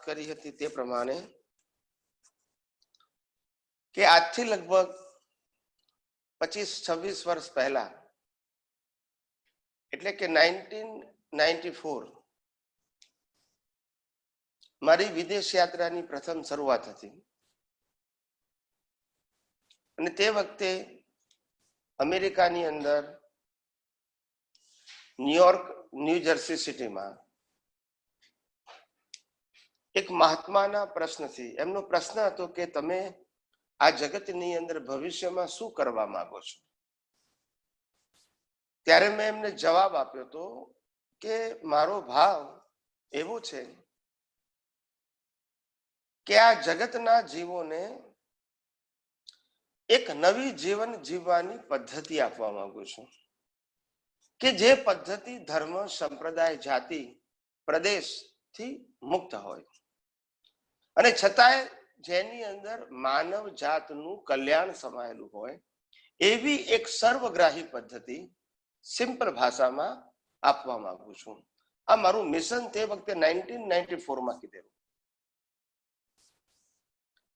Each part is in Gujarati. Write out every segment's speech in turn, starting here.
કરી હતી તે પ્રમાણે કે આજથી લગભગ 25-26 વર્ષ પહેલા એટલે કે 1994 મારી વિદેશ યાત્રાની પ્રથમ શરૂઆત હતી અને તે વખતે અમેરિકાની અંદર ન્યુયોર્ક ન્યૂ જર્સી સિટીમાં એક મહાત્માના પ્રશ્નથી એમનો પ્રશ્ન હતો કે તમે આ જગતની અંદર ભવિષ્યમાં શું કરવા માંગો છો? ત્યારે મેં એમને જવાબ આપ્યો હતો કે મારો ભાવ એવો છે કે આ જગતના જીવોને એક નવી જીવન જીવવાની પદ્ધતિ આપવા માંગુ છું કે જે પદ્ધતિ ધર્મ, સંપ્રદાય, જાતિ, પ્રદેશથી મુક્ત હોય અને છતાંય જેની અંદર માનવ જાતનું કલ્યાણ સમાયેલું હોય એવી એક સર્વગ્રાહી પદ્ધતિ સિમ્પલ ભાષામાં આપવા માંગુ છું. આ મારું મિશન તે વખતે 1994 કીધેલું.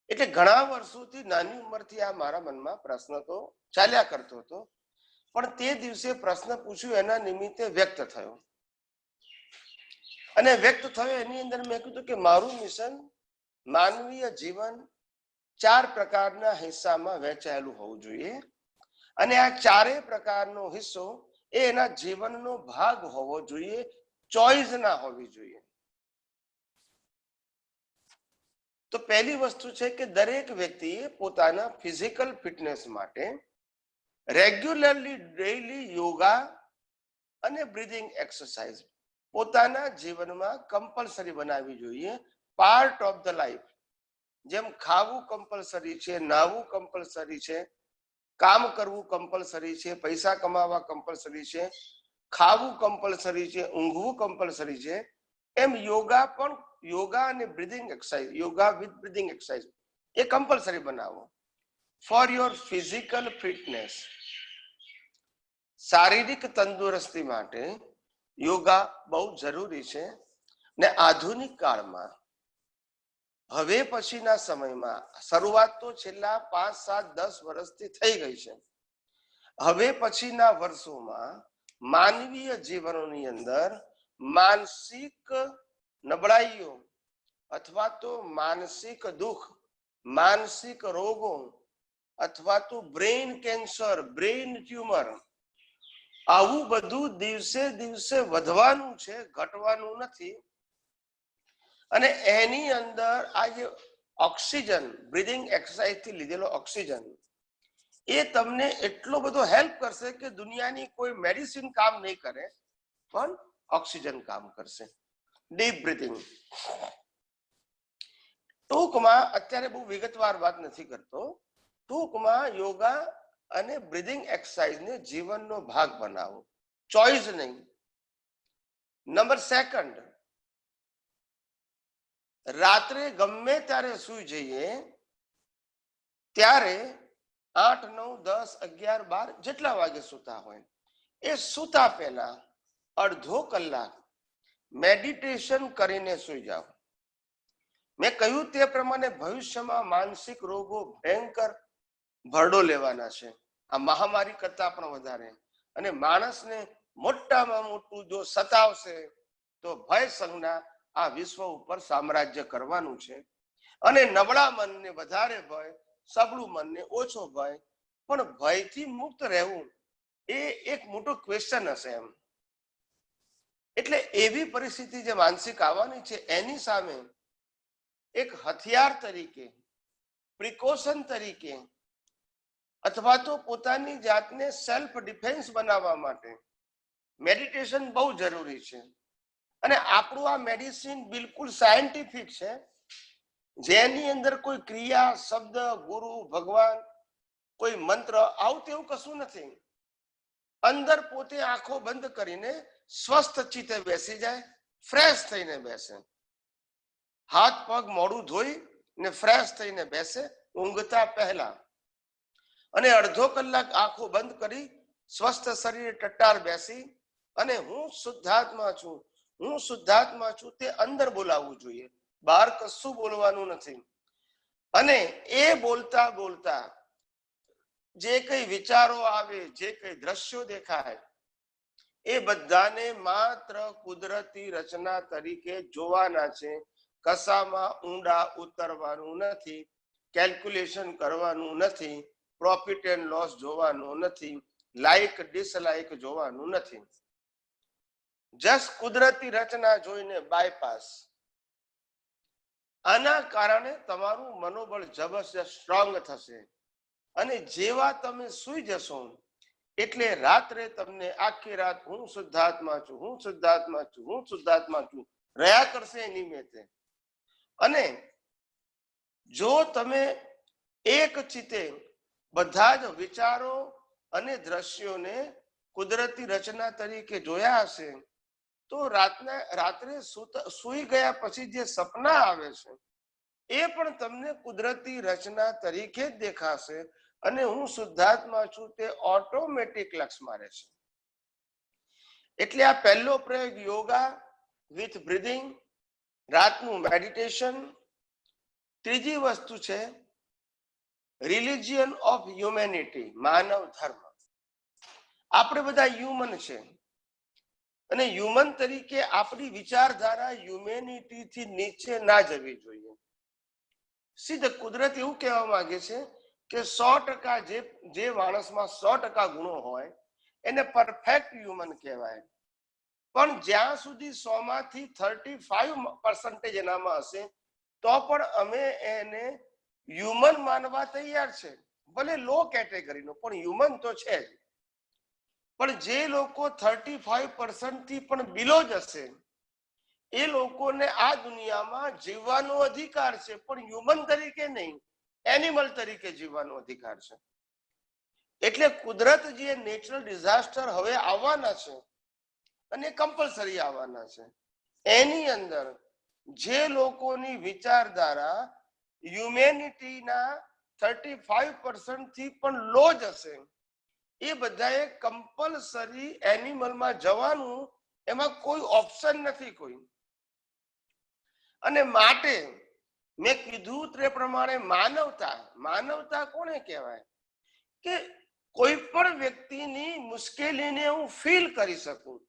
એટલે ઘણા વર્ષોથી નાની ઉંમરથી આ મારા મનમાં પ્રશ્ન તો ચાલ્યા કરતો હતો, પણ તે દિવસે પ્રશ્ન પૂછ્યો એના નિમિત્તે વ્યક્ત થયો અને વ્યક્ત થયો એની અંદર મેં કીધું કે મારું મિશન માનવીય જીવન 4 પ્રકારના હિસ્સામાં વહેંચાયેલું હોવું જોઈએ અને આ 4 પ્રકારનો હિસ્સો એ એના જીવનનો ભાગ હોવો જોઈએ, ચોઈસ ના હોવી જોઈએ. તો પહેલી વસ્તુ છે કે દરેક વ્યક્તિએ પોતાના ફિઝિકલ ફિટનેસ માટે રેગ્યુલરલી ડેઈલી યોગા અને બ્રીથિંગ એક્સરસાઇઝ પોતાના જીવનમાં કમ્પલસરી બનાવવી જોઈએ, પાર્ટ ઓફ ધ લાઈફ. જેમ ખાવું કમ્પલસરી છે, નાહવું કમ્પલસરી છે, કામ કરવું કમ્પલસરી છે, પૈસા કમાવા કમ્પલસરી છે, ખાવું કમ્પલસરી છે, ઊંઘવું કમ્પલસરી છે, એમ યોગા પણ, યોગા અને breathing exercise, yoga with breathing exercise A compulsory બનાવો ફોર યોર ફિઝિકલ ફિટનેસ. શારીરિક તંદુરસ્તી માટે યોગા બહુ જરૂરી છે ને આધુનિક કાળમાં હવે પછીના સમયમાં, શરૂઆત તો છેલ્લા 5, 7, 10 વર્ષથી થઈ ગઈ છે, હવે પછીના વર્ષોમાં માનવીય જીવનોની અંદર માનસિક નબળાઈઓ અથવા તો માનસિક દુઃખ, માનસિક રોગો અથવા તો બ્રેઇન કેન્સર, બ્રેઇન ટ્યુમર, આવું બધું દિવસે દિવસે વધવાનું છે, ઘટવાનું નથી. અને એની અંદર આ જે ઓક્સિજન, બ્રીથિંગ એક્સરસાઇઝ થી લીધેલો ઓક્સિજન એ તમને એટલો બધો હેલ્પ કરશે કે દુનિયાની કોઈ મેડિસિન કામ નહીં કરે, પણ ઓક્સિજન કામ કરશે. Deep breathing. ટૂંકમાં અત્યારે બહુ વિગતવાર વાત નથી કરતો, ટૂંકમાં યોગા અને બ્રીથિંગ એક્સરસાઇઝને જીવનનો ભાગ બનાવો, ચોઈસ નહીં. નંબર 2, રાત્રે ગમે ત્યારે સૂઈ જઈએ ત્યારે 8, 9, 10, 11, 12 જેટલા વાગે સૂતા હોય એ સૂતા પહેલા અડધો કલાક મેડિટેશન કરીને સૂઈ જાઓ. મેં કહ્યું તે પ્રમાણે ભવિષ્યમાં માનસિક રોગો ભયંકર ભરડો લેવાના છે, આ મહામારી કરતા પણ વધારે, અને માણસને મોટામાં મોટું જો સતાવશે તો ભય સંજ્ઞા આ વિશ્વ ઉપર સામ્રાજ્ય કરવાનું છે. અને નબળા મનને વધારે ભય, સબળું મનને ઓછો ભય, પણ ભયથી મુક્ત રહેવું એ એક મોટો ક્વેશ્ચન હશે એમ. એટલે એવી પરિસ્થિતિ જે માનસિક આવવાની છે એની સામે એક હથિયાર તરીકે, પ્રિકોશન તરીકે અથવા તો પોતાની જાતને સેલ્ફ ડિફેન્સ બનાવવા માટે મેડિટેશન બહુ જરૂરી છે. અને આપણું આ મેડિસિન બિલકુલ સાયન્ટિફિક છે, જેની અંદર કોઈ ક્રિયા, શબ્દ, ગુરુ, ભગવાન, કોઈ મંત્ર આવું તેવું કશું નથી. અંદર પોતે આંખો બંધ કરીને સ્વસ્થ ચિત્તે બેસી જાય, ફ્રેશ થઈને બેસે, હાથ પગ મોઢું ધોઈ ને ફ્રેશ થઈને બેસે ઊંઘતા પહેલા, અને અડધો કલાક આંખો બંધ કરી સ્વસ્થ શરીરે ટટ્ટાર બેસી અને હું શુદ્ધાત્મા છું, હું શુદ્ધાત્મા છું તે અંદર બોલાવવું જોઈએ. બહાર કશું બોલવાનું નથી. અને એ બોલતા બોલતા જે કઈ વિચારો આવે, જે કઈ દ્રશ્યો દેખાય, એ બધાને માત્ર કુદરતી રચના તરીકે જોવાના છે. કશામાં ઊંડા ઉતરવાનું નથી, કેલ્ક્યુલેશન કરવાનું નથી, પ્રોફિટ એન્ડ લોસ જોવાનું નથી, લાઈક ડિસલાઈક જોવાનું નથી. જસ્ટ કુદરતી રચના જોઈને બાયપાસ. આના કારણે તમારું મનોબળ જબરજસ્ત સ્ટ્રોંગ થશે. અને જેવા તમે સૂઈ જશો એટલે રાત્રે તમને આખી રાત હું શુદ્ધાત્મા છું, હું શુદ્ધાત્મા છું, હું શુદ્ધાત્મા છું રહ્યા કરશે નિમિત્તે. અને જો તમે એક ચિત્તે બધા જ વિચારો અને દ્રશ્યોને કુદરતી રચના તરીકે જોયા હશે તો રાત્રે સૂઈ ગયા પછી જે સપના આવે છે એ પણ તમને કુદરતી રચના તરીકે જ દેખાશે. અને હું શુદ્ધાત્મા છું તે ઓટોમેટિક લક્ષમાં રહેશે. એટલે આ પહેલો પ્રયોગ યોગા વિથ બ્રીધિંગ, રાતનું મેડિટેશન. ત્રીજી વસ્તુ છે રિલિજિયન ઓફ હ્યુમેનિટી, માનવ ધર્મ. આપણે બધા હ્યુમન છે અને હ્યુમન તરીકે આપણી વિચારધારા હ્યુમેનિટી થી નીચે ના જવી જોઈએ. સીધે કુદરત એવું કહેવા માંગે છે કે 100% જે માણસમાં 100% ગુણો હોય એને પરફેક્ટ હ્યુમન કહેવાય. પણ જ્યાં સુધી 100 માંથી 35% એનામાં હશે તો પણ અમે એને હ્યુમન માનવા તૈયાર છે. ભલે લો કેટેગરીનો પણ હ્યુમન તો છે જ. પણ જે લોકો 35% થી પણ બિલો જશે એ લોકોને આ દુનિયામાં જીવવાનો અધિકાર છે, પણ હ્યુમન તરીકે નહીં, એનિમલ તરીકે જીવવાનો અધિકાર છે. એટલે કુદરત જે નેચરલ ડિઝાસ્ટર હવે આવવાના છે અને કમ્પલસરી આવવાના છે એની અંદર જે લોકોની વિચારધારા હ્યુમેનિટીના 35% થી પણ લો જશે એ બધાએ કમ્પલસરી એનિમલમાં જવાનું, એમાં કોઈ ઓપ્શન નથી કોઈ. અને માટે મેં કીધું તે પ્રમાણે માનવતા કોને કહેવાય કે કોઈ પણ વ્યક્તિની મુશ્કેલીને હું ફીલ કરી શકું,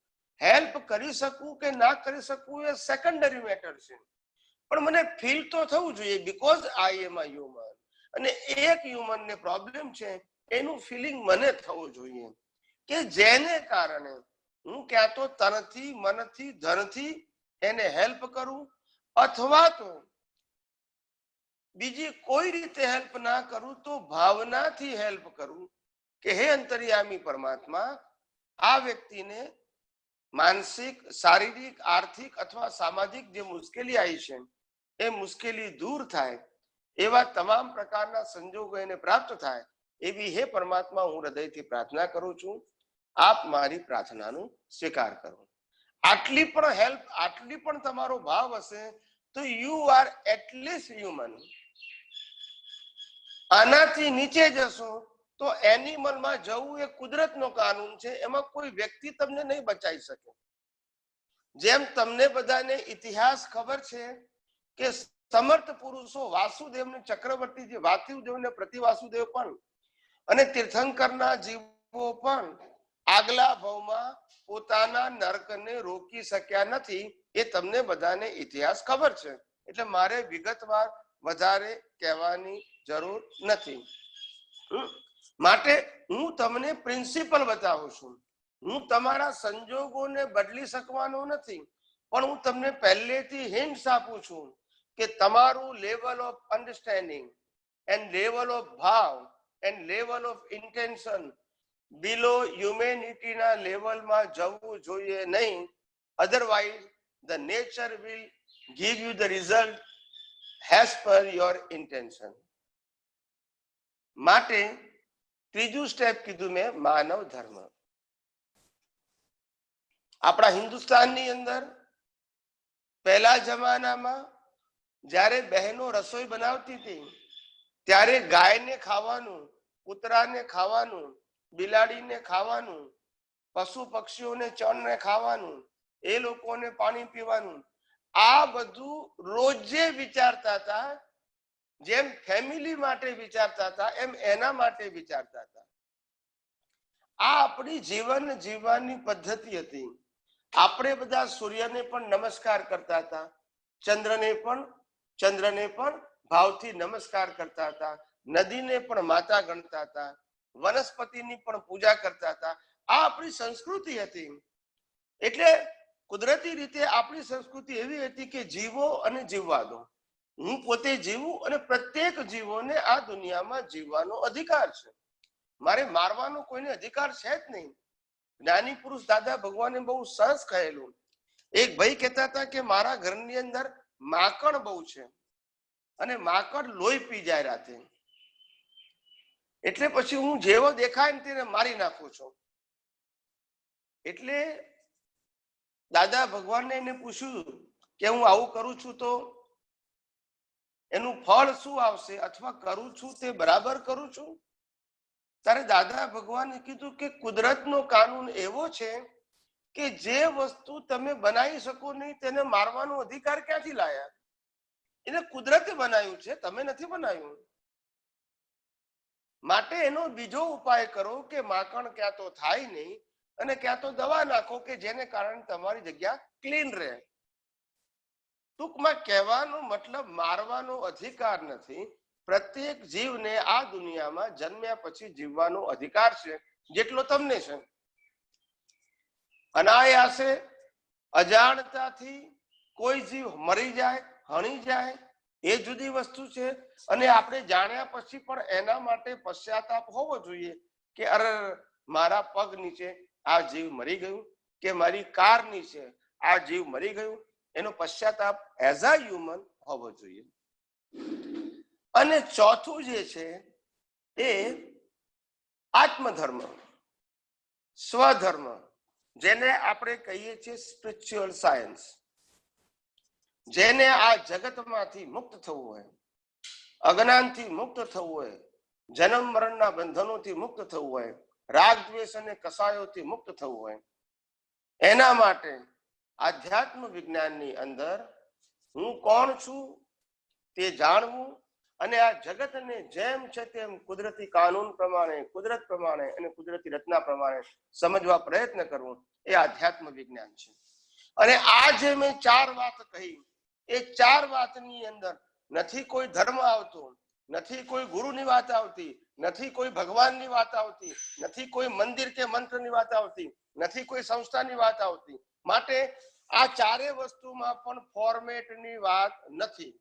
હેલ્પ કરી શકું કે ના કરી શકું એ સેકન્ડરી મેટર છે, પણ મને ફીલ તો થવું જોઈએ because I M a human. અને એક હ્યુમનને પ્રોબ્લેમ છે એનું ફિલિંગ મને થવું જોઈએ કે જેને કારણે હું ક્યાં તો તનથી, મનથી, ધનથી એને હેલ્પ કરું અથવા તો બીજી કોઈ રીતે હેલ્પ ના કરું તો ભાવનાથી હેલ્પ કરું કે હે અંતર્યામી પરમાત્મા, આ વ્યક્તિને માનસિક, શારીરિક, આર્થિક અથવા સામાજિક જે મુશ્કેલી આવી છે એ મુશ્કેલી દૂર થાય, એવા તમામ પ્રકારના સંજોગો એને પ્રાપ્ત થાય એવી હે પરમાત્મા હું હૃદયથી પ્રાર્થના કરું છું. આપ મારી પ્રાર્થનાનો સ્વીકાર કરો. આટલી પણ હેલ્પ, આટલી પણ તમારો ભાવ હશે તો યુ આર એટલીસ્ટ હ્યુમન. આનાથી નીચે જશો તો એનિમલમાં જવું એ કુદરતનો કાનૂન છે, એમાં કોઈ વ્યક્તિ તમને નહીં બચાવી શકે. જેમ તમને બધાને ઇતિહાસ ખબર છે કે સમર્થ પુરુષો વાસુદેવને ચક્રવર્તી, જે વાસુદેવને પ્રતિવાસુદેવ પણ અને તીર્થંકરના જીવો પણ આગલા ભવમાં પોતાના નરકને રોકી શક્યા નથી. એ તમને બધાને ઇતિહાસ ખબર છે, એટલે મારે વિગતવાર વધારે કહેવાની જરૂર નથી. માટે હું તમને પ્રિન્સિપલ બતાવું છું. હું તમારા સંજોગોને બદલી શકવાનો નથી, પણ હું તમને પહેલેથી હિન્ટ્સ આપું છું કે તમારું level of understanding and level of ભાવ એન્ડ લેવલ ઓફ ઇન્ટેન્શન બિલો હ્યુમેનિટીના લેવલમાં જવું જોઈએ નહીં. Otherwise the nature will give you the result as per your intention. માટે ત્રીજું સ્ટેપ કીધું મેં, માનવ ધર્મ. આપણા હિન્દુસ્તાનની અંદર પહેલા જમાનામાં જ્યારે બહેનો રસોઈ બનાવતી હતી ત્યારે ગાયને ખાવાનું, કૂતરાને ખાવાનું, બિલાડીને ખાવાનું, પશુ પક્ષીઓને ચણને ખાવાનું, એ લોકોને પાણી પીવાનું, આ બધું રોજે વિચારતા હતા, જેમ ફેમિલી માટે વિચારતા હતા એમ એના માટે વિચારતા હતા. આ આપણી જીવન જીવવાની પદ્ધતિ હતી. આપણે બધા સૂર્યને પણ નમસ્કાર કરતા હતા, ચંદ્રને પણ ભાવથી નમસ્કાર કરતા હતા, નદીને પણ માતા ગણતા હતા, વનસ્પતિની પણ પૂજા કરતા હતા. આ આપણી સંસ્કૃતિ હતી. એટલે કુદરતી રીતે આપણી સંસ્કૃતિ એવી હતી કે જીવો અને જીવવા દો. હું પોતે જીવું અને પ્રત્યેક જીવોને આ દુનિયામાં જીવવાનો અધિકાર છે. મારે મારવાનો કોઈને અધિકાર છે જ નહીં. જ્ઞાની પુરુષ દાદા ભગવાને બહુ સરસ કહેલું. એક ભાઈ કહેતા હતા કે મારા ઘરની અંદર માકડ બહુ છે અને માકડ લોહી પી જાય રાતે, એટલે પછી હું જેવો દેખાય ને તેને મારી નાખું છું. એટલે દાદા ભગવાનને એને પૂછ્યું કે હું આવું કરું છું તો એનું ફળ શું આવશે, અથવા કરું છું તે બરાબર કરું છું? ત્યારે દાદા ભગવાને કીધું કે કુદરતનો કાનૂન એવો છે કે જે વસ્તુ તમે બનાવી શકો નહીં તેને મારવાનો અધિકાર ક્યાંથી લાયા? એને કુદરતે બનાવ્યું છે, તમે નથી બનાવ્યું. માટે એનો બીજો ઉપાય કરો કે માખણ ક્યાં તો થાય નહીં અને ક્યાં તો દવા નાખો કે જેને કારણે તમારી જગ્યા ક્લીન રહે. ટૂંકમાં કહેવાનો મતલબ મારવાનો અધિકાર નથી. પ્રત્યેક જીવને આ દુનિયામાં જન્મ્યા પછી જીવવાનો અધિકાર છે, જેટલો તમને છે. અનાયાસે અજાણતાથી કોઈ જીવ મરી જાય, હણી જાય, એ જુદી વસ્તુ છે. અને આપણે જાણ્યા પછી પણ એના માટે પશ્ચાતાપ હોવો જોઈએ કે અરે મારા પગ નીચે આ જીવ મરી ગયું, કે મારી કાર નીચે આ જીવ મરી ગયું. એનો પશ્ચાતાપ એઝ અ હ્યુમન હોવો જોઈએ. અને ચોથું જે છે એ આત્મધર્મ, સ્વધર્મ, જેને આપણે કહીએ છીએ સ્પિરિચ્યુઅલ સાયન્સ. જેને આ જગતમાંથી મુક્ત થવું હોય, અજ્ઞાનથી મુક્ત થવું હોય, જન્મ મરણના બંધનોથી મુક્ત થવું હોય, રાગ દ્વેષ અને કસાયોથી મુક્ત થવું હોય, એના માટે આધ્યાત્મ વિજ્ઞાનની અંદર હું કોણ છું તે જાણવું અને આ જગતને જેમ છે તેમ કુદરતી કાનૂન પ્રમાણે, કુદરત પ્રમાણે અને કુદરતી રચના પ્રમાણે સમજવા પ્રયત્ન કરવો, એ આધ્યાત્મ વિજ્ઞાન છે. અને આ જે મેં 4 વાત કહી, એ 4 વાતની અંદર નથી કોઈ ધર્મ આવતો, નથી કોઈ ગુરુની વાત આવતી, નથી કોઈ ભગવાનની વાત આવતી, નથી કોઈ મંદિર કે મંત્રની વાત આવતી, નથી કોઈ સંસ્થાની વાત આવતી. માટે આ 4 વસ્તુમાં પણ ફોર્મેટની વાત નથી.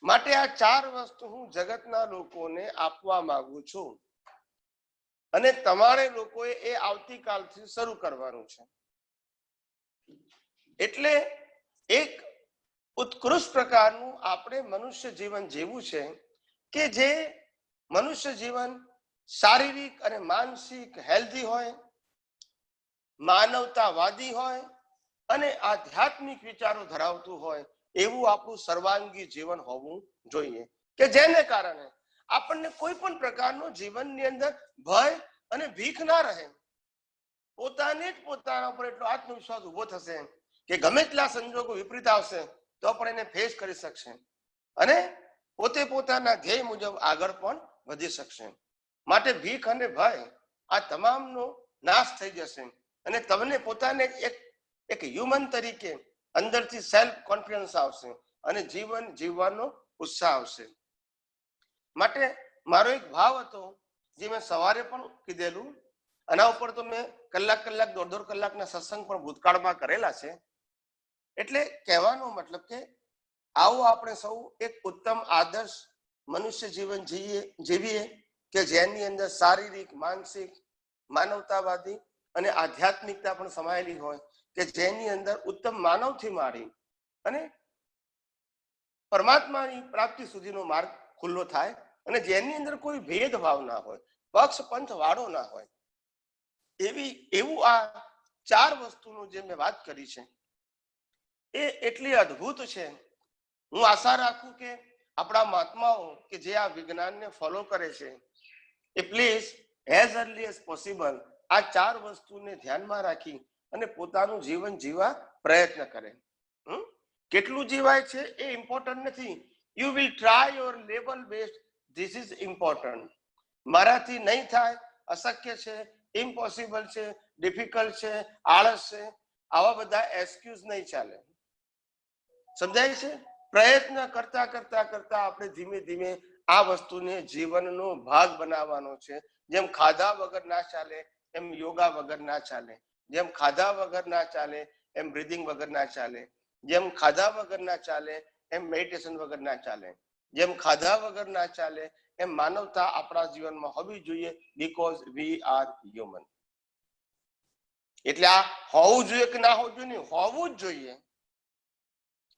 માટે આ 4 વસ્તુ હું જગતના લોકોને આપવા માંગુ છું અને તમારે લોકોએ એ આવતીકાલથી શરૂ કરવાનું છે. એટલે એક ઉત્કૃષ્ટ પ્રકારનું આપણે મનુષ્ય જીવન જીવવું છે કે જે મનુષ્ય જીવન શારીરિક અને માનસિક હેલ્ધી હોય, માનવતાવાદી હોય અને આધ્યાત્મિક વિચારો ધરાવતું હોય, એવું આપણું સર્વાંગી જીવન હોવું જોઈએ કે જેને કારણે આપણને કોઈ પણ પ્રકારનો જીવનની અંદર ભય અને ભીખ ના રહે. પોતાને જ પોતાના ઉપર એટલો આત્મવિશ્વાસ ઉભો થશે કે ગમે તેટલા સંજોગો વિપરીત આવશે તો પણ એને ફેસ કરી શકશે અને પોતે પોતાના ધ્યેય મુજબ આગળ પણ વધી શકશે. માટે ભીખ અને ભય આ તમામનો નાશ થઈ જશે અને તમને પોતાને એક હ્યુમન તરીકે અંદરથી સેલ્ફ કોન્ફિડન્સ આવશે અને જીવન જીવવાનો ઉત્સાહ આવશે. માટે મારો એક ભાવ હતો જે મેં સવારે પણ કીધેલું, આના ઉપર તો મેં કલાક 1.5 કલાકના સત્સંગ પણ ભૂતકાળમાં કરેલા છે. એટલે કહેવાનો મતલબ કે આવો આપણે સૌ એક ઉત્તમ આદર્શ મનુષ્ય જીવન જીવીએ કે જેની અંદર શારીરિક, માનસિક, માનવતાવાદી અને આધ્યાત્મિકતા પણ સમાયેલી હોય, કે જેની અંદર ઉત્તમ માનવથી માંડી અને પરમાત્માની પ્રાપ્તિ સુધીનો માર્ગ ખુલ્લો થાય અને જેની અંદર કોઈ ભેદભાવ ના હોય, પક્ષ પંથ વાળો ના હોય. એવું આ 4 વસ્તુનું જે મેં વાત કરી છે એ એટલી અદ્ભુત છે. હું આશા રાખું કે આપણા મહાત્માઓ કે જે આ વિજ્ઞાનને ફોલો કરે છે એ please as early as possible આ 4 વસ્તુને ધ્યાનમાં રાખી અને પોતાનું જીવન જીવવા પ્રયત્ન કરે. કેટલું જીવાય છે એ ઇમ્પોર્ટન્ટ નથી. You will try your level best, this is important. મારાથી નહીં થાય, અશક્ય છે, ઇમ્પોસિબલ છે, ડિફિકલ્ટ છે, આળસ છે, આવા બધા એક્સક્યુઝ નહીં ચાલે. સમજાય છે? પ્રયત્ન કરતા કરતા કરતા આપણે ધીમે ધીમે આ વસ્તુને જીવનનો ભાગ બનાવવાનો છે. જેમ ખાધા વગર ના ચાલે એમ યોગા વગર ના ચાલે, જેમ ખાધા વગર ના ચાલે એમ બ્રીધિંગ વગર ના ચાલે, જેમ ખાધા વગર ના ચાલે એમ મેડિટેશન વગર ના ચાલે, જેમ ખાધા વગર ના ચાલે એમ માનવતા આપણા જીવનમાં હોવી જોઈએ, બીકોઝ વી આર હ્યુમન. એટલે આ હોવું જોઈએ કે ના હોવું જોઈએ? હોવું જ જોઈએ.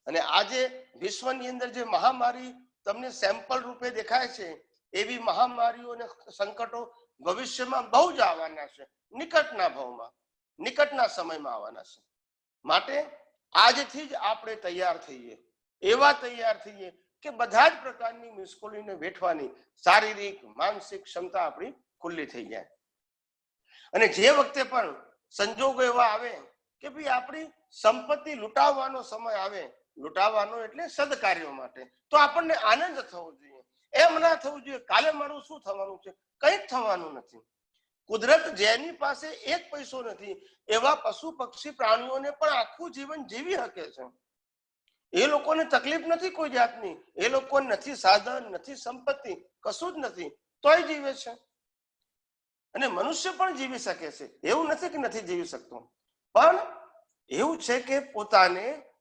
અને આજે વિશ્વની અંદર જે મહામારી તમને સેમ્પલ રૂપે દેખાય છે, એવી મહામારીઓ અને સંકટો ભવિષ્યમાં બહુ જ આવવાના છે, નિકટના ભાવમાં, નિકટના સમયમાં આવવાના છે. માટે આજથી જ આપણે તૈયાર થઈએ, એવા તૈયાર થઈએ કે બધા જ પ્રકારની મુશ્કેલીને વેઠવાની શારીરિક માનસિક ક્ષમતા આપણી ખુલ્લી થઈ જાય. અને જે વખતે પણ સંજોગો એવા આવે કે ભાઈ આપણી સંપત્તિ લૂંટાવવાનો સમય આવે, લૂંટાવવાનો એટલે સદકાર્યો માટે, તો આપણને આનંદ થવો જોઈએ. એમ ના થવું જોઈએ કાલે મારું શું થવાનું છે, કંઈ જ થવાનું નથી. કુદરત જેની પાસે એક પૈસો નથી એવા પશુ પક્ષી પ્રાણીઓને પણ આખું જીવન જીવી શકે છે. એ લોકોને તકલીફ નથી કોઈ જાતની, એ લોકોને નથી સાધન, નથી સંપત્તિ, કશું જ નથી, તોય જીવે છે. અને મનુષ્ય પણ જીવી શકે છે, એવું નથી કે નથી જીવી શકતો. પણ એવું છે કે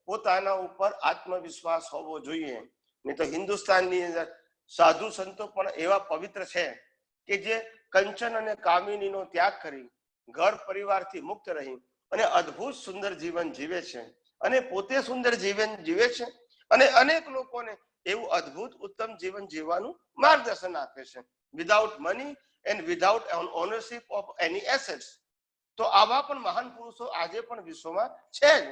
પોતાના ઉપર આત્મવિશ્વાસ હોવો જોઈએ. નહીં તો હિન્દુસ્તાનની અંદર સાધુ સંતો પણ એવા પવિત્ર છે કે જે કંચન અને કામિનીનો ત્યાગ કરી ઘર પરિવારથી મુક્ત રહી અને અદ્ભુત સુંદર જીવન જીવે છે, અને પોતે સુંદર જીવન જીવે છે અને અનેક લોકોને એવું અદ્ભુત ઉત્તમ જીવન જીવવાનું માર્ગદર્શન આપે છે, without money and without ownership of any assets. તો આવા પણ મહાન પુરુષો આજે પણ વિશ્વમાં છે જ.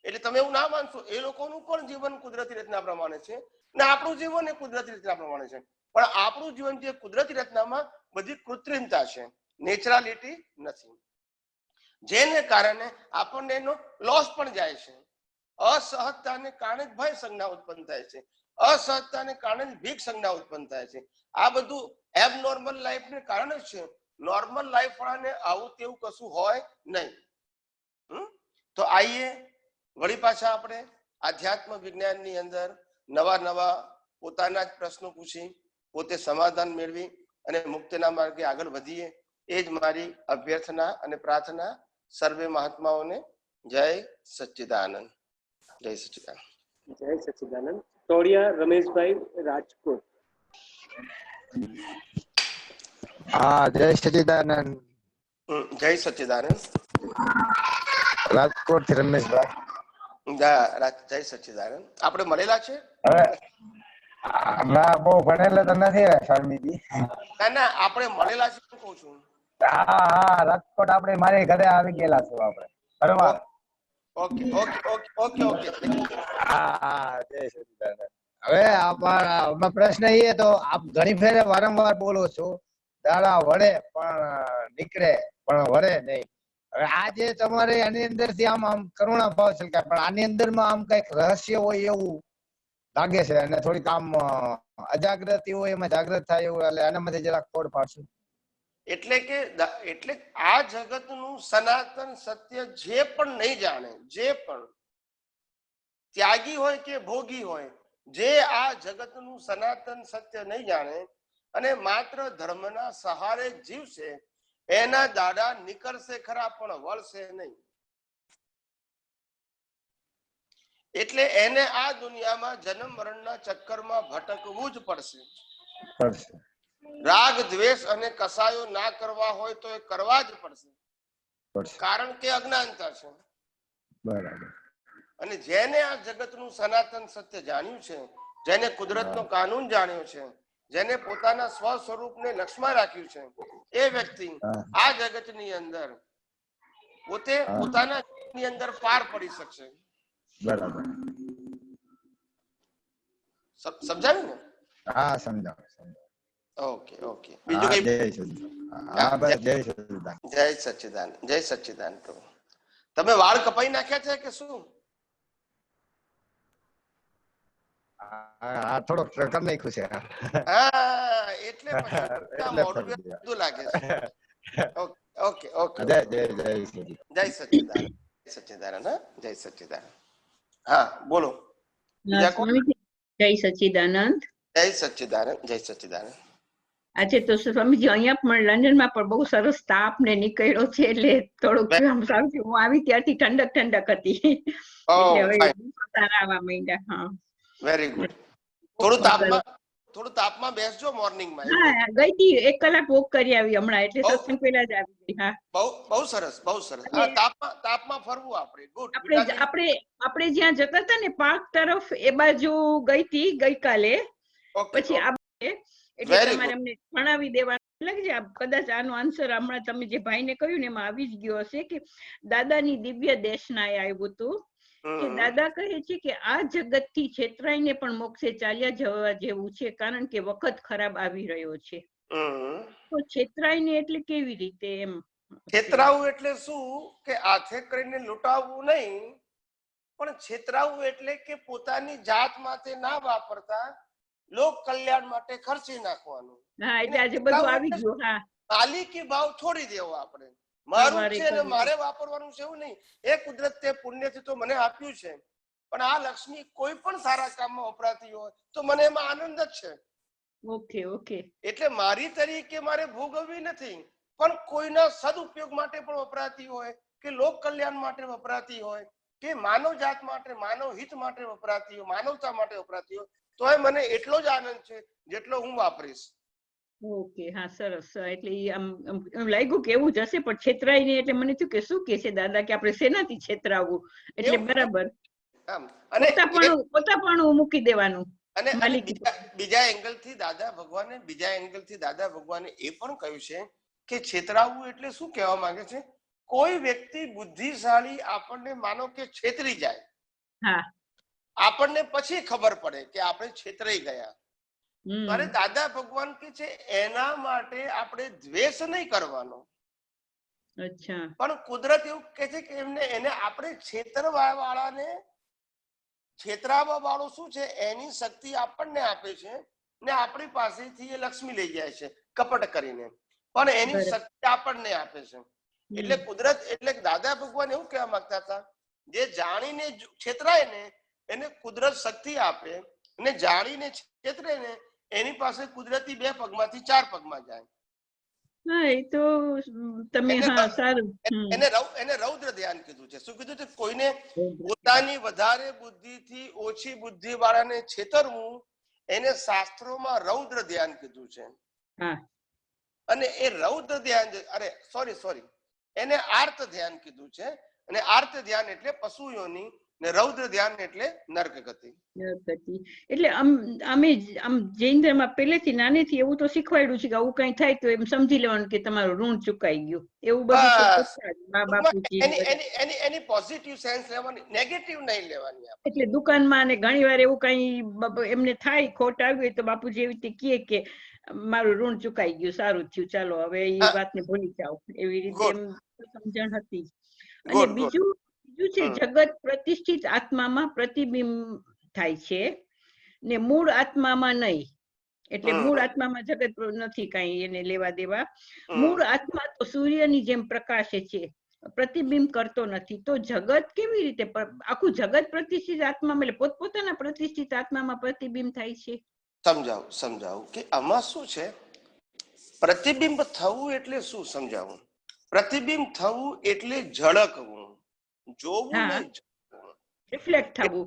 એટલે તમે એવું ના માનશો, એ લોકોનું પણ જીવન કુદરતી રચના પ્રમાણે છે ને આપણું જીવન એ કુદરતી રચના પ્રમાણે છે. પણ આપણું જીવન જે કુદરતી રચનામાં બધી કૃત્રિમતા છે, નેચરાલિટી નથી, જેને કારણે આપણને એનો લોસ પણ જાય છે. અસહજતાને કારણે જ ભય સંજ્ઞા ઉત્પન્ન થાય છે, અસહજતાને કારણે જ ભીખ સંજ્ઞા ઉત્પન્ન થાય છે. આ બધું એબનોર્મલ લાઈફને કારણે જ છે. નોર્મલ લાઈફ વાળાને આવું તેવું કશું હોય નહીં. તો આઈએ વળી પાછા આપણે આધ્યાત્મ વિજ્ઞાનની અંદર નવા પોતાના જ પ્રશ્નો પૂછી પોતે સમાધાન મેળવી અને મુક્તિના માર્ગે આગળ વધીએ, એ જ મારી અભ્યર્થના અને પ્રાર્થના સર્વે મહાત્માઓને. જય સચ્ચિદાનંદ. જય સચ્ચિદાનંદ. જય સચ્ચિદાનંદ. તોડિયા રમેશભાઈ, રાજકોટ. હા, જય સચ્ચિદાનંદ. જય સચ્ચિદાનંદ. રાજકોટ થી રમેશભાઈ. જય સચ્ચિદાનંદ. આપણે મળેલા છે? ના, બહુ ભણેલા તો નથી સ્વામીજી. ના, આપણે મળેલા છે હું કહું છું. હા, રાજકોટ આપણે મારી ઘરે આવી ગયેલા છો આપણે ફરવા. ઓકે. હા, જય સચ્ચિદાનંદ. હવે આપણા પ્રશ્ન એ તો આપ ઘણી ફેરે વારંવાર બોલો છો, દાડા વળે પણ નીકળે પણ વળે નહીં. હવે આ જે તમારે આની અંદર થી આમ કરુણા ભાવ છલકાય, પણ આની અંદર માં આમ કઈક રહસ્ય હોય એવું લાગે છે, અને થોડીક આમ અજાગ્રતિ હોય એમાં જાગૃત થાય એવું, એટલે આના માટે જરાક ખોડ પાડશું. એટલે આ જગતનું સનાતન સત્ય જે પણ નહીં જાણે, જે પણ ત્યાગી હોય કે ભોગી હોય, જે આ જગતનું સનાતન સત્ય નહીં જાણે અને માત્ર ધર્મના સહારે જીવશે, એના દાડા નીકળશે ખરા પણ વળશે નહીં. એટલે એને આ દુનિયામાં જન્મ મરણના ચક્કરમાં ભટકવું જ પડશે. રાગ દ્વેષ અને કસાયો ના કરવા હોય તો એ કરવા જ પડશે, કારણ કે અજ્ઞાનતા છે. બરાબર. અને જેને આ જગતનું સનાતન સત્ય જાણ્યું છે, જેને કુદરતનો કાનૂન જાણ્યો છે, જેને પોતાના સ્વ સ્વરૂપને લક્ષમાં રાખ્યું છે, એ વ્યક્તિ આ જગતની અંદર પોતે પોતાના ની અંદર પાર પડી શકશે. બરાબર. સમજાયું ને? હા, સમજાવ. ઓકે. બીજું કઈ? જય સચ્ચિદાનંદ. જય સચ્ચિદાનંદ. તમે વાળ કપાઈ નાખ્યા છે કે શું? હા થોડોક કરી નાખ્યું છે. હા એટલે પછી એટલે મોઢું ફરી ગયા. બધું લાગે છે. ઓકે ઓકે ઓકે જય જય જય શ્રી. જય સચ્ચિદાનંદ, જય સચ્ચિદાનંદ, હા જય સચ્ચિદાનંદ. હા બોલો બીજા કોણ? સ્વામીજી જય સચ્ચિદાનંદ. જય સચ્ચિદાનંદ, જય સચ્ચિદાનંદ. આજે તો સ્વામીજી અહીંયા પણ લંડનમાં પણ બહુ સરસ તાપ ને નીકળ્યો છે એટલે થોડુંક આમ સારું થયું. હું આવી ત્યારથી ઠંડક ઠંડક હતી એટલે હવે સારા આવવા માંડ્યા. હા વેરી ગુડ. થોડું તાપમાં બેસજો મોર્નિંગમાં. હા ગઈ હતી 1 કલાક વોક કરી આવી હમણાં એટલે સત્સંગ પહેલા જ આવી ગઈ. હા બહુ સરસ બહુ સરસ. હા તાપમાં ફરવું આપણે ગુડ. આપણે જ્યાં જતા હતા ને પાર્ક તરફ એ બાજુ ગઈ હતી ગઈકાલે. પછી એટલે તમારે અમને જણાવી દેવાનું લાગે છે. કદાચ આનો આન્સર હમણાં તમે જે ભાઈને કહ્યું ને એમાં આવી જ ગયો હશે કે દાદાની દિવ્ય દેશના આવ્યું હતું કે દાદા કહે છે કે આ જગત થી છેતરાઈને પણ મોક્ષે ચાલ્યા જવા જેવું છે કારણ કે વખત ખરાબ આવી રહ્યો છે. તો છેતરાઈને એટલે કેવી રીતે? એમ છેતરાવું એટલે શું કે હાથે કરીને લૂંટાવવું નહીં, પણ છેતરાવું એટલે કે પોતાની જાત માટે ના વાપરતા લોક કલ્યાણ માટે ખર્ચી નાખવાનું. હા એટલે આજે બધું આવી ગયું. હા માલિકી ભાવ છોડી દેવો આપણે. મારું છે ને મારે વાપરવાનું છે એવું નહીં. એ કુદરત તે પુણ્યથી તો મને આપ્યું છે, પણ આ લક્ષ્મી કોઈ પણ સારા કામમાં વપરાતી હોય તો મને એમાં આનંદ જ છે. Okay okay. એટલે મારી તરીકે મારે ભોગવવી નથી, પણ કોઈના સદુપયોગ માટે પણ વપરાતી હોય કે લોક કલ્યાણ માટે વપરાતી હોય કે માનવ જાત માટે માનવ હિત માટે વપરાતી હોય, માનવતા માટે વપરાતી હોય, તોય મને એટલો જ આનંદ છે જેટલો હું વાપરીશ. ઓકે હા સરસ. એટલે આમ એમ લાગ્યું કે એવું જ હશે પણ છેતરાય નહીં એટલે મને થયું કે શું કે છે દાદા કે આપણે શેનાથી છેતરાવું એટલે બરાબર પોતાપણું મૂકી દેવાનું. અને બીજા એંગલ થી દાદા ભગવાને એ પણ કહ્યું છે કે છેતરાવું એટલે શું કહેવા માંગે છે? કોઈ વ્યક્તિ બુદ્ધિશાળી આપણને માનો કે છેતરી જાય, આપણને પછી ખબર પડે કે આપણે છેતરાઈ ગયા. અરે દાદા ભગવાન કે છે એના માટે આપણે દ્વેષ નહીં કરવાનો. અચ્છા. પણ કુદરત એવું કે છે કે એને આપણે છેતરાવા વાળો શું છે એની શક્તિ આપણને આપે છે ને આપણી પાસેથી એ લક્ષ્મી લઈ જાય છે કપટ કરીને, પણ એની શક્તિ આપણને આપે છે. એટલે કુદરત એટલે દાદા ભગવાન એવું કહેવા માંગતા હતા જે જાણીને છેતરાય ને એને કુદરત શક્તિ આપે, અને જાણીને છેતરે ને એની પાસે કુદરતી 2 પગમાંથી 4 પગમાં જાય. હા એ તો તમે સારું. એને રૌદ્ર ધ્યાન કીધું છે. શું કીધું છે? કોઈને પોતાની વધારે બુદ્ધિથી ઓછી બુદ્ધિ વાળાને છેતરવું એને શાસ્ત્રોમાં રૌદ્ર ધ્યાન કીધું છે. અને એ રૌદ્ર ધ્યાન એને આર્ત ધ્યાન કીધું છે. અને આર્ત ધ્યાન એટલે પશુ યોની ને રૌદ્ર ધ્યાન એટલે નર્ક ગતિ. એટલે આમ જૈન ધર્મમાં પહેલેથી નાનેથી એવું તો શીખવાડ્યું છે કે આવું કઈ થાય તો એમ સમજી લેવાનું કે તમારું ઋણ ચુકાઈ ગયું, એવું બધું. એની પોઝિટિવ સેન્સ લેવાની, નેગેટિવ નહીં લેવાની. એટલે દુકાનમાં ને ઘણી વાર એવું કઈ એમને થાય ખોટ આવી હોય તો બાપુજી એવી રીતે કહે કે મારું ઋણ ચુકાઈ ગયું, સારું થયું, ચાલો હવે એ વાતને ભૂલી જાઓ. એવી રીતે એમ સમજણ હતી. અને બીજું છે જગત પ્રતિષ્ઠિત આત્મામાં પ્રતિબિંબ થાય છે ને મૂળ આત્મામાં નહીં. એટલે મૂળ આત્મામાં જગત નથી કઈ એને લેવા દેવા. મૂળ આત્મા તો સૂર્યની જેમ પ્રકાશે છે, પ્રતિબિંબ કરતો નથી. તો જગત કેવી રીતે આખું જગત પ્રતિષ્ઠિત આત્મામાં એટલે પોતપોતાના પ્રતિષ્ઠિત આત્મામાં પ્રતિબિંબ થાય છે? સમજાવું કે આમાં શું છે. પ્રતિબિંબ થવું એટલે શું સમજાવું? પ્રતિબિંબ થવું એટલે ઝળકવું, જોવું ને રિફ્લેક્ટ થવું.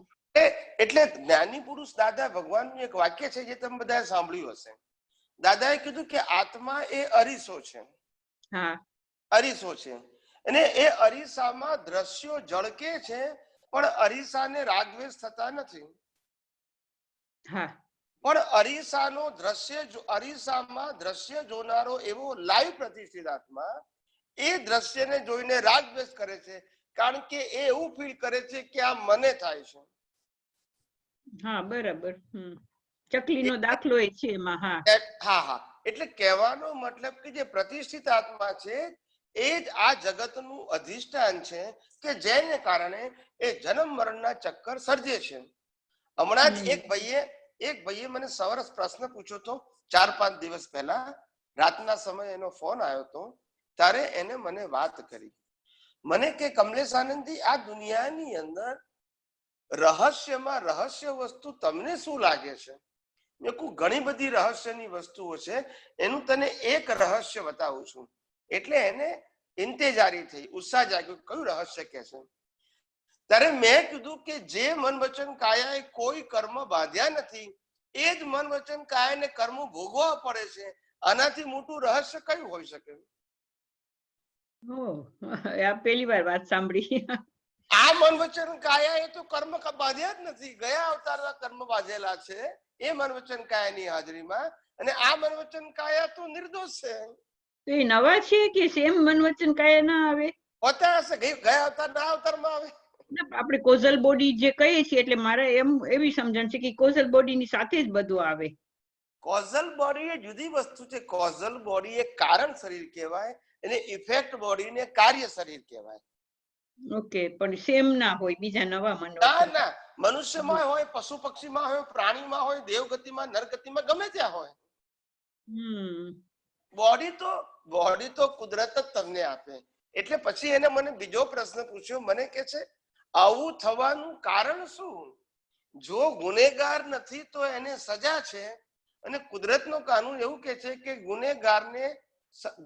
એટલે જ્ઞાની પુરુષ દાદા ભગવાનનું એક વાક્ય છે જે તમે બધાએ સાંભળ્યું હશે. દાદાએ કીધું કે આત્મા એ અરીસો છે. અરીસો છે અને એ અરીસામાં દ્રશ્યો ઝળકે છે, પણ અરીસાને રાગદ્વેષ થતા નથી. પણ અરીસામાં દ્રશ્ય જોનારો એવો લાઈવ પ્રતિષ્ઠિત આત્મા એ દ્રશ્યને જોઈને રાગદ્વેષ કરે છે, કારણ કે એ એવું ફીલ કરે છે કે આ મને થાય છે. હા બરાબર. ચકલીનો દાખલો એ છે એમાં. એટલે કહેવાનો મતલબ કે જે પ્રતિષ્ઠિત આત્મા છે એ જ આ જગતનું અધિષ્ઠાન છે કે જેને કારણે એ જન્મ મરણના ચક્કર સર્જે છે. હમણાં જ એક ભાઈએ મને સરસ પ્રશ્ન પૂછ્યો હતો 4-5 દિવસ પહેલા, રાતના સમયે એનો ફોન આવ્યો હતો. ત્યારે એને મને વાત કરી, મને કે કમલેશ આનંદજી, આ દુનિયાની અંદર રહસ્યમાં રહસ્ય વસ્તુ તમને શું લાગે છે? મેં કહું ઘણી બધી રહસ્યની વસ્તુઓ છે, એનું તને એક રહસ્ય બતાવું છું. એટલે એને ઇંતેજારી થઈ, ઉત્સાહ જાગ્યો, કયું રહસ્ય કે છે? ત્યારે મેં કીધું કે જે મન વચન કાયાએ કોઈ કર્મ બાંધ્યા નથી, એ જ મન વચન કાયાને કર્મ ભોગવવા પડે છે. આનાથી મોટું રહસ્ય કયું હોઈ શકે? આ પહેલી વાર વાત સાંભળી. આ મન વચન કાયાએ તો કર્મ બાંધ્યા જ નથી, ગયા અવતારના કર્મ બાંધેલા છે એ મન વચન કાયાની હાજરીમાં, અને આ મન વચન કાયા તો નિર્દોષ છે. તો એ નવા છે કે સેમ મન વચન કાયા ના આવે? હોતા હશે, ગયા અવતારના અવતારમાં આવે. આપણે કોઝલ બોડી જે કહીએ છીએ, એટલે મારે એવી સમજણ છે કે કોઝલ બોડી ની સાથે જ બધું આવે. કોઝલ બોડી એ જુદી વસ્તુ છે. કોઝલ બોડી એ કારણ શરીર કહેવાય, અને ઇફેક્ટ બોડી ને કાર્ય શરીર કહેવાય. ઓકે, પણ સેમ ના હોય બીજા નવા મન ના વચન? ના, મનુષ્યમાં હોય, પશુ પક્ષીમાં હોય, પ્રાણીમાં હોય, દેવગતિમાં, નરગતિમાં, ગમે ત્યાં હોય. બોડી તો કુદરત જ તમને આપે. એટલે પછી એને મને બીજો પ્રશ્ન પૂછ્યો, મને કે છે આવું થવાનું કારણ શું? જો ગુનેગાર નથી તો એને સજા છે, અને કુદરતનો કાનૂન એવું કે છે કે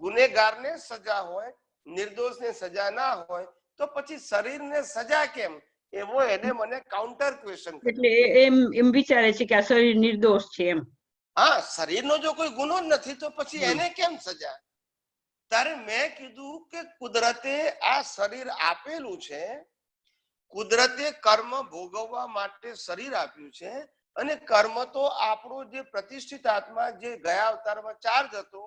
ગુનેગારને સજા હોય, નિર્દોષને સજા ના હોય, તો પછી શરીરને સજા કેમ? એવો એને મને કાઉન્ટર ક્વેશ્ચન કર્યો. એટલે એમ વિચારે છે કે આ શરીર નિર્દોષ છે એમ? હા, શરીરનો જો કોઈ ગુનો નથી તો પછી એને કેમ સજા? ત્યારે મેં કીધું કે કુદરતે આ શરીર આપેલું છે, કુદરતે કર્મ ભોગવવા માટે શરીર આપ્યું છે, અને કર્મ તો આપણો જે પ્રતિષ્ઠિત આત્મા જે ગયા અવતારમાં ચાર્જ હતો,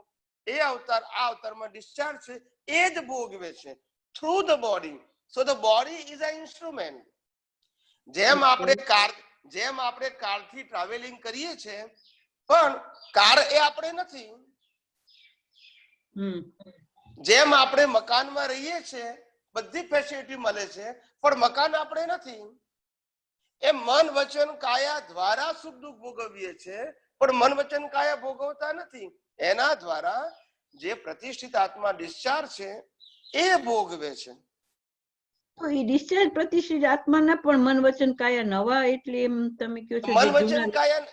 એ અવતાર આ અવતારમાં ડિસ્ચાર્જ છે, એ જ ભોગવે છે through the body. So the body is a instrument. જેમ આપણે કારથી ટ્રાવેલિંગ કરીએ છીએ, પણ કાર એ આપણે નથી. જેમ આપણે મકાનમાં રહીએ છીએ, બધી ફેસિલિટી મળે છે, પણ મકાન આપણે નથી. એ મન વચન કાયા દ્વારા સુખ દુઃખ ભોગવીએ છીએ, પણ મન વચન કાયા ભોગવતા નથી. એના દ્વારા જે પ્રતિષ્ઠિત આત્મા ડિસ્ચાર્જ છે એ ભોગવે છે. તો એ ડિસ્ચાર્જ પ્રતિષ્ઠિત આત્માના પણ મન વચન કાયા નવા, એટલે એમ તમે કહો છો? મન વચન કાયા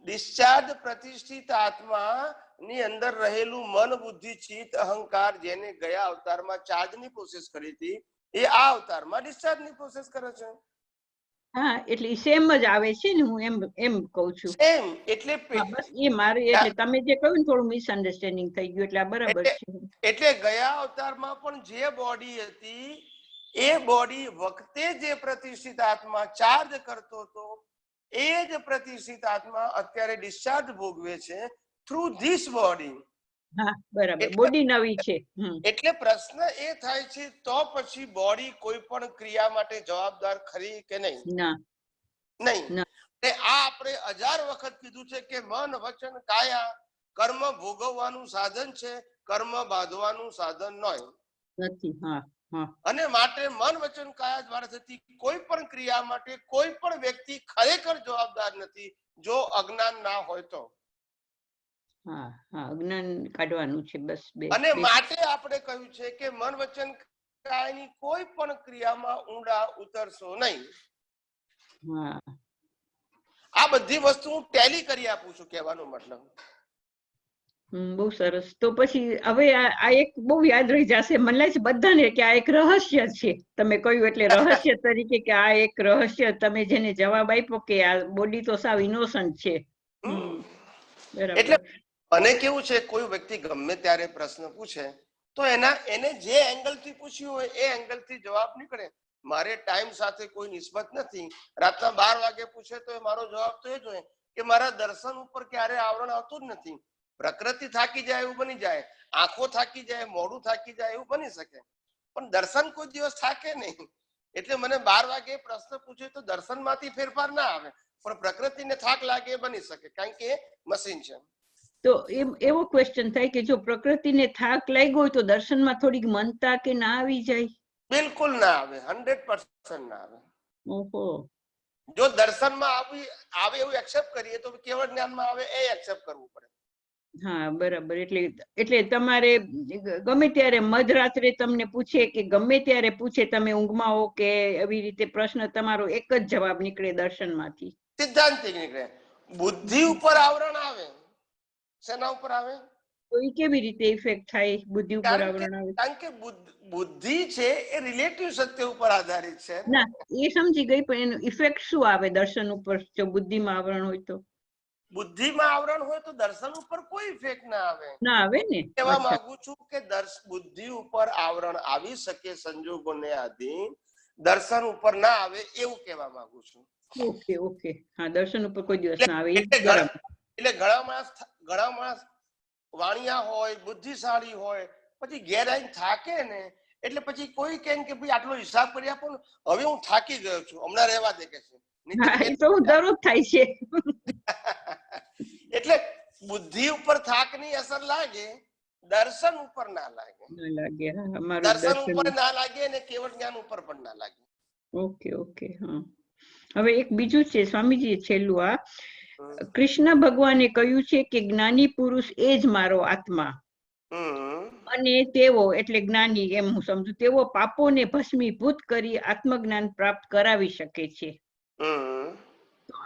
ડિસ્ચાર્જ પ્રતિષ્ઠિત આત્મા ની અંદર રહેલું મન બુદ્ધિ ચિત્ત અહંકાર, જેને ગયા અવતારમાં ચાર્જ ની પ્રોસેસ કરી હતી, એ આ અવતારમાં ડિસ્ચાર્જ ની પ્રોસેસ કરે છે. હા, એટલે સેમ જ આવે છે ને, હું એમ કઉ છું. સેમ એટલે બસ એ મારે, એટલે તમે જે કહ્યું ને થોડું મિસઅન્ડરસ્ટેન્ડિંગ થઈ ગયું, એટલે આ બરાબર છે. એટલે ગયા અવતારમાં પણ જે બોડી હતી, એ બોડી વખતે જે પ્રતિષ્ઠિત આત્મા ચાર્જ કરતો હતો, એ જ પ્રતિષ્ઠિત આત્મા અત્યારે ડિસ્ચાર્જ ભોગવે છે થ્રુ ધીસ બોડી. હા, બરાબર, બોડી નવી છે. એટલે પ્રશ્ન એ થાય છે, તો પછી બોડી કોઈ પણ ક્રિયા માટે જવાબદાર ખરી કે નહીં? નહીં. આ આપણે 1000 વખત કીધું છે કે મન વચન કાયા કર્મ ભોગવવાનું સાધન છે, કર્મ બાંધવાનું સાધન નથી. અને માટે મન વચન કાયા દ્વારા થતી કોઈ પણ ક્રિયા માટે કોઈ પણ વ્યક્તિ ખરેખર જવાબદાર નથી, જો અજ્ઞાન ના હોય તો. અજ્ઞાન કાઢવાનું છે બસ. અને માટે આપણે કહ્યું છે કે મન વચન કાયાની કોઈ પણ ક્રિયામાં ઊંડા ઉતરશો નહીં. આ બધી વસ્તુ હું ટેલી કરી આપું છું, કહેવાનો મતલબ. બહુ સરસ. તો પછી હવે આ એક બહુ યાદ રહી જશે મને લાગે છે બધાને, કે આ એક રહસ્ય છે. તમે કહ્યું એટલે રહસ્ય તરીકે, કે આ એક રહસ્ય તમે જેને જવાબ આપ્યો કે આ બોડી તો સાવ ઇનોસન્ટ છે. એટલે મને કેવું છે, કોઈ વ્યક્તિ ગમે ત્યારે પ્રશ્ન પૂછે તો એને જે એંગલ થી પૂછ્યું હોય એ એંગલ થી જવાબ નીકળે. મારે ટાઈમ સાથે કોઈ નિસ્બત નથી. રાતના 12 વાગે પૂછે તો મારો જવાબ તો એ જ હોય કે મારા દર્શન ઉપર ક્યારે આવરણ આવતું જ નથી. પ્રકૃતિ થાકી જાય એવું બની જાય, આંખો થાકી જાય, મોઢું થાકી જાય એવું બની શકે, પણ દર્શન કોઈ દિવસ થાકે નહીં. એટલે મને 12 વાગે પ્રશ્ન પૂછે તો દર્શન માંથી ફેરફાર ના આવે, પણ પ્રકૃતિને થાક લાગે એ બની શકે, કારણ કે મશીન છે. તો એવો ક્વેશ્ચન થાય કે જો પ્રકૃતિને થાક લાગ્યો હોય તો દર્શનમાં થોડીક મનતા કે ના આવી જાય? બિલકુલ ના આવે, 100% ના આવે. ઓહો. જો દર્શનમાં આવે એવું એક્સેપ્ટ કરીએ તો કેવળ જ્ઞાનમાં આવે એ એક્સેપ્ટ કરવું પડે. હા બરાબર. એટલે તમારે ગમે ત્યારે મધરાત્રે તમને પૂછે કે ગમે ત્યારે પૂછે, તમે ઊંઘમાં હો કે એવી રીતે, પ્રશ્ન તમારો એક જ જવાબ નીકળે દર્શનમાંથી. સિદ્ધાંતિક નીકળે. બુદ્ધિ ઉપર આવરણ આવે. શેના ઉપર આવે? તો એ કેવી રીતે ઇફેક્ટ થાય બુદ્ધિ ઉપર આવરણ આવે? કારણ કે બુદ્ધિ છે એ રિલેટિવ સત્ય ઉપર આધારિત છે. ના એ સમજી ગઈ, પણ એનો ઇફેક્ટ શું આવે દર્શન ઉપર જો બુદ્ધિમાં આવરણ હોય તો? બુદ્ધિમાં આવરણ હોય તો દર્શન ઉપર કોઈ ઇફેક્ટ ના આવે. ના આવે ને. કહેવા માંગુ છું કે બુદ્ધિ ઉપર આવરણ આવી શકે સંજોગોને આધીન, દર્શન ઉપર ના આવે એવું કહેવા માંગુ છું. Okay okay. હા, દર્શન ઉપર કોઈ દિવસ ના આવે. એટલે ઘણા માણસ વાણિયા હોય, બુદ્ધિશાળી હોય, પછી ઘેર આવીને થાકે ને એટલે પછી કોઈ કહે કે ભાઈ આટલો હિસાબ કરી આપો ને, હવે હું થાકી ગયો છું, હમણાં રહેવા દે કે છે. એ તો દરરોજ થાય છે. એટલે બુદ્ધિ ઉપર થાકની અસર લાગે, દર્શન ઉપર ના લાગે. દર્શન ઉપર ના લાગે ને કેવળ જ્ઞાન ઉપર પણ ના લાગે. Okay okay. હા, હવે એક બીજું છે સ્વામીજી, છેલ્લું આ કૃષ્ણ ભગવાને કહ્યું છે કે જ્ઞાની પુરુષ એ જ મારો આત્મા, અને તેઓ એટલે જ્ઞાની એમ હું સમજુ, તેઓ પાપોને ભસ્મીભૂત કરી આત્મજ્ઞાન પ્રાપ્ત કરાવી શકે છે.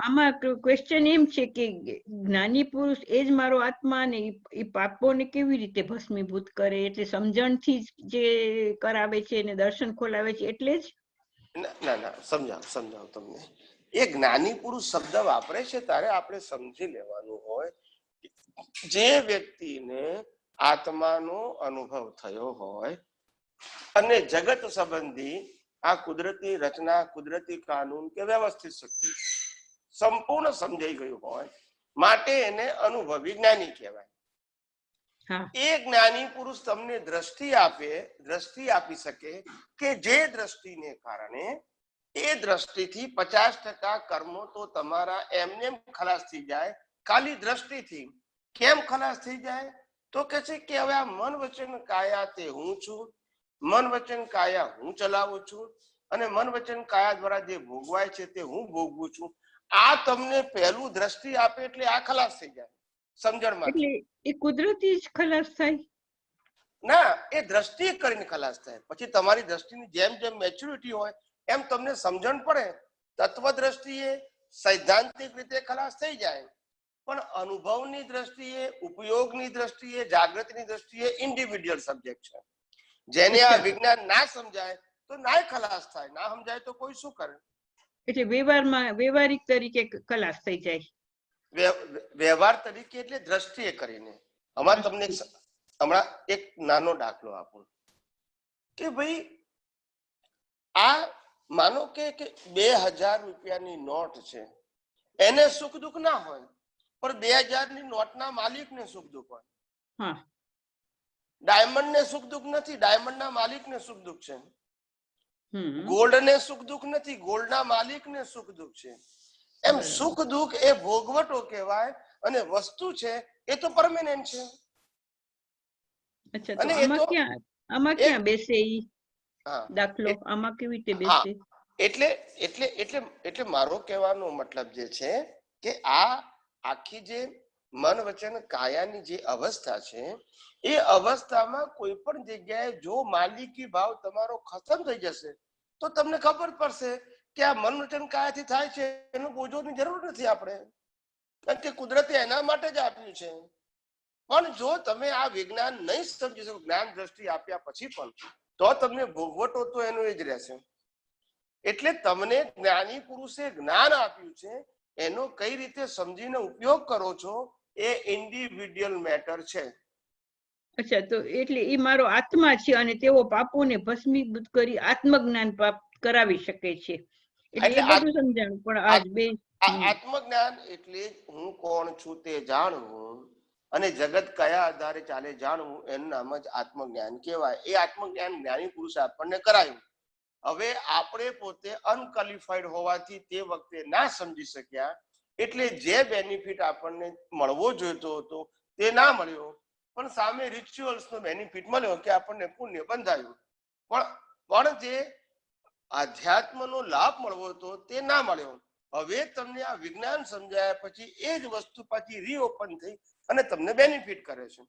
આમાં ક્વેશ્ચન એમ છે કે જ્ઞાની પુરુષ એ જ મારો આત્મા, ને એ પાપોને કેવી રીતે ભસ્મીભૂત કરે? એટલે સમજણથી જે કરાવે છે ને દર્શન ખોલાવે છે એટલે જ? ના, સમજાવ તમને. એ જ્ઞાની પુરુષ શબ્દ વાપરે છે ત્યારે આપણે સમજી લેવાનું હોય, જે વ્યક્તિને આત્માનો અનુભવ થયો હોય અને જગત સંબંધી આ કુદરતી રચના, કુદરતી કાનૂન કે વ્યવસ્થિત શક્તિ સંપૂર્ણ સમજાઈ ગયું હોય, માટે એને અનુભવી જ્ઞાની કહેવાય. એ જ્ઞાની પુરુષ તમને દ્રષ્ટિ આપી શકે કે જે દ્રષ્ટિને કારણે એ દ્રષ્ટિથી 50% કર્મો તો તમારા એમને ખલાસ થઈ જાય, ખાલી દ્રષ્ટિથી. કેમ ખલાસ થઈ જાય? તો કે છે કે હવે આ મન વચન કાયા તે હું છું, મન વચન કાયા હું ચલાવું છું, અને મન વચન કાયા દ્વારા જે ભોગવાય છે તે હું ભોગવું છું. આ તમને પહેલું દ્રષ્ટિ આપે એટલે આ ખલાસ થઈ જાય સમજણમાં. એટલે એ કુદરતી જ ખલાસ થાય? ના, એ દ્રષ્ટિ કરીને ખલાસ થાય. પછી તમારી દ્રષ્ટિની જેમ જેમ મેચ્યુરિટી હોય એમ તમને સમજણ પડે. તત્વ દ્રષ્ટિએ, સૈદ્ધાંતિક રીતે ખલાસ થઈ જાય, પણ અનુભવની દ્રષ્ટિએ, ઉપયોગની દ્રષ્ટિએ, જાગૃતિની દ્રષ્ટિએ ઇન્ડિવિડ્યુઅલ સબ્જેક્ટ છે. જેને આ વિજ્ઞાન ના સમજાય તો ના ખલાસ થાય, ના સમજાય તો કોઈ શું કરે? એટલે વ્યવહારિક તરીકે ખલાસ થઈ જાય. વ્યવહાર તરીકે એટલે દ્રષ્ટિએ કરીને. હમણાં એક નાનો દાખલો આપું કે ભાઈ આ માનો કે 2000 રૂપિયાની નોટ છે, એને સુખ દુઃખ ના હોય, પણ 2000 ની નોટના માલિકને સુખ દુઃખ હોય. ડાયમંડ ને સુખ દુઃખ નથી, ડાયમંડના માલિકને સુખ દુઃખ છે. ગોલ્ડ ને સુખ દુઃખ નથી, ગોલ્ડના માલિકને સુખ દુઃખ છે. એમ સુખ દુઃખ એ ભોગવટો કહેવાય, અને વસ્તુ છે એ તો પરમેનન્ટ છે. અચ્છા, તો આમાં ક્યાં બેસે ઈ દાખલો? આમાં કેવી રીતે બેસે? એટલે મારો કહેવાનો મતલબ જે છે કે આ આખી જે મન વચન કાયાની જે અવસ્થા છે, એ અવસ્થામાં કોઈ પણ જગ્યાએ જો માલિકી ભાવ તમારો ખતમ થઈ જશે તો તમને ખબર પડશે કે આ મન વચન કાયાથી થાય છે, એનો બોજોની જરૂર નથી આપણે, કારણ કે કુદરતે એના માટે જ આપ્યું છે. પણ જો તમે આ વિજ્ઞાન નહીં સમજી શકો, જ્ઞાન દ્રષ્ટિ આપ્યા પછી પણ, તો તમને ભોગવટો તો એનું એ જ રહેશે. એટલે તમને જ્ઞાની પુરુષે જ્ઞાન આપ્યું છે, એનો કઈ રીતે સમજીને ઉપયોગ કરો છો એ ઇન્ડિવિડ્યુઅલ મેટર છે. અચ્છા, તો એટલે એ મારો આત્મા છે અને તેઓ પાપોને ભસ્મીભૂત કરી આત્મજ્ઞાન પ્રાપ્ત કરાવી શકે છે. એટલે એ બધું સમજાણું, પણ આજ બે આત્મજ્ઞાન એટલે હું કોણ છું તે જાણવું અને જગત કયા આધારે ચાલે જાણવું, એનું નામ જ આત્મજ્ઞાન કહેવાય. એ આત્મજ્ઞાન જ્ઞાની પુરુષે આપણને કરાયું. હવે આપણે પોતે અનક્વોલિફાઈડ હોવાથી તે વખતે ના સમજી શક્યા, એટલે જે બેનિફિટ આપણને મળવો જોઈતો હતો તે ના મળ્યો, પણ સામે રિચ્યુઅલ્સ નો બેનિફિટ મળ્યો કે આપણને પુણ્ય બંધાયું, પણ જે આધ્યાત્મનો લાભ મળવો હતો તે ના મળ્યો. હવે તમને આ વિજ્ઞાન સમજાયા પછી એ જ વસ્તુ પાછી રીઓપન થઈ અને તમને બેનિફિટ કરે છે.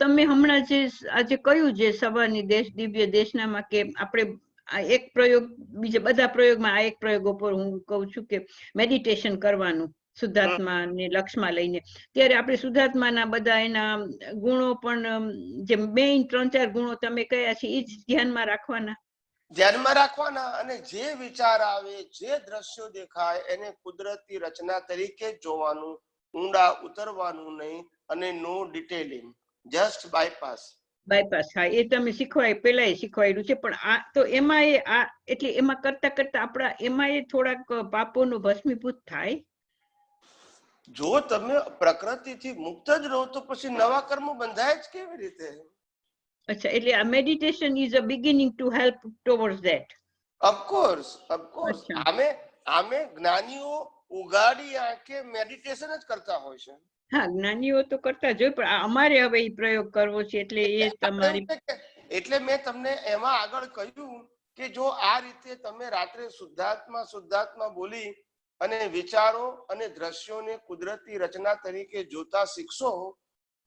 તમે હમણાં જે આજે કહ્યું જે સવારની દિવ્ય દેશનામાં કે આપણે આ એક પ્રયોગ બીજા બધા પ્રયોગમાં આ એક પ્રયોગો પર હું કહું છું કે મેડિટેશન કરવાનું શુદ્ધાત્મા ને લક્ષમાં લઈને, ત્યારે આપણે શુદ્ધાત્માના બધા એના ગુણો પણ જે મેઇન 3-4 ગુણો તમે કયા છે એ જ ધ્યાનમાં રાખવાના અને જે વિચાર આવે, જે દ્રશ્યો દેખાય એને કુદરતી રચના તરીકે જોવાનું, ઊંડા ઉતરવાનું નહીં, અને નો ડિટેલિંગ, જસ્ટ બાયપાસ. હા, એ તમે પેલા શીખવાડ્યું છે, પણ આ તો એમાં એટલે એમાં કરતા કરતા આપણા એમાં થોડાક પાપોનું ભસ્મીભૂત થાય. જો તમે પ્રકૃતિથી મુક્ત જ રહો તો પછી નવા કર્મો બંધાય જ કેવી રીતે? અચ્છા, એટલે આ meditation is a beginning to help towards that. Of course. આમે જ્ઞાનીઓ ઉગાડી આંખે મેડિટેશન જ કરતા હોય છે. હા, જ્ઞાનીઓ તો કરતા જ હોય, પણ અમારે હવે એ પ્રયોગ કરવો છે એટલે એ તમારી એટલે મેં તમને એમાં આગળ કહ્યું કે જો આ રીતે તમે રાત્રે શુદ્ધાત્મા બોલી અને વિચારો અને દ્રશ્યોને કુદરતી રચના તરીકે જોતા શીખશો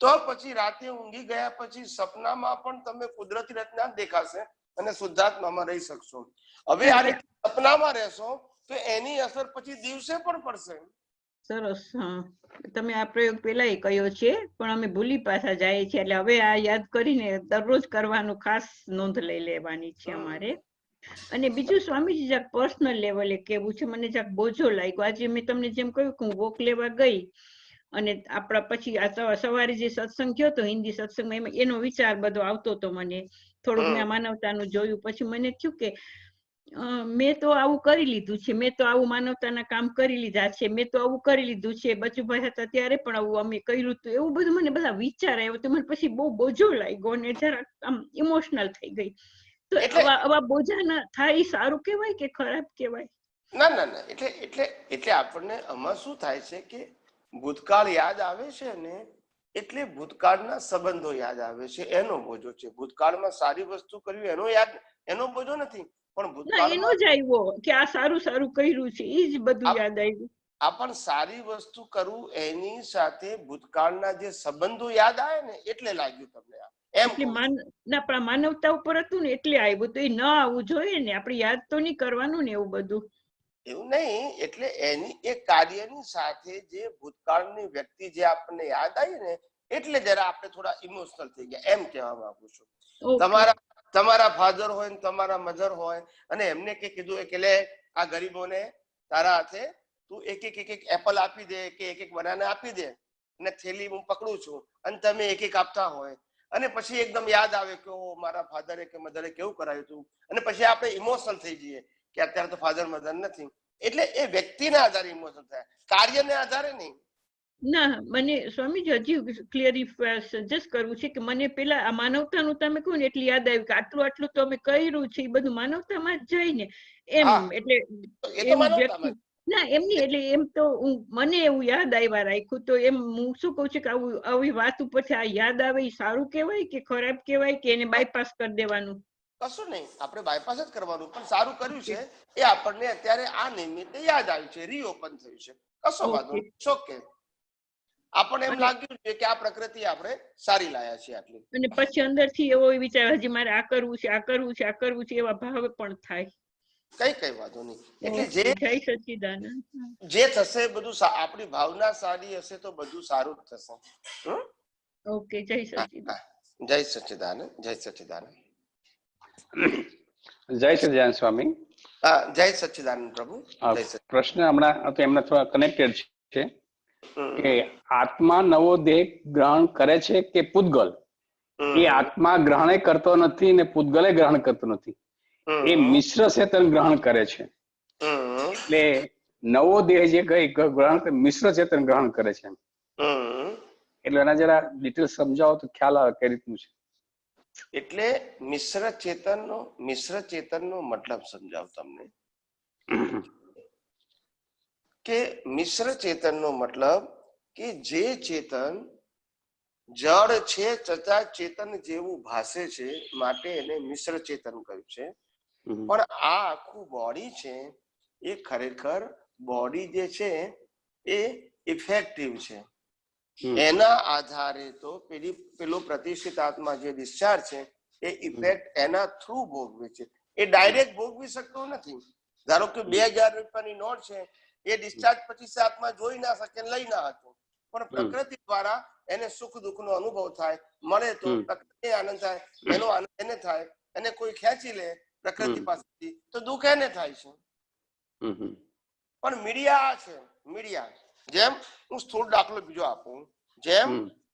તો પછી રાતે ઊંઘી ગયા પછી સપનામાં પણ તમે કુદરતી રચના દેખાશે અને શુદ્ધાત્મામાં રહી શકશો. હવે આ રીતે સપનામાં રહેશો તો એની અસર પછી દિવસે પણ પડશે. સરસ. હા, તમે આ પ્રયોગ પેલા કહ્યો છે પણ અમે ભૂલી પાછા જાય છે, એટલે હવે આ યાદ કરીને દરરોજ કરવાનું ખાસ નોંધ લઈ લેવાની છે અમારે. અને બીજું સ્વામીજી જ્યાં પર્સનલ લેવલે કેવું છે, મને જ્યાં બોજો લાગ્યો. આજે મેં તમને જેમ કહ્યું કે હું વોક લેવા ગઈ અને આપણા પછી આ સવારે જે સત્સંગ થયો હતો હિન્દી સત્સંગમાં, એનો વિચાર બધો આવતો હતો મને. થોડુંક મેં માનવતાનું જોયું, પછી મને થયું કે મેં તો આવું કરી લીધું છે, મેં તો આવું માનવતાના કામ કરી લીધા છે, મેં તો આવું કરી લીધું છે, બચુભાઈ હતા ત્યારે પણ આવું અમે કર્યું હતું, એવું બધું મને બધા વિચાર આવ્યો તો મને પછી બહુ બોજો લાગ્યો અને જરાક આમ ઇમોશનલ થઈ ગઈ. તો આવા બોજા ના થાય, સારું કહેવાય કે ખરાબ કહેવાય? ના, એટલે આપણને આમાં શું થાય છે કે ભૂતકાળ યાદ આવે છે ને એટલે ભૂતકાળના સંબંધો યાદ આવે છે, એનો બોજો છે. ભૂતકાળમાં સારી વસ્તુ કરવી એનો બોજો નથી, પણ ભૂતકાળમાં એનો જ આવ્યો કે આ સારું કર્યું છે એ જ બધું યાદ આવ્યું. આ પણ સારી વસ્તુ કરવું એની સાથે ભૂતકાળના જે સંબંધો યાદ આવે ને એટલે લાગ્યું તમને આ. એટલે માનવતા ઉપર હતું ને એટલે આવ્યું, તો એ ન આવવું જોઈએ ને, આપણે યાદ તો નહીં કરવાનું ને એવું બધું. એવું નહીં, એટલે એની એ કાર્યની સાથે જે ભૂતકાળની વ્યક્તિ જે આપણને યાદ આવી ને એટલે જરા આપણે થોડા ઇમોશનલ થઈ ગયા, એમ કહેવા માંગુ છું. તમારા ફાધર હોય ને તમારા મધર હોય અને એમને કીધું કે લે આ ગરીબોને તારા હાથે તું એક એપલ આપી દે કે એક બનાના આપી દે અને થેલી હું પકડું છું અને તમે એક આપતા હોય અને પછી એકદમ યાદ આવે કે મારા ફાધરે કે મધરે કેવું કરાયું હતું અને પછી આપણે ઇમોશનલ થઈ જઈએ કે અત્યારે તો ફાધર મધર નથી. એટલે એ વ્યક્તિના આધારે ઇમોશનલ થાય, કાર્યને આધારે નહીં. ના, મને સ્વામીજી હજી ક્લિયરી સજેસ્ટ કરવું છે કે મને પેલા આ માનવતાનું તમે કહો ને એટલે યાદ આવ્યું કે આટલું તો અમે કર્યું છે એ બધું માનવતામાં જ જાય ને એમ. એટલે એમ વ્યક્તિ ના એમની એટલે એમ તો મને એવું યાદ આવ્યા રાખ્યું, તો એમ હું શું કઉ છું કે આવી વાત ઉપરથી આ યાદ આવે એ સારું કહેવાય કે ખરાબ કહેવાય કે એને બાયપાસ કરી દેવાનું? કશું નહીં, આપણે બાયપાસ જ કરવાનું, પણ સારું કર્યું છે એ આપણને અત્યારે આ નિમિત્તે યાદ આવ્યું છે, રીઓપન થયું છે, કશો વાંધો નહીં, ઓકે. આપણને એમ લાગ્યું છે કે આ પ્રકૃતિ આપણે સારી લાયા છે આટલી, અને પછી અંદરથી એવો વિચાર હજી મારે આ કરવું છે એવા ભાવ પણ થાય. કઈ વાંધો નહીં, એટલે જય સચ્ચિદાનંદ જે થશે બધું આપણી ભાવના સારી હશે તો બધું સારું જ થશે. ઓકે, જય સચ્ચિદાનંદ. જય સચ્ચિદાનંદ. જય સચ્ચિદાનંદ. જય સચ્ચિદાનંદ સ્વામી. જય સચ્ચિદાનંદ પ્રભુ. પ્રશ્ન હમણાં તો એમના થોડા કનેક્ટેડ છે કે આત્મા નવો દેહ ગ્રહણ કરે છે કે પૂતગલ? એ આત્મા ગ્રહણે કરતો નથી ને પૂતગલે ગ્રહણ કરતો નથી, એ મિશ્ર ચેતન ગ્રહણ કરે છે. એટલે નવો દેહ જે ગ્રહણ મિશ્ર ચેતન ગ્રહણ કરે છે, એટલે એના જરા ડિટેલ સમજાવો તો ખ્યાલ આવે કઈ રીતનું છે. એટલે મિશ્ર ચેતનનો મતલબ સમજાવ તમને કે મિશ્ર ચેતનનો મતલબ કે જે ચેતન જળ છે છતાં ચેતન જેવું ભાસે છે, માટે એને મિશ્ર ચેતન કહ્યું છે. પણ આ આખું બોડી છે એ ખરેખર બોડી જે છે એ ઇફેક્ટિવ છે. એના આધારે તો પેલો પ્રતિષ્ઠિત આત્મા જે ડિસ્ચાર્જ છે એ ઇફેક્ટ એના થ્રુ ભોગવે છે. એ ડાયરેક્ટ ભોગવી શકતો નથી. ધારો કે 2000 રૂપિયાની નોટ છે, એ ડિસ્ચાર્જ પછી આત્મા જોઈ ના શકે, લઈ ના હતો, પણ પ્રકૃતિ દ્વારા એને સુખ દુઃખ નો અનુભવ થાય, મળે તો પ્રકૃતિ આનંદ થાય, એનો આનંદ એને થાય, એને કોઈ ખેંચી લે પ્રકૃતિ પાસેથી તો દુઃખ એને થાય છે. પણ મીડિયા છે, મીડિયા. જેમ હું સ્થૂળ દાખલો બીજો આપું, જેમ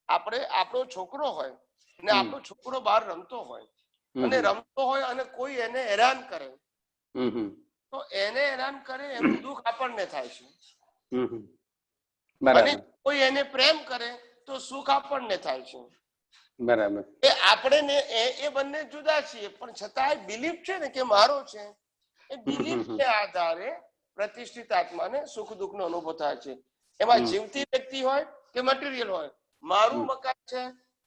આપણો છોકરો હોય ને આપણો છોકરો બહાર રમતો હોય અને રમતો હોય અને કોઈ એને હેરાન કરે, તો એને હેરાન કરે એનું દુઃખ આપણને થાય છે. અને કોઈ એને પ્રેમ કરે તો સુખ આપણને થાય છે. બરાબર. એ આપણે એ બંને જુદા છીએ, પણ છતાં બિલીફ છે ને કે મારો છે, એ બિલીફ ને આધારે પ્રતિષ્ઠિત આત્માને સુખ દુઃખ નો અનુભવ થાય છે. એમાં જીવતી વ્યક્તિ હોય કે મટીરિયલ હોય, મારું મકાન છે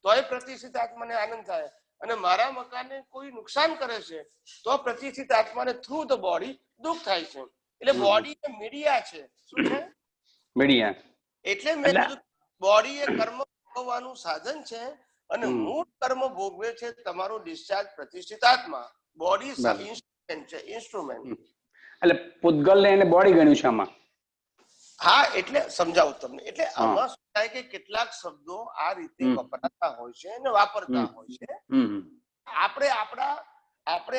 તોય પ્રતિષ્ઠિત આત્માને આનંદ થાય, અને મારા મકાનને કોઈ નુકસાન કરે છે તો પ્રતિષ્ઠિત આત્માને થ્રુ ધ બોડી દુઃખ થાય છે. એટલે બોડી એ મીડિયા છે. શું છે? મીડિયા. એટલે મેં કીધું બોડી એ કર્મ ભોગવવાનું સાધન છે, અને મૂળ કર્મ ભોગવે છે તમારો ડિસ્ચાર્જ પ્રતિષ્ઠિત આત્મા. બોડી ઇન્સ્ટ્રુમેન્ટ છે, ઇન્સ્ટ્રુમેન્ટ. એટલે પૂતગલ ને એને બોડી ગણ્યું છે આમાં. હા, એટલે સમજાવું તમને. એટલે આમાં શું થાય કે કેટલાક શબ્દો આ રીતે વપરાતા હોય છે અને વાપરતા હોય છે. આપણે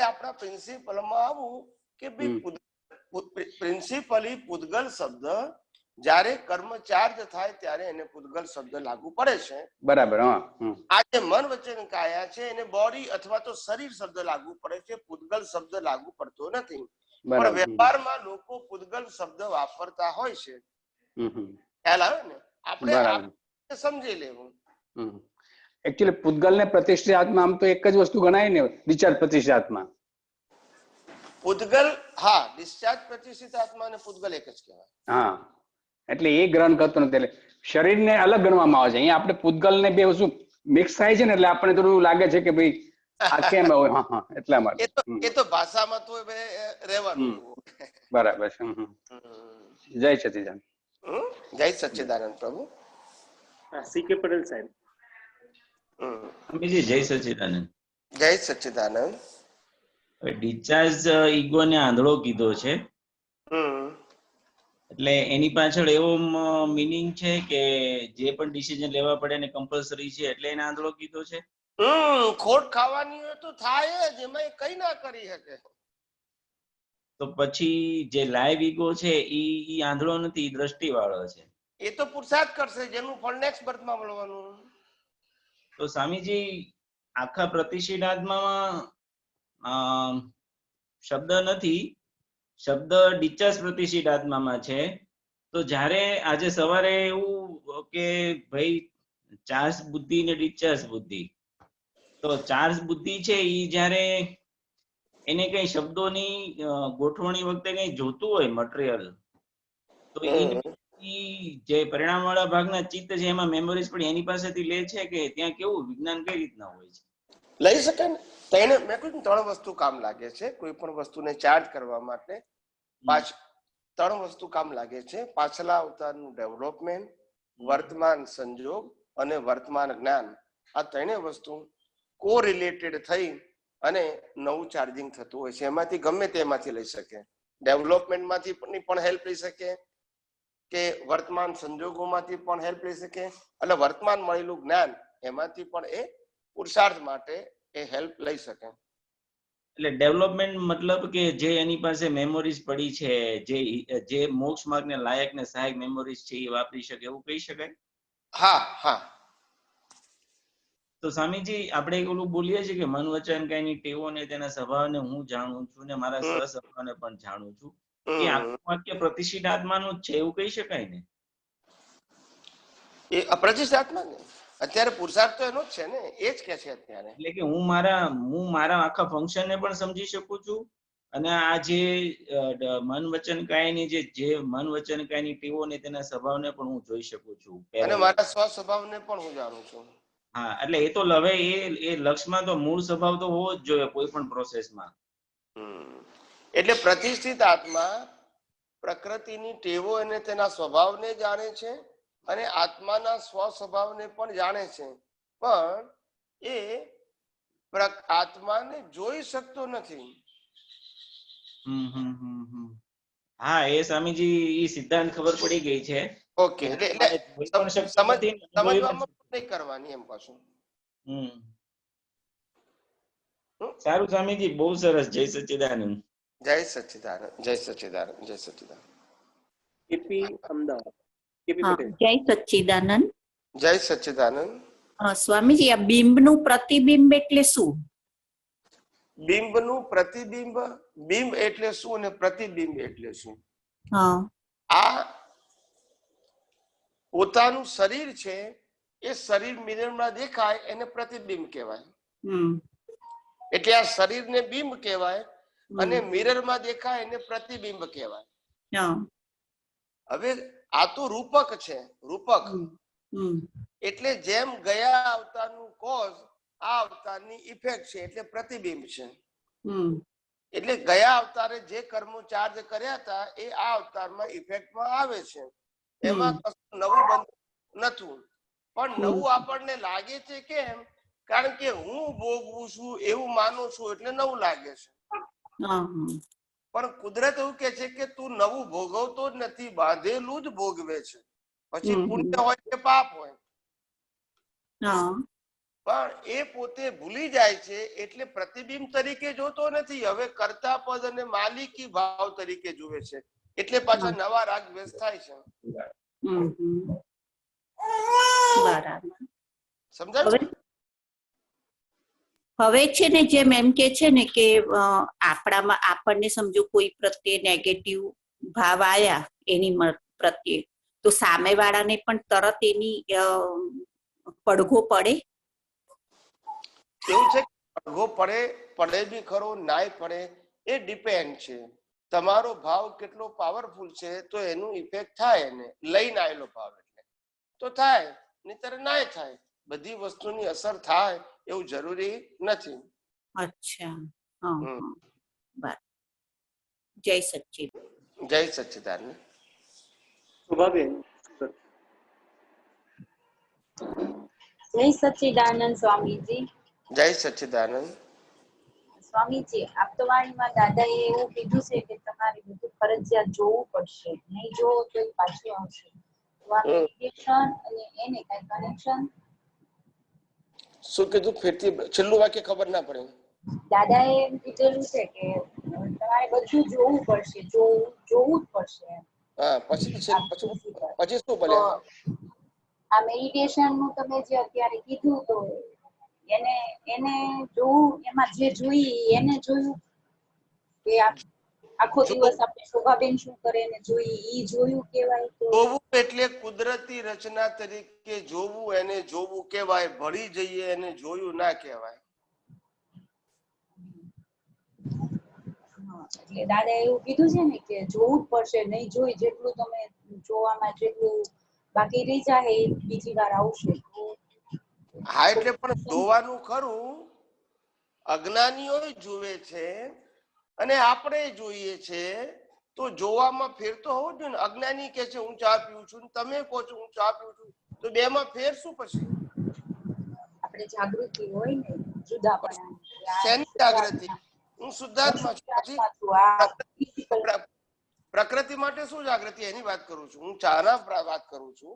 આપણા પ્રિન્સિપલમાં આવું કે પ્રિન્સિપલી પૂતગલ શબ્દ જ્યારે કર્મ ચાર્જ થાય ત્યારે એને પૂતગલ શબ્દ લાગુ પડે છે. બરાબર. આ જે મન વચન કાયા છે એને બોડી અથવા તો શરીર શબ્દ લાગુ પડે છે, પૂતગલ શબ્દ લાગુ પડતો નથી. પણ વ્યવહારમાં લોકો પૂતગલ શબ્દ વાપરતા હોય છે. ખ્યાલ આવે ને? આપણે સમજી લેવું. એકચ્યુઅલી પૂતગલ ને પ્રતિષ્ઠિત આત્મા આમ તો એક જ વસ્તુ ગણાય ને, ડિસ્ચાર્જ પ્રતિષ્ઠિત આત્મા. પૂતગલ, હા, ડિસ્ચાર્જ પ્રતિષ્ઠિત આત્મા અને પૂતગલ એક જ કહેવાય. હા, એટલે એ ગ્રહણ કરતો નથી, એટલે શરીરને અલગ ગણવામાં આવે છે. અહીંયા આપણે પૂતગલ ને બે વસ્તુ મિક્સ થાય છે ને, એટલે આપણને થોડું લાગે છે કે ભાઈ આ કેમ હોય. હા, એટલા માટે. એ તો ભાષામાં તો રહેવાનું. બરાબર છે. જય સચિદાનંદ. જય સચ્ચિદાનંદ પ્રભુ. સીકે પટેલ સાહેબ. જય સચિદાનંદ. જય સચ્ચિદાનંદ. ડિસ્ચાર્જ ઈગો ને આંધળો કીધો છે, એટલે એની પાછળ એવો મીનિંગ છે કે જે પણ ડિસિઝન લેવા પડે એને કમ્પલસરી છે, એટલે એને આંધળો કીધો છે. ખોટ ખાવાની હોય તો થાય જ, એમાં કઈ ના કરી શકે. તો પછી જે લાઈવ ઈગો છે ઈ આંધળો નથી, ઈ દ્રષ્ટિ વાળો છે. એ તો પુરુષાર્થ કરશે જેનું ફળ નેક્સ્ટ બર્થમાં મળવાનું. તો સ્વામીજી આખા પ્રતિષ્ઠિત આત્મામાં શબ્દ નથી, શબ્દ ડિસ્ચાર્જ પ્રતિષ્ઠિત આત્મામાં છે. તો જ્યારે આજે સવારે એવું કે ભાઈ ચાર્જ બુદ્ધિ ને ડિસ્ચાર્જ બુદ્ધિ, તો ચાર્જ બુદ્ધિ છે ઈ જ્યારે એને કઈ શબ્દોની ગોઠવણી વખતે કઈ જોતું હોય મટીરિયલ, તો જે પરિણામ વાળા ભાગના ચિત્ત છે એમાં મેમરીઝ પણ એની પાસેથી લે છે કે ત્યાં કેવું વિજ્ઞાન કઈ રીતના હોય છે? લઈ શકે ને. તેને મેં કહ્યું 3 વસ્તુ કામ લાગે છે કોઈ પણ વસ્તુને ચાર્જ કરવા માટે. 3 વસ્તુ કામ લાગે છે: પાછલા અવતારનું ડેવલપમેન્ટ, વર્તમાન સંજોગ અને વર્તમાન જ્ઞાન. આ 3 વસ્તુ કોરિલેટેડ થઈ અને નવું ચાર્જિંગ થતું હોય છે. એમાંથી ગમે તેમાંથી લઈ શકે. ડેવલપમેન્ટમાંથી પણ હેલ્પ લઈ શકે, કે વર્તમાન સંજોગોમાંથી પણ હેલ્પ લઈ શકે, એટલે વર્તમાન મળેલું જ્ઞાન એમાંથી પણ એ પુરુષાર્થ માટે એ હેલ્પ લઈ શકે. એટલે ડેવલપમેન્ટ મતલબ કે જે એની પાસે મેમોરીઝ પડી છે, જે મોક્ષ માર્ગને લાયક ને સહાયક મેમોરીઝ છે એ વાપરી શકે, એવું કહી શકાય? હા હા. તો સ્વામીજી આપણે ઓલું બોલીએ છીએ કે મન વચન કાયની ટેવો ને તેના સ્વભાવને હું જાણું છું ને મારા સહસ્વભાવને પણ જાણું છું, એ આખું વાક્ય પ્રતિષ્ઠિત આત્માનું જ છે એવું કહી શકાય ને? એ અપ્રતિષ્ઠિત આત્મા ને અત્યારે પુરુષાર્થ તો એનો જ છે ને, એ જ કે છે અત્યારે. એટલે કે હું મારા આખા ફંક્શન ને પણ સમજી શકું છું, અને આ જે મન વચન કાયની જે મન વચન કાયની ટેવો ને તેના સ્વભાવને પણ હું જોઈ શકું છું, અને મારા સ્વ સ્વભાવને પણ હું જાણું છું. હા એટલે એ તો હવે એ લક્ષમાં તો મૂળ સ્વભાવ તો હોવો જ જોઈએ કોઈ પણ પ્રોસેસમાં. એટલે પ્રતિષ્ઠિત આત્મા પ્રકૃતિની ટેવો અને તેના સ્વભાવને જાણે છે અને આત્માના સ્વ સ્વભાવને પણ જાણે છે, પણ એ આત્માને જોઈ શકતો નથી. હા એ સ્વામીજી એ સિદ્ધાંત ખબર પડી ગઈ છે. ઓકે, એટલે જોઈ પણ શકતો નથી ને અનુભવી પણ સમજવામાં નહીં કરવાની એમ પાછું. સારું સ્વામીજી, બહુ સરસ. જય સચ્ચિદાનંદ. જય સચ્ચિદાનંદ, જય સચ્ચિદાનંદ, જય સચ્ચિદાનંદ. કેપી અમદાવાદ. કેપી હા, પટેલ. જય સચ્ચિદાનંદ. જય સચ્ચિદાનંદ. સ્વામીજી, આ બિંબનું પ્રતિબિંબ એટલે શું? બિંબનું પ્રતિબિંબ, બિંબ એટલે શું અને પ્રતિબિંબ એટલે શું? હા, આ પોતાનું શરીર છે, એ શરીર મિરરમાં દેખાય એને પ્રતિબિંબ કહેવાય. એટલે આ શરીરને બિંબ કહેવાય અને મિરરમાં દેખાય એને પ્રતિબિંબ કહેવાય. હવે આ તો રૂપક છે, રૂપક. એટલે જેમ ગયા અવતારનું કોઝ આ અવતારની ઇફેક્ટ છે, એટલે પ્રતિબિંબ છે. એટલે ગયા અવતારે જે કર્મો ચાર્જ કર્યા હતા એ આ અવતારમાં ઇફેક્ટમાં આવે છે. એમાં કશું નવું બનતું નથી, પણ નવું આપણને લાગે છે. કેમ? કારણ કે હું ભોગવું છું એવું માનું છું એટલે નવું લાગે છે. પણ કુદરત એવું કે છે કે તું નવું ભોગવતો જ નથી, બાંધેલું જ ભોગવે છે. પછી પુણ્ય હોય કે પાપ હોય, પણ એ પોતે ભૂલી જાય છે એટલે પ્રતિબિંબ તરીકે જોતો નથી. હવે કર્તા પદ અને માલિકી ભાવ તરીકે જુએ છે, એટલે પાછા નવા રાગ દ્વેષ થાય છે. બરાબર. સમજાય? હવે છે ને જેમ એમ કે છે ને કે આપણામાં આપણને સમજો કોઈ પ્રત્યે નેગેટિવ ભાવ આયા એની પ્રત્યે, તો સામેવાળાને પણ તરત એની પડઘો પડે? એવું છે પડઘો પડે, પડે બી ખરો, નાય પડે, એ ડિપેન્ડ છે. તમારો ભાવ કેટલો પાવરફુલ છે તો એનું ઇફેક્ટ થાય. એને લઈને આવેલો ભાવ એટલે તો થાય, નહીતર નાય થાય. બધી વસ્તુની અસર થાય એવું જરૂરી નથી. અચ્છા, બરાબર. જય સચ્ચિદાનંદ. જય સચ્ચિદાનંદ. શોભાબેન. જય સચ્ચિદાનંદ સ્વામીજી. જય સચ્ચિદાનંદ. સ્વામીજી, આપતવાણીમાં દાદાએ એવું કીધું છે કે તમારે બધું ફરજિયાત જોવું પડશે, નહીં જોવો તો પાછું આવશે. તો આ મેડિટેશન અને એને કઈ કનેક્શન? શું કીધું? ફેરથી છેલ્લું વાક્ય ખબર ના પડે. દાદાએ એમ કીધેલું છે કે તમારે બધું જોવું પડશે, જોવું જ પડશે. હા, પછી શું બોલે? આ મેડિટેશન નું તમે જે અત્યારે કીધું તો એને જોવું, એમાં જે જોઈએ એને જોયું કે આખો દિવસ આપણે શોભાબેન શું કરે ને જોઈએ ઈ જોયું કેવાય? તો જોવું એટલે કુદરતી રચના તરીકે જોવું, એને જોવું કહેવાય. ભળી જઈએ એને જોયું ના કહેવાય. એટલે દાદા એવું કીધું છે ને કે જોવું જ પડશે, નહીં જોઈ જેટલું તમે જોવામાં જેટલું બાકી રહી જાય એ બીજી વાર આવશે. હા, એટલે પણ જોવાનું ખરું. અજ્ઞાનીઓ જુએ છે અને આપણે જોઈએ છે, તો જોવામાં ફેર તો હોવો જોઈએ ને. અજ્ઞાની કે છે હું ચા પીઉં છું, તમે કહો છો હું ચા પીઉં છું, તો બે માં ફેર શું? પછી આપણે જાગૃતિ હોય ને જુદાપણા. શેની જાગૃતિ? હું શુદ્ધાત્મા છું. પછી પ્રકૃતિ માટે શું જાગૃતિ? એની વાત કરું છું હું. ચાના વાત કરું છું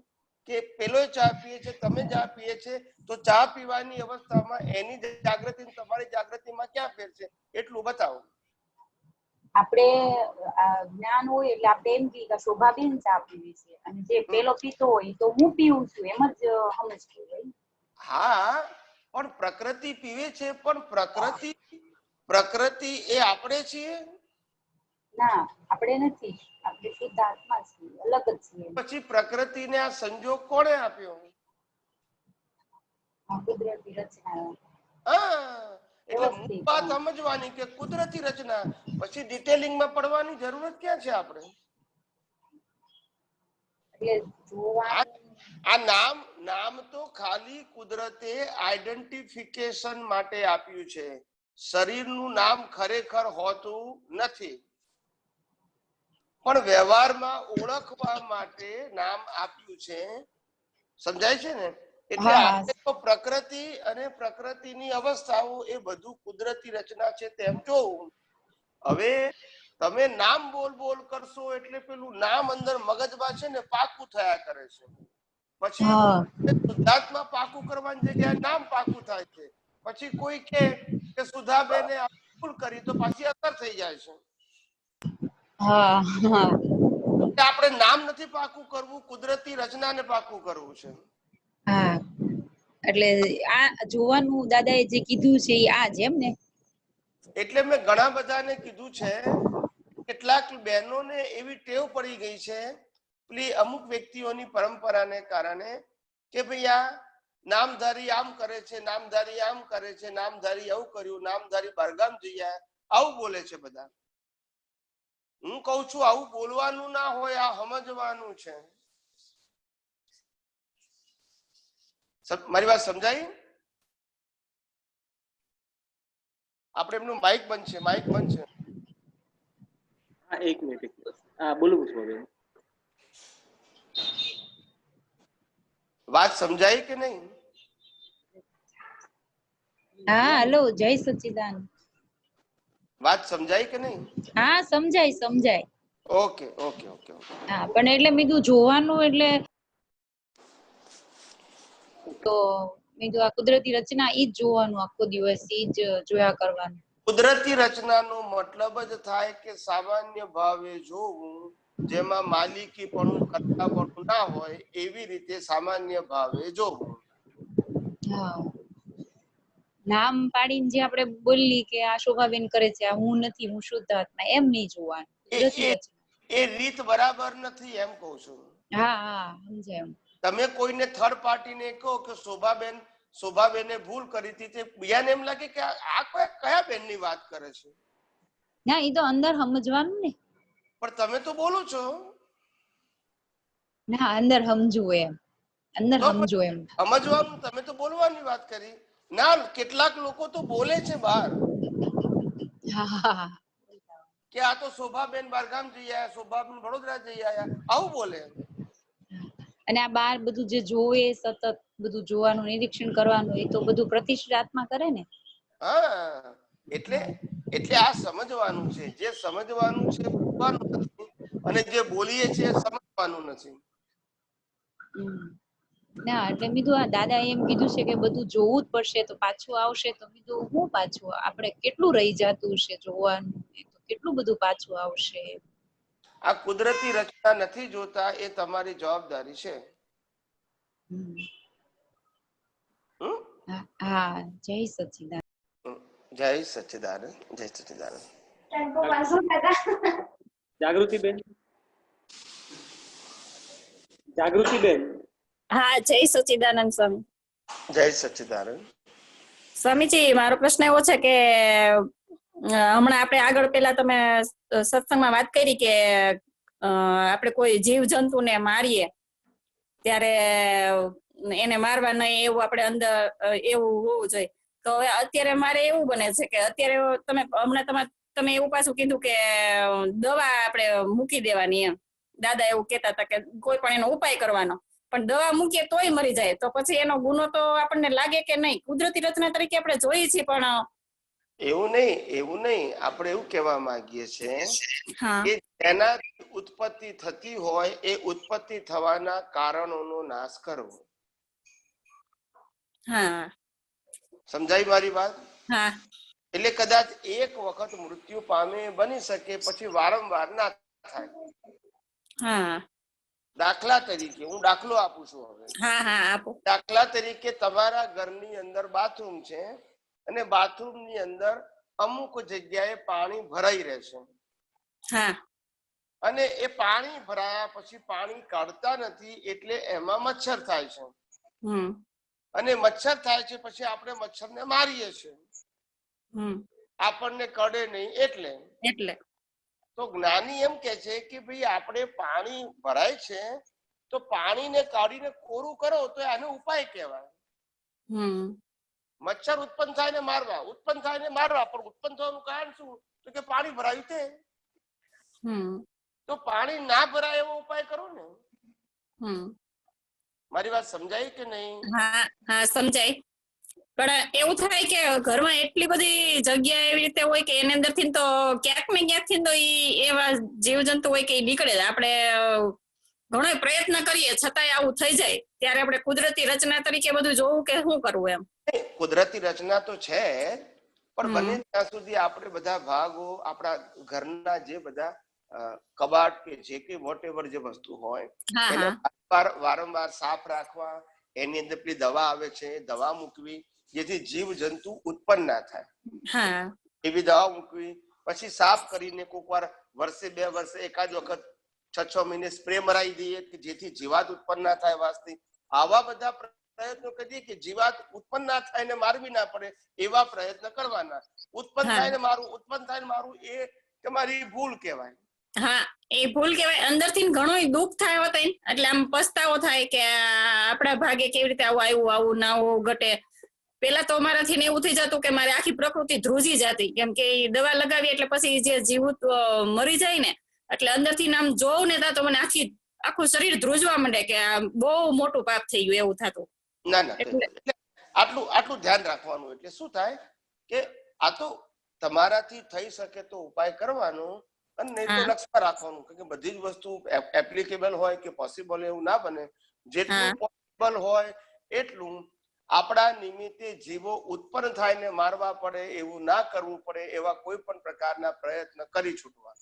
કે પેલો ચા પીએ છે, તમે ચા પીએ છે, તો ચા પીવાની અવસ્થામાં એની જાગૃતિ તમારી જાગૃતિમાં ક્યાં ફેર છે એટલું બતાવો. આપણે જ્ઞાન હોય એટલે આપણે એમ કે શોભાબેન ચા પીવી છે, અને જે પેલો પીતો હોય તો હું પીવું છું, એમ જ સમજતું હોય. હા, પણ પ્રકૃતિ પીવે છે, પણ પ્રકૃતિ એ આપણે છીએ? ના, આપણે નથી. આપણે શુદ્ધ આત્મા છીએ, અલગ જ છીએ. પછી પ્રકૃતિને આ સંજોગ કોણે આપ્યો? કુદરતી રચના. હા, એટલે મૂળ વાત સમજવાની કે કુદરતી રચના. પછી ડિટેલિંગમાં પડવાની જરૂરત ક્યાં છે આપણે? એટલે જોવાનું આ નામ તો ખાલી કુદરતે આઈડેન્ટિફિકેશન માટે આપ્યું છે. શરીરનું નામ ખરેખર હોતું નથી, પણ વ્યવહારમાં ઓળખવા માટે નામ આપ્યું છે. સમજાય છે ને? એટલે આપણે તો પ્રકૃતિ અને પ્રકૃતિની અવસ્થાઓ એ બધું કુદરતી રચના છે તેમ જોવું. હવે તમે નામ બોલ કરશો એટલે પેલું નામ અંદર મગજમાં છે ને પાકું થયા કરે છે. પછી શુદ્ધાત્મા પાકું કરવાની જગ્યાએ નામ પાકું થાય છે. પછી કોઈ કે સુધાબેને ભૂલ કરી તો પાછી અસર થઈ જાય છે. આપણે નામ નથી પાકું કરવું, કુદરતી રચનાને પાકું કરવું છે. હા, એટલે આ જોવાનું દાદાએ જે કીધું છે એ આ જેમ ને. એટલે મેં ઘણા બધાને કીધું છે. કેટલાક બહેનોને એવી ટેવ પડી ગઈ છે પેલી અમુક વ્યક્તિઓની પરંપરાને કારણે કે ભાઈ આ નામધારી આમ કરે છે, નામધારી આમ કરે છે, નામધારી આવું કર્યું, નામધારી બહારગામ જઈ આયા, આવું બોલે છે બધા. હું કઉ છું આવું બોલવાનું ના હોય, આ સમજવાનું છે. મારી વાત સમજાય? આપણે એમનું માઇક બંધ છે, માઇક બંધ છે. હા, એક મિનિટ. હા, બોલો પુષ્પાબેન. વાત સમજાય કે નહીં? હા, હલો, જય સચ્ચિદાનંદ. વાત સમજાય કે નહીં? હા, સમજાય. ઓકે. હા, પણ એટલે મેં કીધું જોવાનું એટલે તો મેં કીધું આ કુદરતી રચના ઈ જ જોવાનું, આખો દિવસ ઈ જ જોયા કરવાનું. કુદરતી રચનાનો મતલબ જ થાય કે સામાન્ય ભાવે જોવું, જેમાં માલિકી પણ કરતા પણ ના હોય એવી રીતે સામાન્ય ભાવે જોવું. હા, નામ પાડીને જે આપણે બોલી કે આ શોભાબેન કરે છે, આ હું નથી, હું શુદ્ધ આત્મા, એમ નહીં જોવાનું. કુદરતી રચના એ રીત બરાબર નથી એમ કહું છું. હા, સમજાય. તમે કોઈને થર્ડ પાર્ટીને કહો કે શોભાબેને ભૂલ કરી હતી, તે બીજાને એમ લાગે કે આ કયા બેનની વાત કરે છે. ના, એ તો અંદર સમજવાનું ને. પણ તમે તો બોલો છો. ના, અંદર સમજવું એમ. અંદર સમજવું એમ. સમજવાનું, તમે તો બોલવાની વાત કરી. ના, કેટલાક લોકો તો બોલે છે બહાર કે આ તો શોભાબેન બહારગામ જઈ આયા, શોભાબેન વડોદરા જઈ આયા, આવું બોલે. અને આ બાર બધું જે જોવે, સતત બધું જોવાનું, નિરીક્ષણ કરવાનું, એ તો બધું પ્રતિષ્ઠિત આત્મા કરે ને. હા, એટલે આ સમજવાનું છે. જે સમજવાનું છે બોલવાનું નથી, અને જે બોલીએ છીએ સમજવાનું નથી. ના, એટલે કીધું આ દાદા એમ કીધું છે કે બધું જોવું જ પડશે, તો પાછું આવશે. તો કીધું હું પાછું આપણે કેટલું રહી જતું છે જોવાનું, તો કેટલું બધું પાછું આવશે. આ કુદરતી રચના નથી જોતા, એ તમારી જવાબદારી છે. હા, જય સચ્ચિદાનંદ. જય સચ્ચિદાનંદ, જય સચ્ચિદાનંદ. જાગૃતિબેન. હા, જય સચ્ચિદાનંદ સ્વામી. જય સચ્ચિદાનંદ. સ્વામીજી, મારો પ્રશ્ન એવો છે કે હમણાં આપણે આગળ પેલા તમે સત્સંગમાં વાત કરી કે આપણે કોઈ જીવ જંતુને મારીએ ત્યારે એને મારવા નહીં એવું આપણે અંદર એવું હોવું જોઈએ. તો હવે અત્યારે મારે એવું બને છે કે અત્યારે તમે એવું પાછું કીધું કે દવા આપણે મૂકી દેવાની, એમ દાદા એવું કહેતા હતા કે કોઈ પણ એનો ઉપાય કરવાનો, પણ દવા મૂકીએ તોય મરી જાય, તો પછી એનો ગુનો તો આપણને લાગે કે નહીં? કુદરતી રચના તરીકે આપણે જોઈએ છીએ, પણ એવું નહીં. આપણે એવું કહેવા માંગીએ છીએ કે એનાથી ઉત્પત્તિ થતી હોય એ ઉત્પત્તિ થવાના કારણોનો નાશ કરવો. હા, સમજાય મારી વાત? હા. એટલે કદાચ એક વખત મૃત્યુ પામે બની શકે, પછી વારંવાર ના થાય. હા, દાખલા તરીકે હું દાખલો આપું છું હવે. હા, આપો. દાખલા તરીકે તમારા ઘરની અંદર બાથરૂમ છે, અને બાથરૂમની અંદર અમુક જગ્યાએ પાણી ભરાઈ રહેશે. હા. અને એ પાણી ભરાયા પછી પાણી કાઢતા નથી, એટલે એમાં મચ્છર થાય છે. અને મચ્છર થાય છે પછી આપણે મચ્છરને મારીએ છીએ. આપણને કડે નહીં એટલે તો જ્ઞાની એમ કે છે કે ભાઈ આપણે પાણી ભરાય છે તો પાણીને કાઢીને કોરું કરો તો આનો ઉપાય કહેવાય. મચ્છર ઉત્પન્ન થાય ને મારવા, ઉત્પન્ન થાય ને મારવા, પણ ઉત્પન્ન થવાનું કારણ શું? તો કે પાણી ભરાયું તે. તો પાણી ના ભરાય એવો ઉપાય કરો ને. મારી વાત સમજાય કે નહીં? હા સમજાય. પણ એવું થાય કે ઘરમાં એટલી બધી જગ્યા એવી રીતે હોય કે એની અંદર થી તો ક્યાંક ને ક્યાંક થી તો એવા જીવજંતુ હોય કે નીકળે. આપણે ઘણો પ્રયત્ન કરીએ છતાંય આવું થઈ જાય, ત્યારે આપણે કુદરતી રચના તરીકે બધું જોવું કે શું કરવું એમ. કુદરતી રચના તો છે, પણ બને ત્યાં સુધી આપણે બધા ભાગો આપણા ઘરના જે બધા કબાટ કે જે કે વોટ એવર જે વસ્તુ હોય એને વારંવાર સાફ રાખવા. એની અંદર પેલી દવા આવે છે, દવા મૂકવી જેથી જીવ જંતુ ઉત્પન્ન ના થાય. એવી દવા મૂકવી, પછી સાફ કરીને કોઈક વાર વર્ષે 2 વર્ષે એકાદ વખત 6 મહિને સ્પ્રે મરાવી દઈએ કે જેથી જીવાત ઉત્પન્ન ના થાય વાસ્તી. આવા બધા પ્રયત્નો કરીએ કે જીવાત ઉત્પન્ન ના થાય ને મારવી ના પડે એવા પ્રયત્ન કરવાના. ઉત્પન્ન થાય ને મારું, ઉત્પન્ન થાય ને મારું એ તમારી ભૂલ કહેવાય. હા, એ ભૂલ કહેવાય. અંદરથી ઘણો દુઃખ થાય હોત, એટલે આમ પસ્તાવો થાય કે આપણા ભાગે કેવી રીતે આવું ના ઘટે. પેલા તો અમારાથી ને એવું થઈ જતું કે મારે આખી પ્રકૃતિ ધ્રુજી જતી, કેમ કે દવા લગાવી એટલે પછી જે જીવ મરી જાય ને, એટલે અંદરથી આમ જોઉં ને તો મને આખું શરીર ધ્રુજવા માંડે કે બહુ મોટું પાપ થઈ ગયું એવું થતું. ના, આટલું ધ્યાન રાખવાનું. એટલે શું થાય કે આ તો તમારાથી થઈ શકે તો ઉપાય કરવાનો, અને નહીં તો લક્ષ્ય રાખવાનું કે બધી જ વસ્તુ એપ્લિકેબલ હોય કે પોસિબલ એવું ના બને. જેટલું પોસિબલ હોય એટલું આપણા નિમિત્તે જીવો ઉત્પન્ન થાય ને મારવા પડે એવું ના કરવું પડે એવા કોઈ પણ પ્રકારના પ્રયત્ન કરી છૂટવા.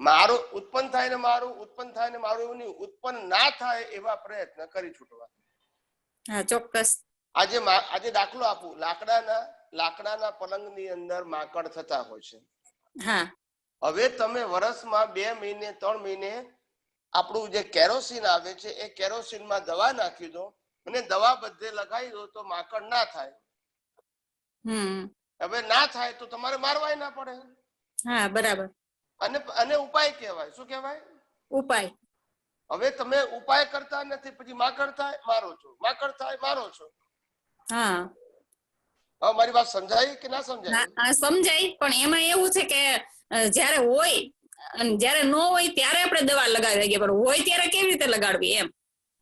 મારું ઉત્પન્ન થાય ને મારું, ઉત્પન્ન થાય ને મારું એવું નહીં, ઉત્પન્ન ના થાય એવા પ્રયત્ન કરી છૂટવા. ચોક્કસ. આજે દાખલો આપું, લાકડાના પલંગની અંદર માંકડ થતા હોય છે. હવે તમે વર્ષમાં 2 મહિને 3 મહિને આપણું જે કેરોસીન આવે છે એ કેરોસીનમાં દવા નાખી દો અને દવા બધે લગાવી દો તો માંકડ ના થાય. હવે ના થાય તો તમારે મારવાય ના પડે. બરાબર. અને ઉપાય કહેવાય. શું કહેવાય? ઉપાય. હવે તમે ઉપાય કરતા નથી, પછી માંકડ થાય મારો છો, માંકડ થાય મારો છો. હવે મારી વાત સમજાય કે ના સમજાય? સમજાય. પણ એમાં એવું છે કે જયારે હોય અને જયારે ન હોય ત્યારે આપણે દવા લગાવી દઈએ, પણ હોય ત્યારે કેવી રીતે લગાડવી એમ.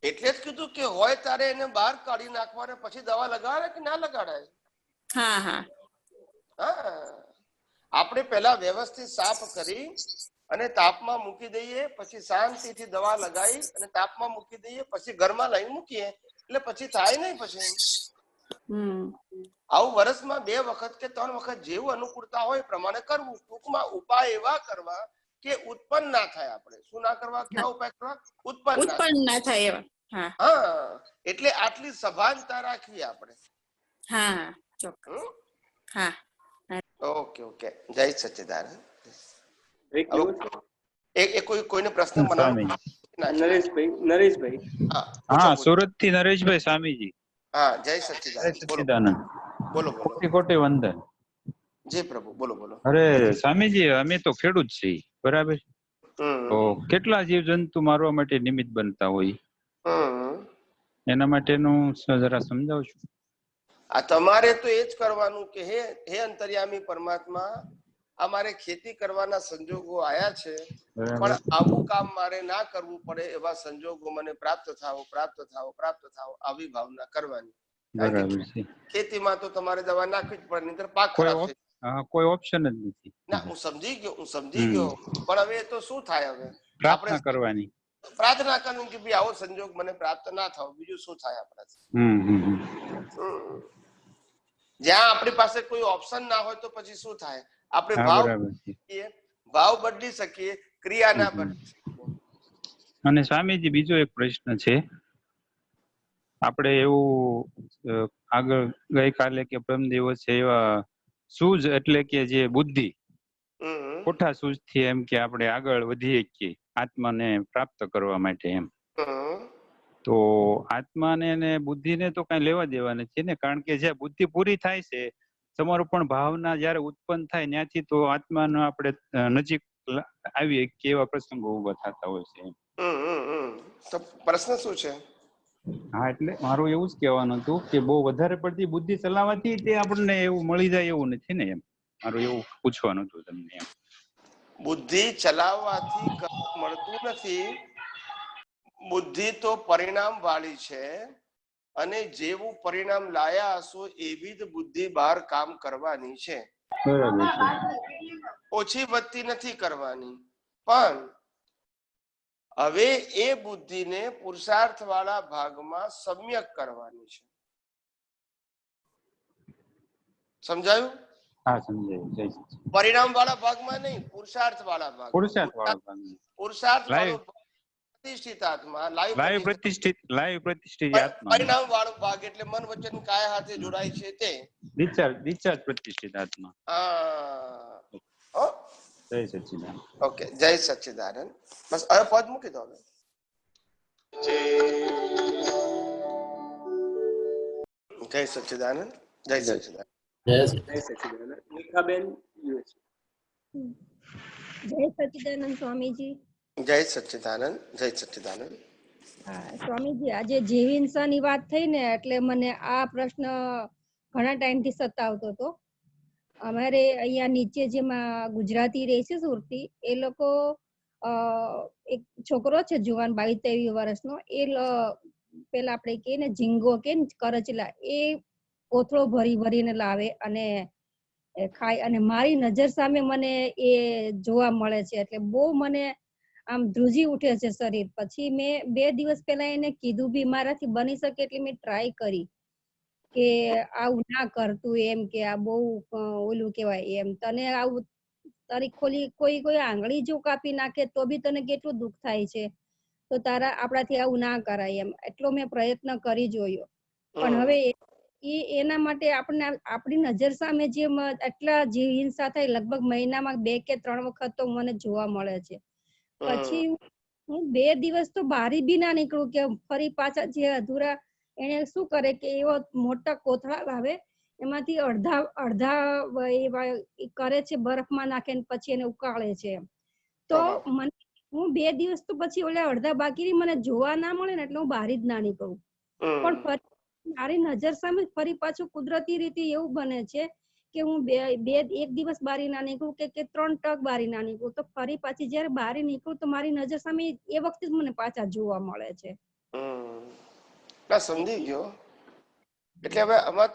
એટલે જ કીધું કે હોય ત્યારે એને બહાર કાઢી નાખવા પછી દવા લગાડે કે ના લગાડાય. આપણે પેલા વ્યવસ્થિત સાફ કરી અને તાપમાં મૂકી દઈએ, પછી શાંતિથી દવા લગાવી અને તાપમાં મૂકી દઈએ, પછી ઘરમાં લઈને મૂકીએ એટલે પછી થાય નહીં. પછી આવું વર્ષમાં 2 વખત કે 3 વખત જેવું અનુકૂળતા હોય પ્રમાણે કરવું. ટૂંકમાં ઉપાય એવા કરવા કે ઉત્પન્ન ના થાય. આપણે શું ના કરવા? કેવા ઉપાય કરવા? ઉત્પન્ન ના થાય એવા. એટલે આટલી સભાનતા રાખવી આપણે. ઓકે. જય સચ્ચિદાનંદ. કોઈને પ્રશ્ન નરેશભાઈ. સુરત થી નરેશભાઈ સ્વામીજી. જય સચ્ચિદાનંદ. બોલો. કોટી વંદન. જી પ્રભુ. બોલો. અરે સ્વામીજી, અમે તો ખેડૂત છીએ, બરાબર? તો કેટલા જીવ જંતુ મારવા માટે નિમિત્ત બનતા હોય, એના માટેનું જરા સમજાવું છું. તમારે તો એ જ કરવાનું કે હે અંતર્યામી પરમાત્મા, અમારે ખેતી કરવાના સંજોગો આયા છે, પણ આવું કામ મારે ના કરવું પડે એવા સંજોગો મને પ્રાપ્ત થાઓ. આવી ભાવના કરવાની. ખેતીમાં તો તમારે દવા નાખવી જ પડે, નહીંતર પાક ખરાબ થઈ જાય. કોઈ ઓપ્શન જ નથી. ના, હું સમજી ગયો. પણ હવે તો શું થાય? હવે પ્રાર્થના કરવાની કે ભાઈ આવો સંજોગ મને પ્રાપ્ત ના થાવ. બીજું શું થાય આપણાથી? જ્યાં આપણી પાસે કોઈ ઓપ્શન ના હોય તો પછી શું થાય? આપણે ભાવ બદલી શકીએ, ક્રિયા ના બદલી શકીએ. અને સ્વામીજી, બીજો એક પ્રશ્ન છે. આપણે એવું આગળ ગઈકાલે કે પરમ દિવસે એવા સૂઝ એટલે કે જે બુદ્ધિ, ખોટા સૂઝ થી એમ કે આપણે આગળ વધીએ કે આત્માને પ્રાપ્ત કરવા માટે એમ. તો આત્માને ને બુદ્ધિને તો કઈ લેવા દેવા નથી ને, કારણ કે જે બુદ્ધિ પૂરી થાય છે, તમારું પણ ભાવના જયારે ઉત્પન્ન થાય ત્યાંથી તો આત્માનો આપણે નજીક આવીએ કેવા પ્રસંગો ઉભા થતા હોય છે. તો પ્રશ્ન શું છે? હા, એટલે મારું એવું જ કહેવાનું હતું કે બહુ વધારે પડતી બુદ્ધિ ચલાવવાથી તે આપણને એવું મળી જાય એવું નથી ને, એમ મારું એવું પૂછવાનું હતું તમને. એમ બુદ્ધિ ચલાવવાથી મળતું નથી. બુદ્ધિ તો પરિણામ વાળી છે, અને જેવું પરિણામ લાયા હશો એવી જ બુદ્ધિ બહાર કામ કરવાની છે. બરાબર છે. ઓછી વધતી નથી કરવાની, પણ હવે એ બુદ્ધિને પુરુષાર્થ વાળા ભાગમાં સમ્યક કરવાની છે. સમજાયું? હા, સમજાયું. જય સચિદાનંદ. પરિણામ વાળા ભાગમાં નહીં, પુરુષાર્થ વાળા ભાગ. પુરુષાર્થ વાળો ભાગ. પુરુષાર્થ વાળો પ્રતિષ્ઠિત આત્મા, લાઈવ પ્રતિષ્ઠિત આત્મા. પરિણામ વાળો ભાગ એટલે મન વચન કાય હાથે જોડાય છે તે ડિસ્ચાર્જ પ્રતિષ્ઠિત આત્મા. જય સચિદાનંદ. ઓકે, જય સચિદાનંદ. બસ હવે પદ મૂકી દો. જય સચિદાનંદ. જય સચિદાનંદ. જય સચિદાનંદ. રેખાબેન યુએસ. જય સચિદાનંદ સ્વામીજી. જય સચિદાનંદ. જય સચિદાનંદ. હા સ્વામીજી, આજે જીવ હિંસાની વાત થઈ ને એટલે મને આ પ્રશ્ન ઘણા ટાઈમથી સતાવતો હતો. અમારે અહીંયા નીચે જેમાં ગુજરાતી રહે છે સુરતી, એ લોકો એક છોકરો છે જુવાન 22-23 વર્ષનો, એ પેલા આપણે કે ને ઝીંગો કે કરચલા, એ કોથળો ભરીને લાવે અને ખાય, અને મારી નજર સામે મને એ જોવા મળે છે. એટલે બહુ મને આમ ધ્રુજી ઉઠે છે શરીર. પછી મેં 2 દિવસ પહેલા એને કીધું બી, મારાથી બની શકે એટલે મેં ટ્રાય કરી કે આવું ના કરતું, એમ કે આ બહુ ઓલું કેવાય એમ, તને આવું તારી કોઈ આંગળી જો કાપી નાખે તો બી તને કેટલું દુઃખ થાય છે, તો આપણાથી આવું ના કરાય એમ. એટલો મેં પ્રયત્ન કરી જોયો, પણ હવે એના માટે આપણી નજર સામે જે આટલા જીવ હિંસા થાય, લગભગ મહિનામાં 2 કે 3 વખત તો મને જોવા મળે છે. પછી હું 2 દિવસ તો બારી બી ના નીકળું કે ફરી પાછા જે અધૂરા, એને શું કરે કે એવો મોટા કોથળા લાવે, એમાંથી અડધા કરે છે બરફમાં નાખે ને પછી એને ઉકાળે છે. તો મને હું 2 દિવસ તો પછી ઓલા અડધા બાકી મને જોવા ના મળે ને એટલે હું બહાર જ ના નીકળું. પણ ફરી મારી નજર સામે ફરી પાછું કુદરતી રીતે એવું બને છે કે હું એક દિવસ બારી ના નીકળું કે 3 ટક બારી ના નીકળું, તો ફરી પાછી જયારે બારી નીકળું તો મારી નજર સામે એ વખતે જ મને પાછા જોવા મળે છે. સમજી ગયો. એટલે હવે આમાં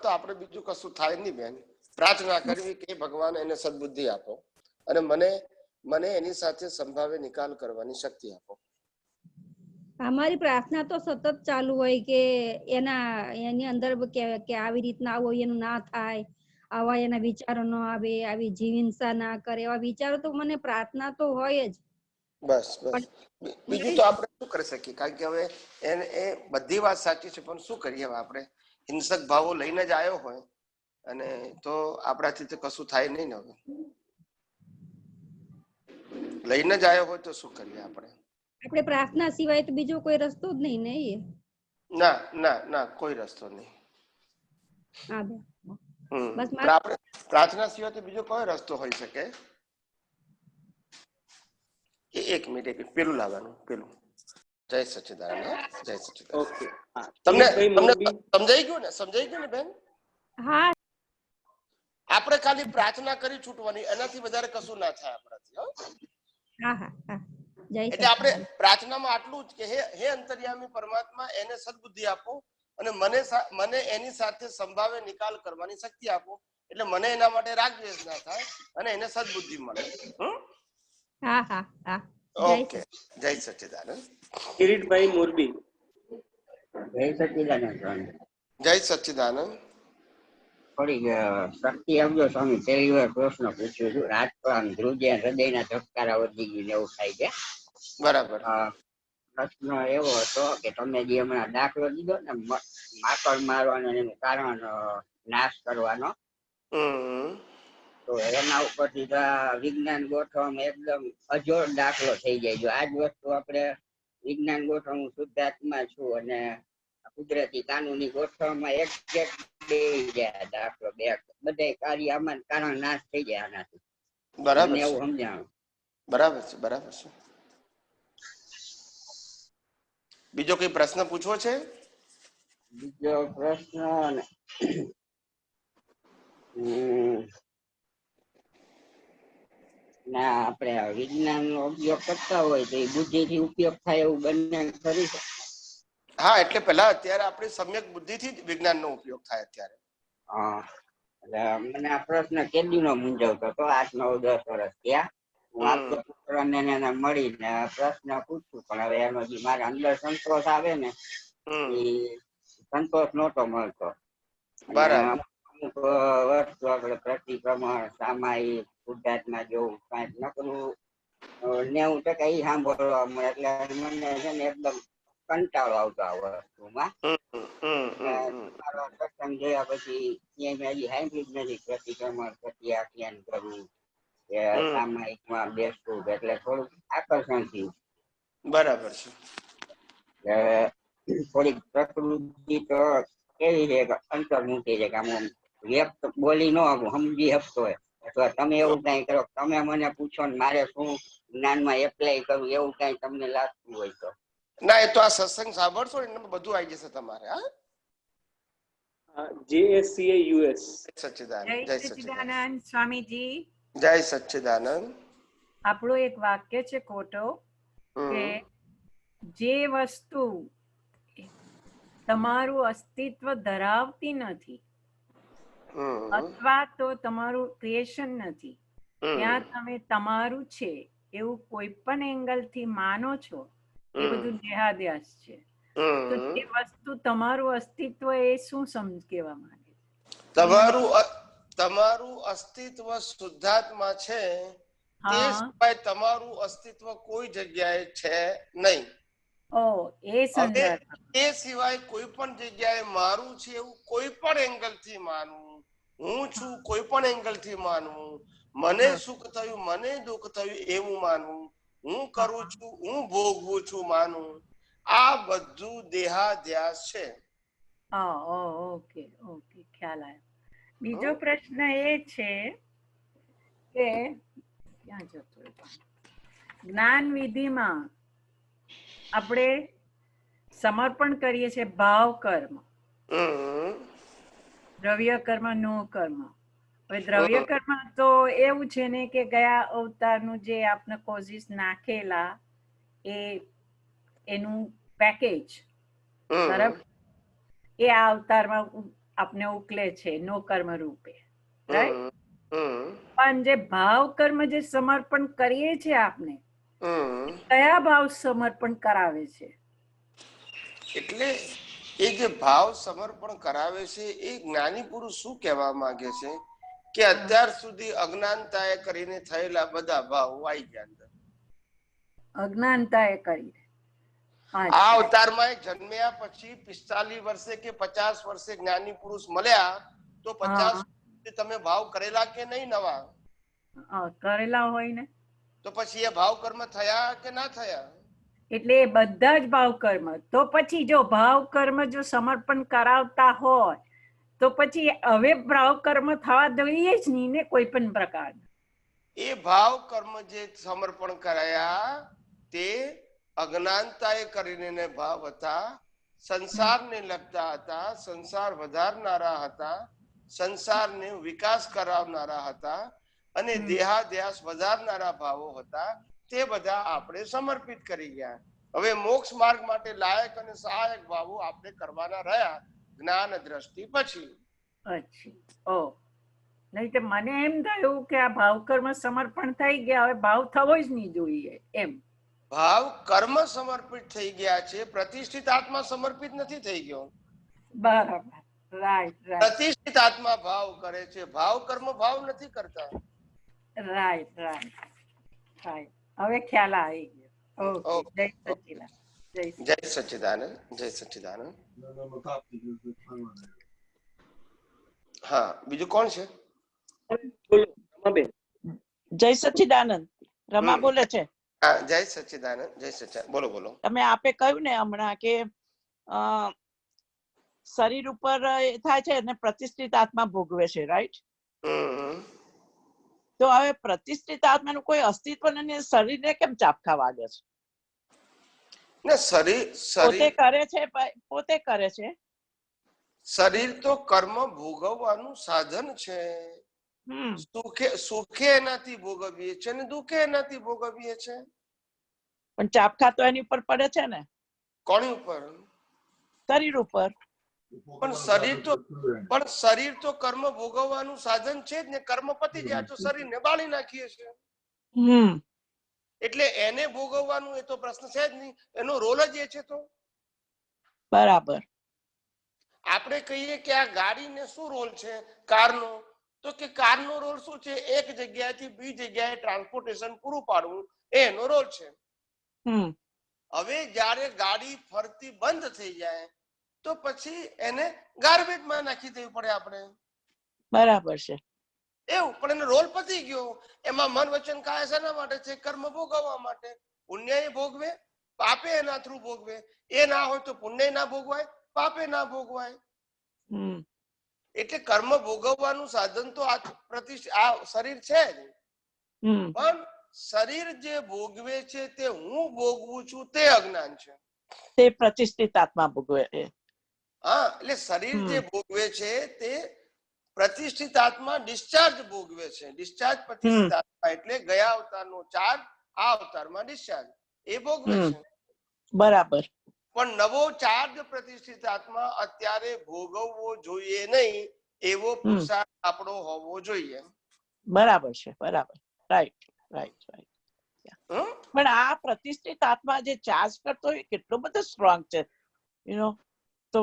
તો આપણે બીજું કશું થાય નહીં બેન. પ્રાર્થના કરવી કે ભગવાન એને સદબુદ્ધિ આપો અને મને એની સાથે સંભાવે નિકાલ કરવાની શક્તિ આપો. અમારી પ્રાર્થના તો સતત ચાલુ હોય કે એની અંદર કે આવી રીતના આવો એનું ના થાય, આવા એના વિચારો ન આવે, આવી જીવ હિંસા ના કરે, એવા વિચારો તો મને પ્રાર્થના તો હોય જ. બસ બીજું તો આપણે શું કરી શકીએ? કારણ કે હવે એ બધી વાત સાચી છે, પણ શું કરીએ? હવે આપણે હિંસક ભાવો લઈને જ આવ્યો હોય અને તો આપણાથી તો કશું થાય નહીં ને. હવે લઈને જ આવ્યો હોય તો શું કરીએ આપણે? આપણે પ્રાર્થના સિવાય તો બીજો કોઈ રસ્તો જ નહીં ને. ના કોઈ રસ્તો નહીં. બસ આપણે પ્રાર્થના સિવાય તો બીજો કોઈ રસ્તો હોઈ શકે? એક મિનિટ પેલું લાવવાનું, પેલું. જય સચિદાનંદ. જય સચિદાનંદ. તમને સમજાઈ ગયું ને બેન? હા, આપણે ખાલી પ્રાર્થના કરી છૂટવાની, એનાથી વધારે કશું ના થાય આપણાથી. એટલે આપણે પ્રાર્થનામાં આટલું જ કે હે અંતર્યામી પરમાત્મા, એને સદબુદ્ધિ આપો અને મને એની સાથે સંભાવે નિકાલ કરવાની શક્તિ આપો, એટલે મને એના માટે રાગ દ્વેષ ના થાય અને એને સદબુદ્ધિ મળે. ઓકે, જય સચિદાનંદ. કિરીટભાઈ મોરબી. જય સચિદાનંદ. જય સચિદાનંદ. થોડીક શક્તિ આપજો સ્વામી. પહેલી વાર પ્રશ્ન પૂછ્યો છું, રાજપાન ધ્રુજ્યા હૃદયના ધબકારા વધી ગયું એવું થાય છે. બરાબર. પ્રશ્ન એવો હતો કે તમે જે હમણાં દાખલો દીધો ને માકડ મારવાનો, એનું કારણ નાશ કરવાનો, તો એના ઉપરથી વિજ્ઞાન ગોઠવામાં એકદમ અજોડ દાખલો થઈ જાય. જો આજ વસ્તુ આપણે વિજ્ઞાન ગોઠવવાનું શુદ્ધાત્મા છું અને કુદરતી કાનૂની ગોઠવવામાં એક દાખલો બધા કાર્ય આમાં કારણ નાશ થઈ જાય આનાથી. બરાબર એવું સમજાણું. બરાબર છે. બીજો કોઈ પ્રશ્ન પૂછવો છે? બીજો પ્રશ્ન ના આપણે વિજ્ઞાન નો ઉપયોગ કરતા હોય તો એ બુદ્ધિ થી ઉપયોગ થાય એવું બંને કરી શકે? હા, એટલે પેલા અત્યારે આપણે સમ્યક બુદ્ધિથી જ વિજ્ઞાનનો ઉપયોગ થાય અત્યારે. હા, એટલે મને આ પ્રશ્ન કેદી નો મૂંઝવતો હતો, 8, 9, 10 વર્ષ થયા. હું આપતો પુત્રને એને મળીને પ્રશ્ન પૂછું, પણ હવે એનો જે મારા અંદર સંતોષ આવે ને એ સંતોષ નહોતો મળતો. બરાબર. અમુક વસ્તુ આપણે પ્રતિક્રમણ, સામાયિક, શુદ્ધાત્મા જેવું કાંઈક નકરું 90% ઈ સાંભળવા મળે એટલે મને છે ને એકદમ કંટાળો આવતો આ વસ્તુમાં. મારો સત્સંગ જોયા પછી ક્યાંય મેં હજી સાંભળ્યું જ નથી પ્રતિક્રમણ પ્રત્યાખ્યાન કરવું કે સામાયિકમાં બેસવું, એટલે થોડુંક આકર્ષણ થયું. બરાબર છે. થોડીક પ્રકૃતિ તો કેવી છે કે અંતર્મુખી છે કે આમ વ્યક્ત બોલી ન સમજી શકતો હોય, અથવા તમે એવું કઈ કરો તમે મને પૂછો ને મારે શું જ્ઞાનમાં એપ્લાય કરવું એવું કઈ તમને લાગતું હોય તો? ના, એ તો આ સત્સંગ સાંભળશો ને બધું આવી જશે તમારે. JSCAUS. સચ્ચિદાનંદ. જય સચ્ચિદાનંદ સ્વામીજી. જય સચ્ચિદાનંદ. આપણો એક વાક્ય છે કોટો કે જે વસ્તુ તમારું અસ્તિત્વ ધરાવતી નથી અથવા તો તમારું ક્રિએશન નથી, ત્યાં તમે તમારું છે એવું કોઈ પણ એંગલ થી માનો છો, એ બધું દેહાદ્યાસ છે. તો જે વસ્તુ તમારું અસ્તિત્વ એ શું કહેવા માંગે? તમારું અસ્તિત્વ શુદ્ધાત્મા છે, તે સિવાય તમારું અસ્તિત્વ કોઈ જગ્યાએ છે નહીં. એ સિવાય કોઈ પણ જગ્યાએ મારું છે એવું કોઈ પણ એંગલ થી માનવું, હું છું કોઈ પણ એંગલ થી માનવું, મને સુખ થયું મને દુઃખ થયું એવું માનવું, હું કરું છું હું ભોગવું છું માનવું, આ બધું દેહાધ્યાસ છે. ઓકે ઓકે, ખ્યાલ આવ્યો. બીજો પ્રશ્ન એ છે કે ક્યાં જતો જ્ઞાન વિધિમાં આપણે સમર્પણ કરીએ છીએ ભાવ કર્મ, દ્રવ્ય કર્મ, નો કર્મ. હવે દ્રવ્ય કર્મ તો એવું છે ને કે ગયા અવતારનું જે આપણે કોઝિસ નાખેલા એનું પેકેજ બરાબર એ આ અવતારમાં આપણે ઉકલે છે નો કર્મ રૂપે, રાઈટ? પણ જે ભાવ કર્મ જે સમર્પણ કરીએ છીએ આપણે, કયા ભાવ સમર્પણ કરાવે છે? એટલે એ જે ભાવ સમર્પણ કરાવે છે એ જ્ઞાની પુરુષ શું કહેવા માંગે છે કે અત્યાર સુધી અજ્ઞાનતાએ કરીને થયેલા બધા ભાવ આવી ગયા અંદર. અજ્ઞાનતાએ કરીને આ અવતારમાં જન્મ્યા પછી 45 વર્ષે કે 50 વર્ષે જ્ઞાની પુરુષ મળ્યા તો 50 તમે ભાવ કરેલા કે નહીં? નવા કરેલા હોય ને તો પછી એ ભાવ કર્મ થયા કે ના થયા? એટલે એ બધા જ ભાવ કર્મ. તો પછી જો ભાવ કર્મ જો સમર્પણ કરાવતા હોય તો પછી હવે ભાવ કર્મ થવા જોઈએ જ નહીં ને કોઈ પણ પ્રકાર. એ ભાવ કર્મ જે સમર્પણ કરાયા તે અજ્ઞાનતાએ કરીને ભાવ હતા, સંસારને લગતા હતા, સંસાર વધારનારા હતા, સંસારને વિકાસ કરાવનારા હતા અને દેહાધ્યાસ વધારનારા ભાવો હતા. તે બધા આપણે સમર્પિત કરી ગયા. હવે મોક્ષ માર્ગ માટે લાયક અને સહાયક ભાવો આપણે કરવાના રહ્યા જ્ઞાન દ્રષ્ટિ પછી. નહીં તો મને એમ થયું કે આ ભાવ કર્મ સમર્પણ થઈ ગયા, હવે ભાવ થવો જ નહીં જોઈએ એમ. ભાવ કર્મ સમર્પિત થઈ ગયા છે, પ્રતિષ્ઠિત આત્મા સમર્પિત નથી થઈ ગયો. બરાબર, રાઈટ રાઈટ. પ્રતિષ્ઠિત આત્મા ભાવ કરે છે, ભાવ કર્મ ભાવ નથી કરતા. રાઈટ રાઈટ રાઈટ, હવે ખ્યાલ આવી ગયો. ઓકે, જય સચ્ચિદાનંદ. જય સચ્ચિદાનંદ. હા, બીજું કોણ છે? જય સચ્ચિદાનંદ. રમા બોલે છે. જય સચ્ચિદાનંદ. જય સચ્ચિદાનંદ. બોલો બોલો. તમે આપે કહ્યું ને હમણાં કે શરીર ઉપર થાય છે અને પ્રતિષ્ઠિત આત્મા ભોગવે છે, રાઈટ? તો હવે પ્રતિષ્ઠિત આત્માનું કોઈ અસ્તિત્વ નથી, શરીરને કેમ ચાપખા વાગે છે? ને શરીર પોતે કરે છે પોતે કરે છે. શરીર તો કર્મ ભોગવવાનું સાધન છે. સુખે એનાથી ભોગવીએ છે ને દુઃખે એનાથી ભોગવીએ છે. પણ ચાપખા તો એની ઉપર પડે છે ને. કોની ઉપર? શરીર ઉપર. પણ શરીર તો કર્મ ભોગવવાનું સાધન છે જ ને. કર્મ પતી જાય તો શરીરને બાળી નાખીએ છીએ. એટલે એને ભોગવવાનું એ તો પ્રશ્ન છે જ નહીં. એનો રોલ જ એ છે. તો બરાબર. આપણે કહીએ કે આ ગાડીને શું રોલ છે કારનો, તો કે કારનો રોલ શું છે? એક જગ્યાએથી બીજી જગ્યાએ ટ્રાન્સપોર્ટેશન પૂરું પાડવું એનો રોલ છે. હવે જ્યારે ગાડી ફરતી બંધ થઈ જાય તો પછી એને ગાર્બેજમાં નાખી દેવી પડે આપણે. બરાબર છે. એવું, પણ એનો રોલ પતી ગયો. એમાં મન વચન કાયા શેના માટે છે? કર્મ ભોગવવા માટે. પુણ્ય એ ભોગવે, પાપે એના થ્રુ ભોગવે. એ ના હોય તો પુણ્ય ના ભોગવાય, પાપે ના ભોગવાય. એટલે કર્મ ભોગવવાનું સાધન તો આ શરીર છે જ. પણ શરીર જે ભોગવે છે તે હું ભોગવું છું તે અજ્ઞાન છે. તે પ્રતિષ્ઠિત આત્મા ભોગવે. હા, એટલે શરીર જે ભોગવે છે તે પ્રતિષ્ઠિત આત્મા ડિસ્ચાર્જ ભોગવે છે. ડિસ્ચાર્જ પ્રતિષ્ઠિત આત્મા એટલે ગયા અવતારનો ચાર્જ આ અવતારમાં ડિસ્ચાર્જ એ ભોગવે છે. બરાબર. પણ નવો ચાર્જ પ્રતિષ્ઠિત આત્મા અત્યારે ભોગવવો જોઈએ નહીં એવો પુરુષાર્થ આપણો હોવો જોઈએ. બરાબર છે. બરાબર. Right right right. પણ આ પ્રતિષ્ઠિત આત્મા જે ચાર્જ કરતો હોય કેટલો બધો સ્ટ્રોંગ છે. તો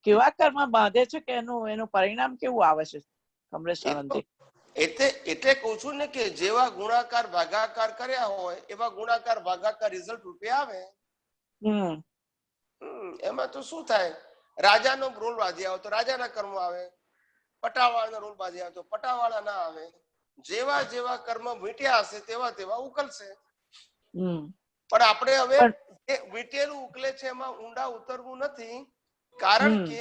કેવા કર્મ બાંધે છે કે એનું પરિણામ કેવું આવે છે કમલેશ આનંદજી? એટલે કઉ છું ને કે જેવા ગુણાકાર ભાગાકાર કર્યા હોય એવા ગુણાકાર ભાગાકાર રિઝલ્ટ રૂપે આવે. એમાં તો શું થાય? રાજાનો રોલ બાંધી આવે તો રાજાના કર્મ આવે, પટાવાળાનો રોલ બાંધી આવે તો પટાવાળા ના આવે. જેવા જેવા કર્મ વીટ્યા હશે તેવા તેવા ઉકલશે. પણ આપણે હવે વીટેલું ઉકલે છે એમાં ઊંડા ઉતરવું નથી. કારણ કે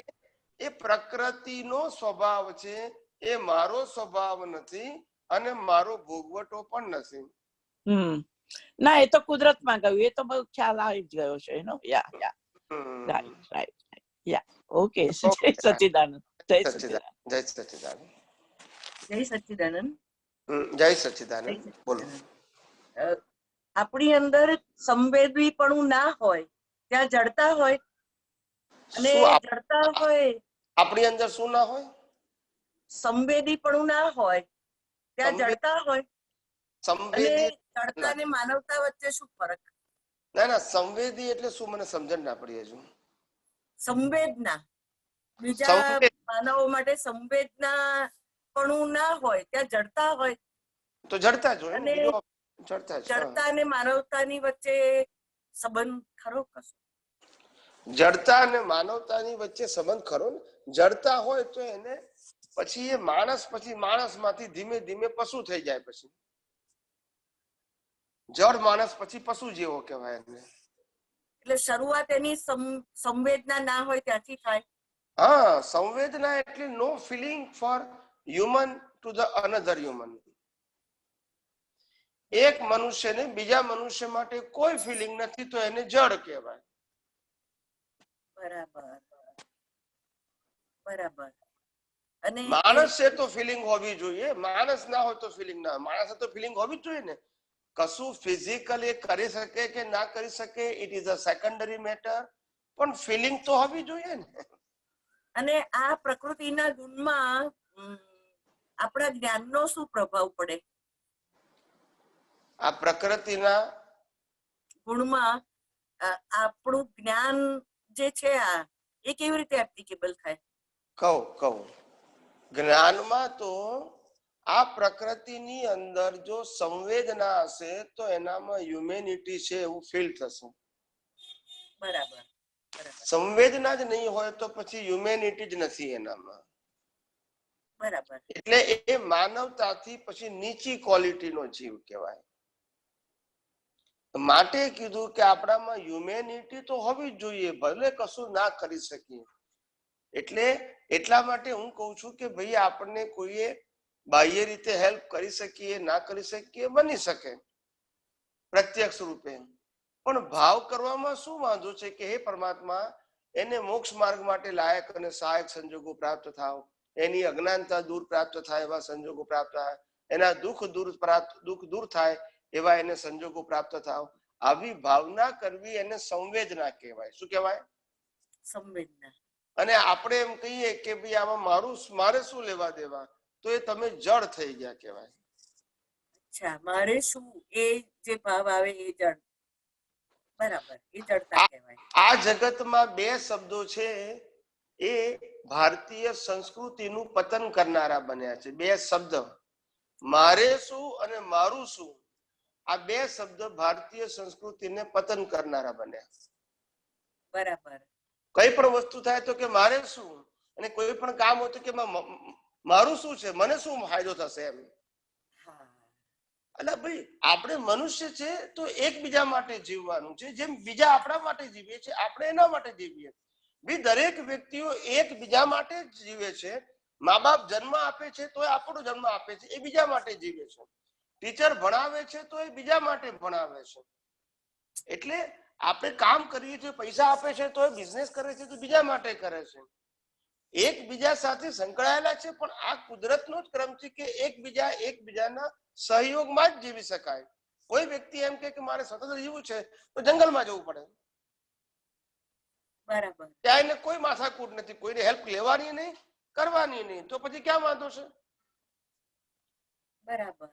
એ પ્રકૃતિનો સ્વભાવ છે. એ મારો સ્વભાવ નથી અને મારો ભોગવટો પણ નથી. ના, એ તો કુદરતમાં ગયું. એ તો બહુ ખ્યાલ આવી જ ગયો છે એનો. Right right. ઓકે. જય સચ્ચિદાનંદ. જય સચ્ચિદાનંદ. જય સચ્ચિદાનંદ. જય સચ્ચિદાનંદ. જય સચ્ચિદાનંદ. બોલો. આપણી અંદર સંવેદીપણું ના હોય ત્યાં જડતા હોય અને જડતા હોય. આપણી અંદર શું ના હોય? સંવેદીપણું ના હોય ત્યાં જડતા હોય. અને જડતા અને માનવતા વચ્ચે શું ફરક? ના, સંવેદી એટલે શું? મને સમજણ ના પડી હજુ. સંવેદના બીજા માનવો માટે સંવેદના પણ ના હોય ત્યાં જડતા હોય તો જડતા જ હોય. જડતા અને માનવતાની વચ્ચે સંબંધ ખરો? કશો જડતા અને માનવતાની વચ્ચે સંબંધ ખરો ને? જડતા હોય તો એને પછી એ માણસ, પછી માણસ માંથી ધીમે ધીમે પશુ થઈ જાય. પછી જડ માણસ પછી પશુ જેવો કહેવાય એને. એટલે શરૂઆત એની સંવેદના ના હોય ત્યાંથી થાય. હા, સંવેદના એટલે નો feeling for human to the another human. એક મનુષ્યને બીજા મનુષ્ય માટે કોઈ ફિલિંગ નથી તો એને જડ કહેવાય. બરાબર બરાબર. અને માણસ છે તો ફિલિંગ હોવી જોઈએ. માણસ ના હોય તો ફિલિંગ ના. માણસ તો ફિલિંગ હોવી જ જોઈએ ને. કશું ફિઝિકલ એ કરી શકે કે ના કરી શકે it is a secondary matter, પણ ફિલિંગ તો હોવી જોઈએ ને. અને આ પ્રકૃતિના ગુણમાં આપણા જ્ઞાનનો શું પ્રભાવ પડે? આ પ્રકૃતિના ગુણમાં આપણું જ્ઞાન જે છે એ કેવી રીતે એપ્લિકેબલ થાય? કહું જ્ઞાનમાં તો આ પ્રકૃતિની અંદર જો સંવેદના હશે તો એનામાં હ્યુમેનિટી છે એવું ફીલ થશે. બરાબર. સંવેદના જ નહીં હોય તો પછી હ્યુમેનિટી જ નથી એનામાં. બરાબર. એટલે એ માનવતાથી પછી નીચી ક્વોલિટીનો જીવ કહેવાય. માટે કીધું કે આપણામાં હ્યુમેનિટી તો હોવી જ જોઈએ, ભલે કશું ના કરી શકીએ. એટલે એટલા માટે હું કહું છું કે ભાઈ આપણને કોઈએ બાહ્ય રીતે હેલ્પ કરી શકીએ ના કરી શકીએ બની શકે પ્રત્યક્ષ રૂપે, પણ ભાવ કરવામાં શું વાંધો છે કે હે પરમાત્મા એને મોક્ષ માર્ગ માટે લાયક અને સહાયક સંજોગો પ્રાપ્ત થાવ, એની અજ્ઞાનતા દૂર પ્રાપ્ત થાય એવા સંજોગો પ્રાપ્ત થાય, એના દુઃખ દૂર થાય એવા એને સંજોગો પ્રાપ્ત થાવ. આવી ભાવના કરવી એને સંવેદના કહેવાય. શું કહેવાય? સંવેદના. અને આપણે એમ કહીએ કે ભાઈ આમાં મારે શું લેવા દેવા, તો એ તમે જડ થઈ ગયા કહેવાય. અચ્છા, મારે શું એ જે ભાવ આવે એ જડ. બરાબર, એ જડતા કહેવાય. આ જગતમાં બે શબ્દો છે એ ભારતીય સંસ્કૃતિનું પતન કરનારા બન્યા છે. બે શબ્દ, મારે શું અને મારું શું, આ બે શબ્દ ભારતીય સંસ્કૃતિને પતન કરનારા બન્યા. બરાબર. કઈ પણ વસ્તુ થાય તો કે મારે શું, અને કોઈ પણ કામ હોય તો કે મારું શું છે, મને શું ફાયદો થશે એમ. એટલે ભાઈ આપણે મનુષ્ય છે તો એકબીજા માટે જીવવાનું છે. જેમ બીજા આપણા માટે જીવીએ છીએ, આપણે એના માટે જીવીએ. ભાઈ દરેક વ્યક્તિઓ એકબીજા માટે જ જીવે છે. મા બાપ જન્મ આપે છે તો આપણો જન્મ આપે છે, એ બીજા માટે જીવે છે. ટીચર ભણાવે છે તો એ બીજા માટે ભણાવે છે. એટલે આપણે કામ કરીએ છીએ, પૈસા આપે છે તો એ બિઝનેસ કરે છે તો બીજા માટે કરે છે. એકબીજા સાથે સંકળાયેલા છે, પણ આ કુદરતનો જ ક્રમ છે કે એકબીજાના સહયોગમાં જ જીવી શકાય. કોઈ વ્યક્તિ એમ કે મારે સતત જીવવું છે તો જંગલમાં જવું પડે. બરાબર. ત્યાં એને કોઈ માથાકૂટ નથી, કોઈને હેલ્પ લેવાની નહીં, કરવાની નહીં, તો પછી ક્યાં વાંધો છે? બરાબર.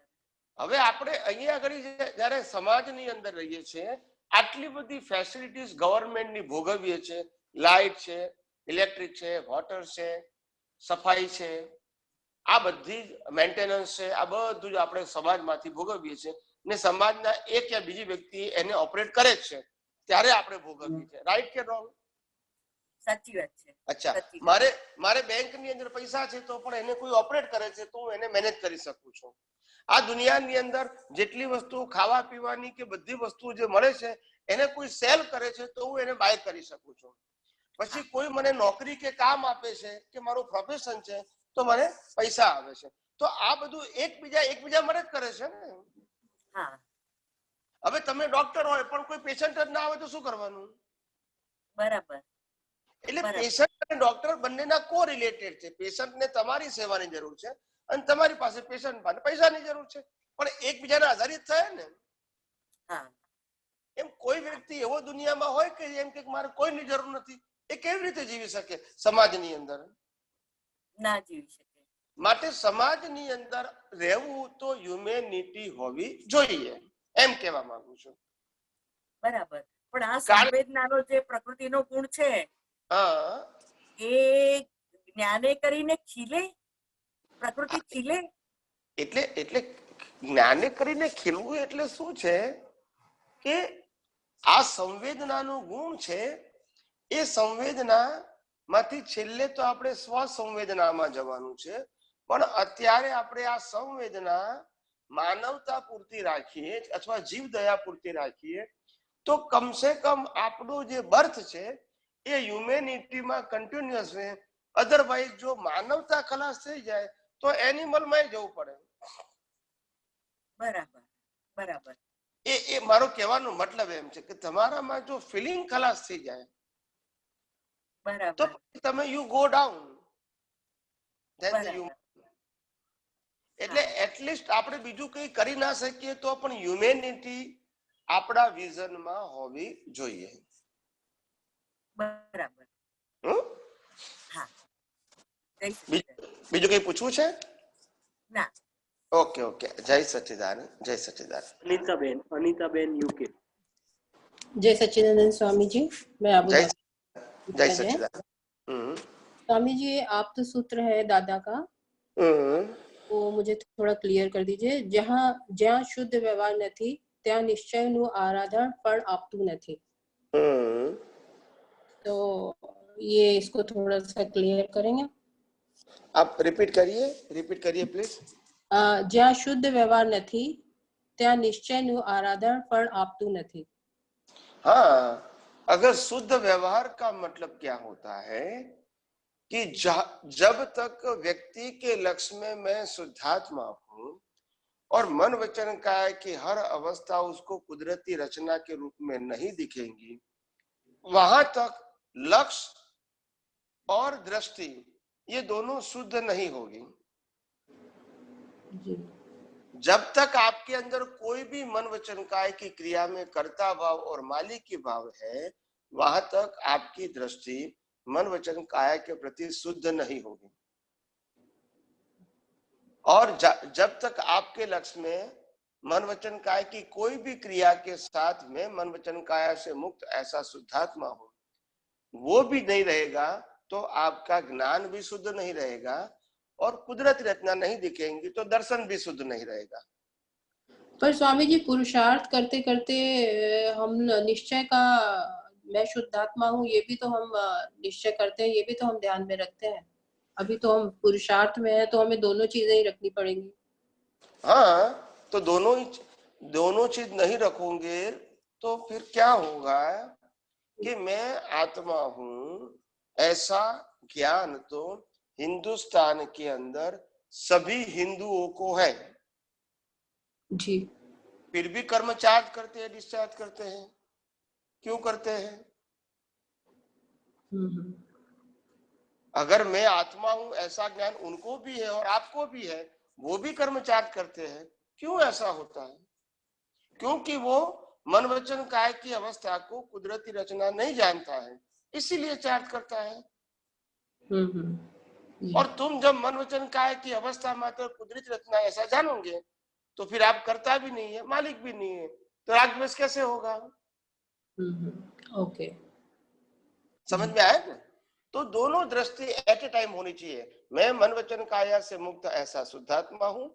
હવે આપણે અહીંયા આગળ જયારે સમાજની અંદર રહીએ છીએ, આટલી બધી ફેસિલિટીઝ ગવર્મેન્ટની ભોગવીએ છીએ. લાઇટ છે, ઇલેક્ટ્રિક છે, વોટર છે, સફાઈ છે, આ બધી મેન્ટેનન્સ છે, આ બધું જ આપણે સમાજમાંથી ભોગવીએ છીએ. ને સમાજના એક યા બીજી વ્યક્તિ એને ઓપરેટ કરે જ છે, ત્યારે આપણે ભોગવીએ છીએ. રાઈટ કે રોંગ? સાચી વાત છે. અચ્છા, મારે બેંકની અંદર પૈસા છે તો પણ એને કોઈ ઓપરેટ કરે છે તો હું એને મેનેજ કરી શકું છું. આ દુનિયાની અંદર જેટલી વસ્તુ ખાવા પીવાની કે બધી વસ્તુ જે મળે છે એને કોઈ સેલ કરે છે તો હું એને બાય કરી શકું છું. પછી કોઈ મને નોકરી કે કામ આપે છે કે મારું પ્રોફેશન છે તો મને પૈસા આવે છે. તો આ બધું એકબીજા માટે જ કરે છે ને. હવે તમે ડોક્ટર હોય પણ કોઈ પેશન્ટ જ ના આવે તો શું કરવાનું? બરાબર. એટલે પેશન્ટ અને ડોક્ટર બંનેના કો રિલેટેડ છે. પેશન્ટને તમારી સેવાની જરૂર છે અને તમારી પાસે પેશન્ટ પાસે પૈસાની જરૂર છે, પણ એકબીજાના આધારિત થાય ને. એમ કોઈ વ્યક્તિ એવો દુનિયામાં હોય કે એમ કે મારે કોઈની જરૂર નથી, એ કેવી રીતે જીવી શકે સમાજની અંદર? ના જીવી શકે. માટે સમાજની અંદર રહેવું તો હ્યુમેનિટી હોવી જોઈએ, એમ કહેવા માંગુ છું. બરાબર. પણ આ સંવેદનાનો જે પ્રકૃતિનો ગુણ છે એ જ્ઞાને કરીને ખીલે, પ્રકૃતિ ખીલે. એટલે જ્ઞાને કરીને ખીલવું એટલે શું છે કે આ સંવેદનાનો ગુણ છે. એ સંવેદના માંથી છેલ્લે તો આપણે સ્વ સંવેદનામાં જવાનું છે. પણ અત્યારે આપણે આ સંવેદના માનવતા પૂરતી રાખીએ અથવા જીવ દયા પૂરતી રાખીએ તો કમસે કમ આપણું જે બર્થ છે એ હ્યુમેનિટીમાં કન્ટિન્યુઅસ રહે. અધરવાઇઝ જો માનવતા ખલાસ થઈ જાય તો એનિમલમાં જવું પડે. બરાબર બરાબર. એ મારો કહેવાનો મતલબ એમ છે કે તમારામાં જો ફિલિંગ ખલાસ થઈ જાય તો તમે યુ ગો ડાઉન. એટલે એટલીસ્ટ આપણે બીજું કઈ કરી ના શકીએ તો પણ હ્યુમેનિટી આપણા વિઝનમાં હોવી જોઈએ. બરાબર. બીજું કઈ પૂછવું છે? ના. Okay okay. જય સચ્ચિદાનંદ. જય સચ્ચિદાનંદ. અનિતાબેન યુકે. जय सच्चिदानंद स्वामी जी, मैं आबू जय सच्चिदानंद। स्वामी जी, ये आप तो सूत्र है दादा का, तो मुझे थोड़ा क्लियर कर दीजिए. જ્યાં શુદ્ધ વ્યવહાર નથી ત્યાં નિશ્ચયનું આરાધન ફળ આપતું નથી. तो ये इसको थोड़ा सा क्लियर करेंगे? आप रिपीट करिए प्लीज. જ્યાં શુદ્ધ વ્યવહાર નથી ત્યાં નિશ્ચયનું આરાધન ફળ આપતું નથી. हाँ, अगर शुद्ध व्यवहार का मतलब क्या होता है कि जब तक व्यक्ति के लक्ष्य में मैं शुद्धात्मा हूं और मन वचन काया की हर अवस्था उसको कुदरती रचना के रूप में नहीं दिखेंगी, वहां तक लक्ष्य और दृष्टि ये दोनों शुद्ध नहीं होगी। जब तक आपके अंदर कोई भी मन वचन काया की क्रिया में कर्ता भाव और मालिकी भाव है, वहां तक आपकी दृष्टि मन वचन काया के प्रति शुद्ध नहीं होगी। और जब तक आपके लक्ष्य में मन वचन काया की कोई भी क्रिया के साथ में मन वचन काया से मुक्त ऐसा शुद्धात्मा हो, वो भी नहीं रहेगा, तो आपका ज्ञान भी शुद्ध नहीं रहेगा और कुदरती रचना नहीं दिखेंगी, तो दर्शन भी शुद्ध नहीं रहेगा। पर स्वामी जी, पुरुषार्थ करते करते हम निश्चय का मैं शुद्धात्मा हूँ ये भी तो हम निश्चय करते हैं, ये भी तो हम ध्यान में रखते हैं। अभी तो हम पुरुषार्थ में है, तो हमें दोनों चीजें ही रखनी पड़ेंगी। हाँ, तो दोनों चीज नहीं रखोगे तो फिर क्या होगा कि मैं आत्मा हूँ ऐसा ज्ञान तो हिंदुस्तान के अंदर सभी हिंदुओं को है जी, फिर भी कर्म चार्ज करते हैं, डिस्चार्ज करते हैं। क्यों करते हैं? अगर मैं आत्मा हूं ऐसा ज्ञान उनको भी है और आपको भी है, वो भी कर्म चार्ज करते हैं। क्यों ऐसा होता है? क्योंकि वो मन वचन काया की अवस्था को कुदरती रचना नहीं जानता है, इसीलिए चार्ज करता है। और तुम जब मन वचन काया की अवस्था मात्र कुदरती रचना ऐसा जानोगे, तो फिर आप करता भी नहीं है, मालिक भी नहीं है, तो राग द्वेष कैसे होगा? ओके, समझ में आया ना? तो दोनों दृष्टि एट ए टाइम होनी चाहिए। मैं मन वचन काया से मुक्त ऐसा शुद्धात्मा हूँ,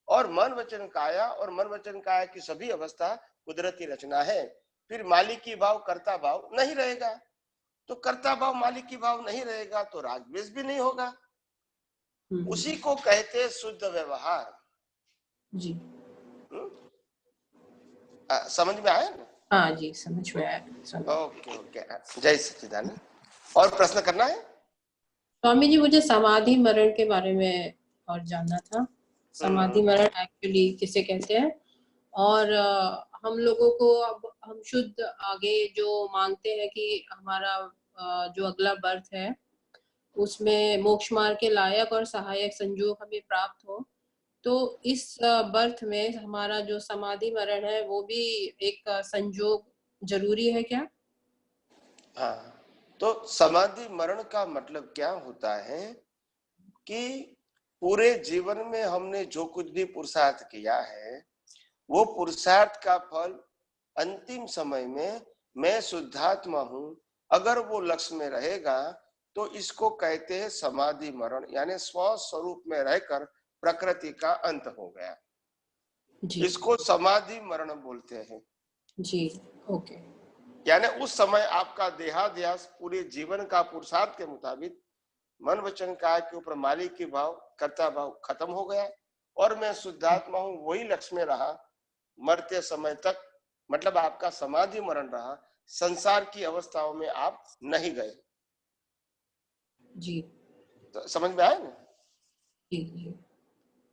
और मन वचन काया और मन वचन काया की सभी अवस्था कुदरती रचना है। फिर मालिकी भाव कर्ता भाव नहीं रहेगा, तो कर्ता भाव मालिकी भाव नहीं रहेगा तो राग द्वेष भी नहीं होगा। उसी को कहते शुद्ध व्यवहार जी। समझ में आया ना? हाँ जी, समझ में आया। ओके ओके, जय सच्चिदानंद। और प्रश्न करना है? स्वामी जी, मुझे समाधि मरण के बारे में और जानना था। समाधि मरण एक्चुअली किसे कहते हैं? और हम लोगों को अब हम शुद्ध आगे जो मांगते हैं कि हमारा जो अगला बर्थ है उसमें मोक्ष मार्ग के लायक और सहायक संयोग हमें प्राप्त हो, तो इस बर्थ में हमारा जो समाधि मरण है वो भी एक संयोग जरूरी है क्या? हाँ, तो समाधि मरण का मतलब क्या होता है कि पूरे जीवन में हमने जो कुछ भी पुरुषार्थ किया है, वो पुरुषार्थ का फल अंतिम समय में मैं शुद्धात्मा हूं, अगर वो लक्ष्य में रहेगा तो इसको कहते हैं समाधि मरण, यानी स्व स्वरूप में रहकर प्रकृति का अंत हो गया जी। इसको समाधि मरण बोलते हैं जी। ओके, यानी उस समय आपका देहाध्यास पूरे जीवन का पुरुषार्थ के मुताबिक मन वचन काया के ऊपर मालिक की भाव कर्ता भाव खत्म हो गया, और मैं शुद्धात्मा हूं वही लक्ष्य में रहा मरते समय तक, मतलब आपका समाधि मरण रहा, संसार की अवस्थाओं में आप नहीं गए जी। तो समझ में आया ना? जी।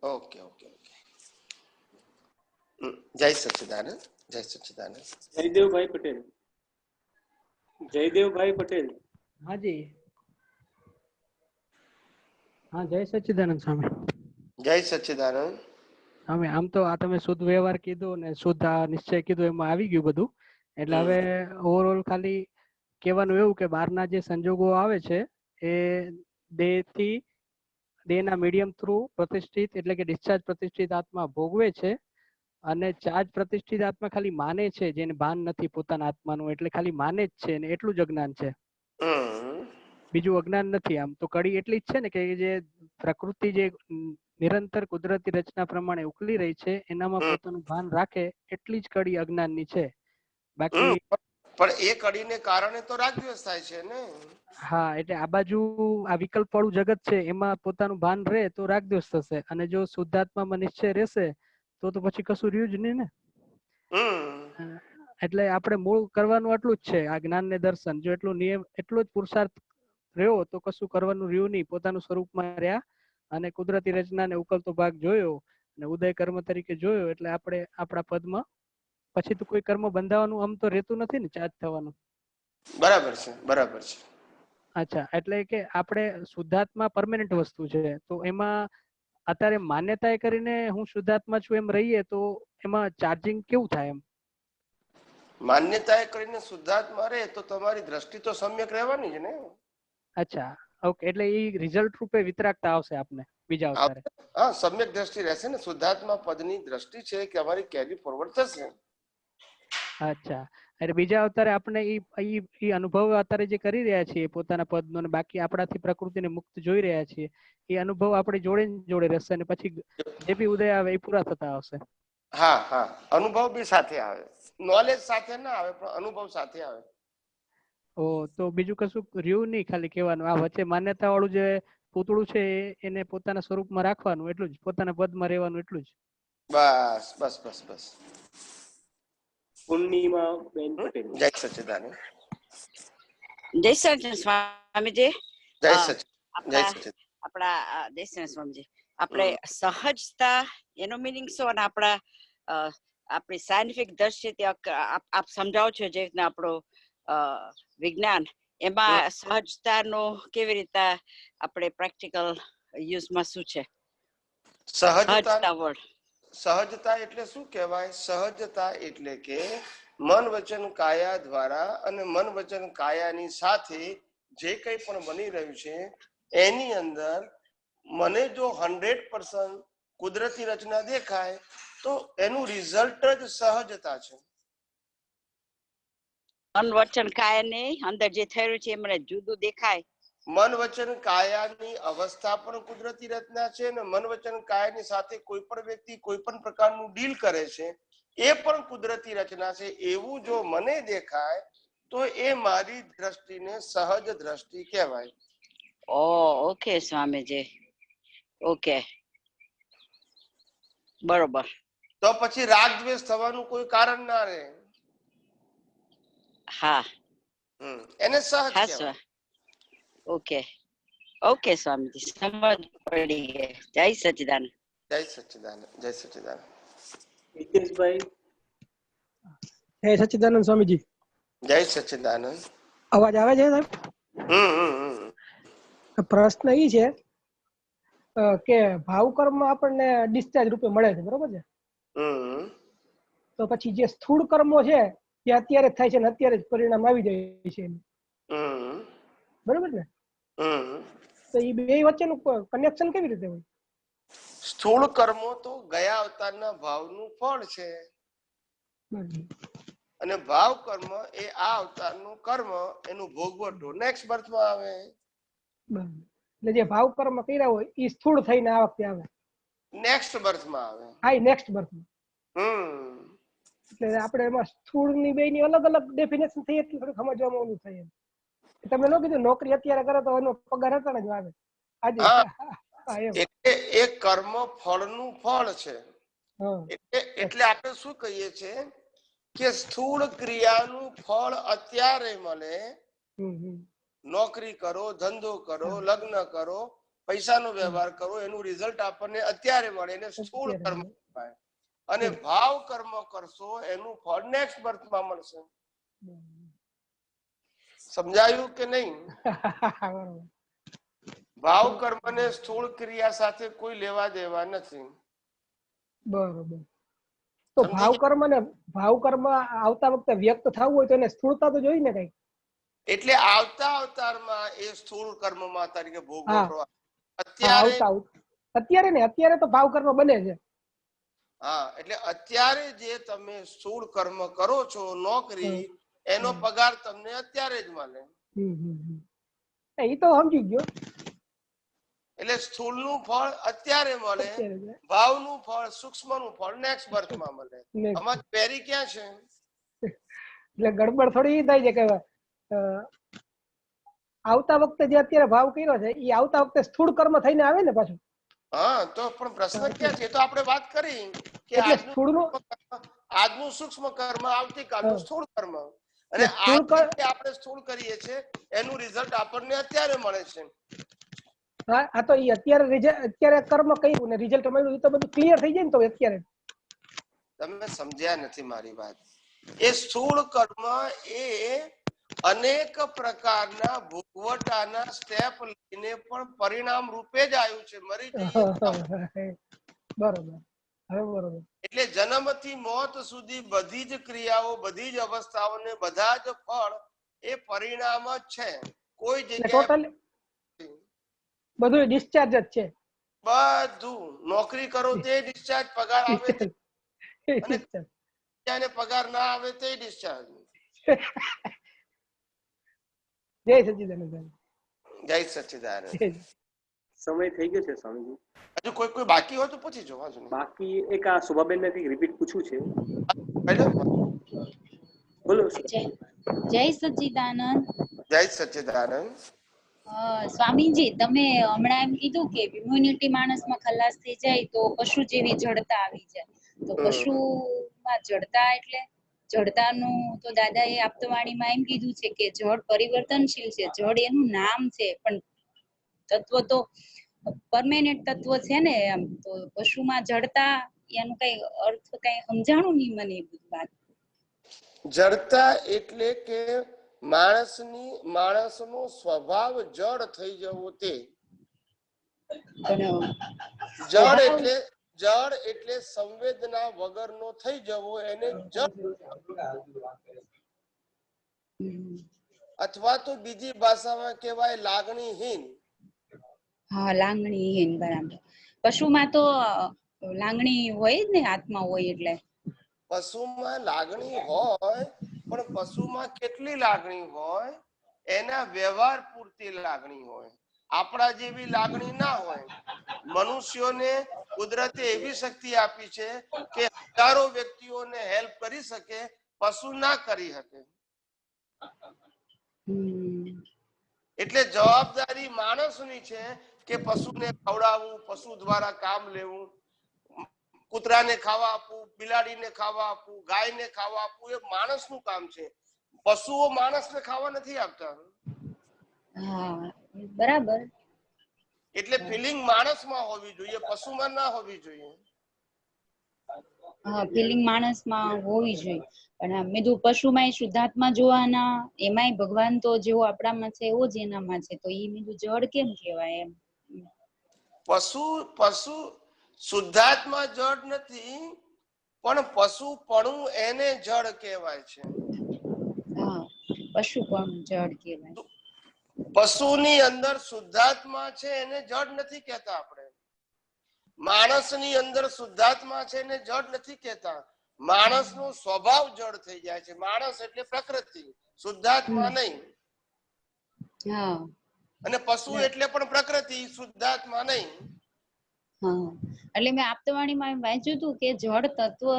ओके ओके ओके, जय सच्चिदानंद, जय सच्चिदानंद। जयदेव भाई पटेल, जयदेव भाई पटेल। हाँ जी, हाँ, जय सच्चिदानंद स्वामी। जय सच्चिदानंद स्वामी, આમ તો આ તમે શુદ્ધ વ્યવહાર કીધો ને શુદ્ધ નિશ્ચય કીધું, એમાં આવી ગયું બધું। એટલે હવે ઓવરઓલ ખાલી કહેવાનું એવું કે બહારના જે સંજોગો આવે છે એ દેહના મીડિયમ થ્રુ પ્રતિષ્ઠિત એટલે કે ડિસ્ચાર્જ પ્રતિષ્ઠિત આત્મા ભોગવે છે, અને ચાર્જ પ્રતિષ્ઠિત આત્મા ખાલી માને છે, જેને ભાન નથી પોતાના આત્માનું, એટલે ખાલી માને જ છે ને એટલું જ અજ્ઞાન છે, બીજું અજ્ઞાન નથી। આમ તો કડી એટલી જ છે ને કે જે પ્રકૃતિ જે નિરંતર કુદરતી રચના પ્રમાણે ઉકલી રહી છે એનામાં પોતાનું ભાન રાખે એટલી જ કડી અજ્ઞાનની છે। બાકી પણ એ કડીને કારણે તો રાગ દ્વેષ થાય છે ને? હા, એટલે આ બાજુ આ વિકલ્પ વાળું જગત છે એમાં પોતાનું ભાન રહે તો રાગ દ્વેષ થશે, અને જો શુદ્ધાત્મામાં નિશ્ચય રહેશે તો પછી કશું રહ્યું જ નહીં ને। એટલે આપણે મૂળ કરવાનું આટલું જ છે, આ જ્ઞાન ને દર્શન, જો એટલું નિયમ એટલો જ પુરુષાર્થ રહ્યો તો કશું કરવાનું રહ્યું નહીં, પોતાનું સ્વરૂપમાં રહ્યા અને કુદરતી રચનાને ઉકલતો ભાગ જોયો અને ઉદય કર્મ તરીકે જોયો એટલે આપણે આપણા પદમાં પછી તો કોઈ કર્મ બંધાવાનું આમ તો રહેતું નથી ને ચાર્જ થવાનું. બરાબર છે, બરાબર છે. અચ્છા, એટલે કે આપણે શુદ્ધાત્મા પરમેનન્ટ વસ્તુ છે, તો એમાં અત્યારે માન્યતા કરીને હું શુદ્ધાત્મા છું એમ રહીએ તો એમાં ચાર્જિંગ કેવું થાય એમ? માન્યતાએ કરીને શુદ્ધાત્મા રહે તો તમારી દ્રષ્ટિ તો સમ્યક રહેવાની જ ને. અચ્છા, ઓકે, એટલે એ રિઝલ્ટ રૂપે વિતરાગતા આવશે આપને બીજા અવતારે. હા, સમ્યક દ્રષ્ટિ રહેશે ને. શુદ્ધાત્મા પદની દ્રષ્ટિ છે કે અમારી કેરી ફોરવર્ડ થશે. અચ્છા, એટલે બીજા અવતારે આપણે ઈ અનુભવ અત્યારે જે કરી રહ્યા છીએ પોતાના પદનો ને બાકી આપણાથી પ્રકૃતિને મુક્ત જોઈ રહ્યા છીએ એ અનુભવ આપણે જોડે જોડે રહેશે અને પછી જે બી ઉદય આવે એ પૂરા થતા આવશે. હા હા, અનુભવ બી સાથે આવે, નોલેજ સાથે ના આવે પણ અનુભવ સાથે આવે. ઓ તો બીજું કશું રહ્યું નહીં, ખાલી કહેવાનું આ વચ્ચે માન્યતા વાળું જે પૂતળું છે એને પોતાના સ્વરૂપમાં રાખવાનું એટલું જ, પોતાના પદમાં રહેવાનું એટલું જ. બસ બસ બસ બસ. પૂર્ણિમા બેન પટેલ. જય સચ્ચિદાનંદ. જય સચ્ચિદાનંદ સ્વામીજી. જય સચ્ચિદાનંદ. જય સચ્ચિદાનંદ. આપણા જય સચ્ચિદાનંદ સ્વામીજી, આપણે સહજતા એનો મિનિંગ શું અને આપણી સાયન્ટિફિક દ્રષ્ટિથી આપ સમજાવો છો જે રીતના આપણું વિજ્ઞાન એમાં સહજતાનો કેવી રીતે આપણે પ્રેક્ટિકલ યુઝમાં શું છે? સહજતા એટલે શું કહેવાય? સહજતા એટલે કે મન વચન કાયા દ્વારા અને મન વચન કાયાની સાથે જે કંઈ પણ બની રહ્યું છે એની અંદર મને જો 100% કુદરતી રચના દેખાય તો એનું રિઝલ્ટ જ સહજતા છે. મન વચન કાયાની અંદર જે થયું છે એ મને જુદું દેખાય. મન વચન કાયાની અવસ્થા પણ કુદરતી રચના છે અને મન વચન કાયાની સાથે કોઈ પણ વ્યક્તિ કોઈ પણ પ્રકારનું ડીલ કરે છે એ પણ કુદરતી રચના છે એવું જો મને દેખાય તો એ મારી દ્રષ્ટિને સહજ દ્રષ્ટિ કહેવાય. ઓકે સ્વામીજી, ઓકે, બરોબર. તો પછી રાગ દ્વેષ થવાનું કોઈ કારણ ના રહે. હા, એને સહજ કહેવાય. ઓકે ઓકે સ્વામીજી, સમજ પડી ગઈ. જય સચ્ચિદાનંદ. જય સચ્ચિદાનંદ. જય સચ્ચિદાનંદ. હિતેશભાઈ. જય સચ્ચિદાનંદ સ્વામીજી. જય સચ્ચિદાનંદ. અવાજ આવે છે સાહેબ? પ્રશ્ન એ છે કે ભાવ કર્મ આપણને ડિસ્ચાર્જ રૂપે મળે છે, બરોબર છે? તો પછી જે સ્થૂળ કર્મો છે એ અત્યારે જ થાય છે ને અત્યારે જ પરિણામ આવી જાય છે, બરોબર ને? તો એ બે વચ્ચેનું કનેક્શન કેવી રીતે હોય? સ્થૂળ કર્મો તો ગયા અવતારના ભાવનું ફળ છે અને ભાવ કર્મ એ આ અવતારનું કર્મ, એનું ભોગવટો નેક્સ્ટ બર્થમાં આવે. એટલે જે ભાવ કર્મ કર્યા હોય એ સ્થૂળ થઈને આ વખતે આવે, નેક્સ્ટ બર્થમાં આવે. હા, નેક્સ્ટ બર્થમાં. એટલે આપણે એમાં સ્થૂળ ની બે ની અલગ અલગ ડેફિનેશન થઈ એટલે થોડું સમજવામાં ઓલું થાય. તમે ન કીધું નોકરી અત્યારે કરે તો એનો પગાર અટાણે જ આવે આજે. એ કર્મ ફળનું ફળ છે. એટલે આપણે શું કહીએ છીએ કે સ્થૂળ ક્રિયાનું ફળ અત્યારે મળે. નોકરી કરો, ધંધો કરો, લગ્ન કરો, પૈસાનો વ્યવહાર કરો, એનું રિઝલ્ટ આપણને અત્યારે મળે એને સ્થૂળ કર્મ કહેવાય. અને ભાવ કર્મ કરશો એનું ફળ નેક્સ્ટ બર્થમાં મળશે. સમજાયું કે નહીં? ભાવ કર્મ ને સ્થૂળ ક્રિયા સાથે કોઈ લેવા દેવા નથી. બરોબર. તો ભાવ કર્મ આવતા વખતે વ્યક્ત થવું હોય તો એને સ્થૂળતા તો જોઈ ને કઈ. એટલે આવતા અવતારમાં એ સ્થૂળ કર્મમાં તરીકે ભોગવટો અત્યારે ને અત્યારે તો ભાવ કર્મ બને છે. હા, એટલે અત્યારે જે તમે સ્થૂળ કર્મ કરો છો નોકરી, એનો પગાર તમને અત્યારે જ મળે. એ તો સમજી ગયો. એટલે સ્થૂળ નું ફળ અત્યારે મળે, ભાવ નું ફળ, સૂક્ષ્મ નું ફળ નેક્સ્ટ બર્થમાં મળે. આમાં પેરી ક્યાં છે? એટલે ગડબડ થોડી એ થાય છે કે આવતા વખતે જે અત્યારે ભાવ કર્યો છે એ આવતા વખતે સ્થૂળ કર્મ થઈને આવે ને પાછું. હા, તો પણ પ્રશ્ન ક્યાં છે? તો આપણે વાત કરી કે આજનું સૂક્ષ્મ કર્મ, આવતીકાલનું સ્થૂળ કર્મ, અને આપણે સ્થૂળ કરીએ છીએ એનું રિઝલ્ટ આપણને અત્યારે મળે છે. હા આ તો ઈ અત્યારે કર્મ કર્યું ને રિઝલ્ટ મળ્યું, એ તો બધું ક્લિયર થઈ જાય ને. તો અત્યારે તમે સમજ્યા નથી મારી વાત. એ સ્થૂળ કર્મ એ અનેક પ્રકારના ભોગવટાના સ્ટેપ લઈને પણ પરિણામ રૂપે જ આવ્યું છે. મરી જઈએ બરોબર, હવે બરોબર. એટલે જન્મથી મોત સુધી બધી જ ક્રિયાઓ, બધી જ અવસ્થાઓને બધા જ ફળ એ પરિણામ જ છે. કોઈ જગ્યાએ બધું ડિસ્ચાર્જ જ છે. બધું નોકરી કરો તે ડિસ્ચાર્જ, પગાર આવે તે, અને પગાર ના આવે તે ડિસ્ચાર્જ. જય સચ્ચિદાનંદ. જય સચ્ચિદાનંદ. સમય થઈ ગયો છે સ્વામીજી. હજુ કોઈ બાકી હોય તો પૂછી જો. બાકી એક આ શોભાબેન ને રિપીટ પૂછવું છે. બોલો. જય સચ્ચિદાનંદ. જય સચ્ચિદાનંદ. સ્વામીજી, તમે હમણાં એમ કીધું કે ઇમ્યુનિટી માણસમાં ખલાસ થઈ જાય તો પશુ જેવી જડતા આવી જાય. તો પશુમાં જડતા એટલે જડતાનું તો દાદાએ આપતવાણીમાં એમ કીધું છે કે જડ પરિવર્તનશીલ છે. જડ એનું નામ છે, પણ તત્વ તો પરમેનન્ટ તત્વ છે ને. એમ તો પશુમાં જડતા એનું કઈ અર્થ કઈ સમજાણું નહીં મને એ બધી વાત. જડતા એટલે કે માણસનો સ્વભાવ જડ થઈ જવો. તે જડ એટલે સંવેદના વગરનો થઈ જવો, એને જડ, અથવા તો બીજી ભાષામાં કહેવાય લાગણીહીન. હા, લાગણીહીન, બરાબર. પશુમાં તો લાગણી હોય જ ને, આત્મા હોય એટલે. પશુમાં લાગણી હોય, પણ પશુમાં કેટલી લાગણી હોય? એના વ્યવહાર પૂરતી લાગણી હોય. આપણા જેવી લાગણી ના હોય. મનુષ્યોને કુદરતે એવી શક્તિ આપી છે કે હજારો વ્યક્તિઓને હેલ્પ કરી શકે, પશુ ના કરી શકે. એટલે જવાબદારી માણસની છે કે પશુને ખવડાવવું, પશુ દ્વારા કામ લેવું, કૂતરાને ખાવા આપવું, બિલાડીને ખાવા આપવું, ગાયને ખાવા આપવું, એ માણસનું કામ છે. પશુઓ માણસને ખાવા નથી આપતા. બરાબર. એટલે ફિલિંગ માણસમાં હોવી જોઈએ, પશુમાં ના હોવી જોઈએ. હા, ફિલિંગ માણસમાં હોવી જોઈએ. પણ મેં કીધું પશુમાં શુદ્ધાત્મા જોવાના, એમાંય ભગવાન તો જેવો આપણામાં છે એવો જ એનામાં છે. તો એ મેં જડ કેમ કહેવાય એમ? પશુ શુદ્ધાત્મા જડ નથી, પણ પશુપણું એને જડ કહેવાય છે. હા, પશુપણું જડ કહેવાય. પશુની અંદર શુદ્ધાત્મા છે એને જડ નથી કહેતા આપણે. માણસની અંદર શુદ્ધાત્મા છે એને જડ નથી કહેતા. માણસનો સ્વભાવ જડ થઈ જાય છે. માણસ એટલે પ્રકૃતિ, શુદ્ધાત્મા નહીં. અને પશુ એટલે પણ પ્રકૃતિ, શુદ્ધાત્મા નહીં. હા, એટલે મેં આપતવાણીમાં વાંચ્યું હતું કે જળ તત્વ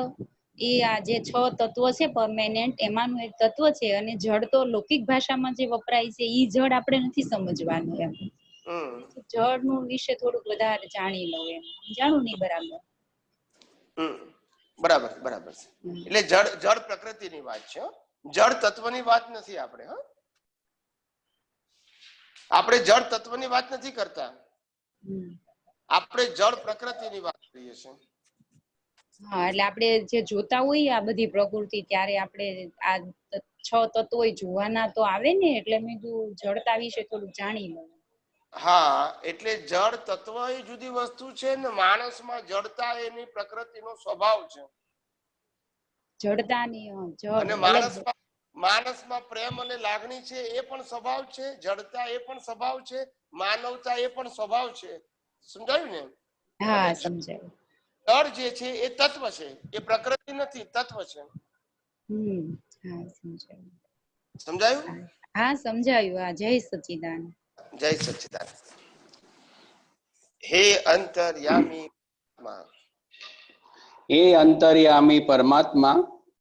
એ આ જે 6 તત્વો છે પરમેનન્ટ, એમાંનું એક તત્વ છે. અને જળ તો લૌકિક ભાષામાં જે વપરાય છે ઈ જળ આપણે નથી સમજવાનું એમ. જળનું વિશે થોડુંક વધારે જાણી લઉં એમ. જાણું નહીં બરાબર. બરાબર બરાબર છે. એટલે જળ પ્રકૃતિની વાત છે, જળ તત્વની વાત નથી આપણે. આપણે જળ તત્વની વાત નથી કરતા, આપણે જળ પ્રકૃતિની વાત કરીએ છીએ. હા, એટલે આપણે જે જોતા હોઈએ આ બધી પ્રકૃતિ, ત્યારે આપણે આ 6 તત્વો જોવાના તો આવે ને. એટલે મેં કીધું જડતા વિશે થોડું જાણી લઉં. હા, એટલે જળ તત્વ એ જુદી વસ્તુ છે ને માણસમાં જડતા એની પ્રકૃતિનો સ્વભાવ છે. જડતાની અને માણસમાં પ્રેમ અને લાગણી છે એ પણ સ્વભાવ છે. જડતા એ પણ સ્વભાવ છે. માનવતા એ પણ સ્વભાવ છે. સમજાયું ને? હા, સમજાયું. જળ જે છે એ તત્વ છે, એ પ્રકૃતિ નથી, તત્વ છે. હા, સમજાયું. સમજાયું? હા, સમજાયું. હા, જય સચ્ચિદાનંદ. જય સચ્ચિદાનંદ. હે અંતર્યામી, હે અંતર્યામી પરમાત્મા,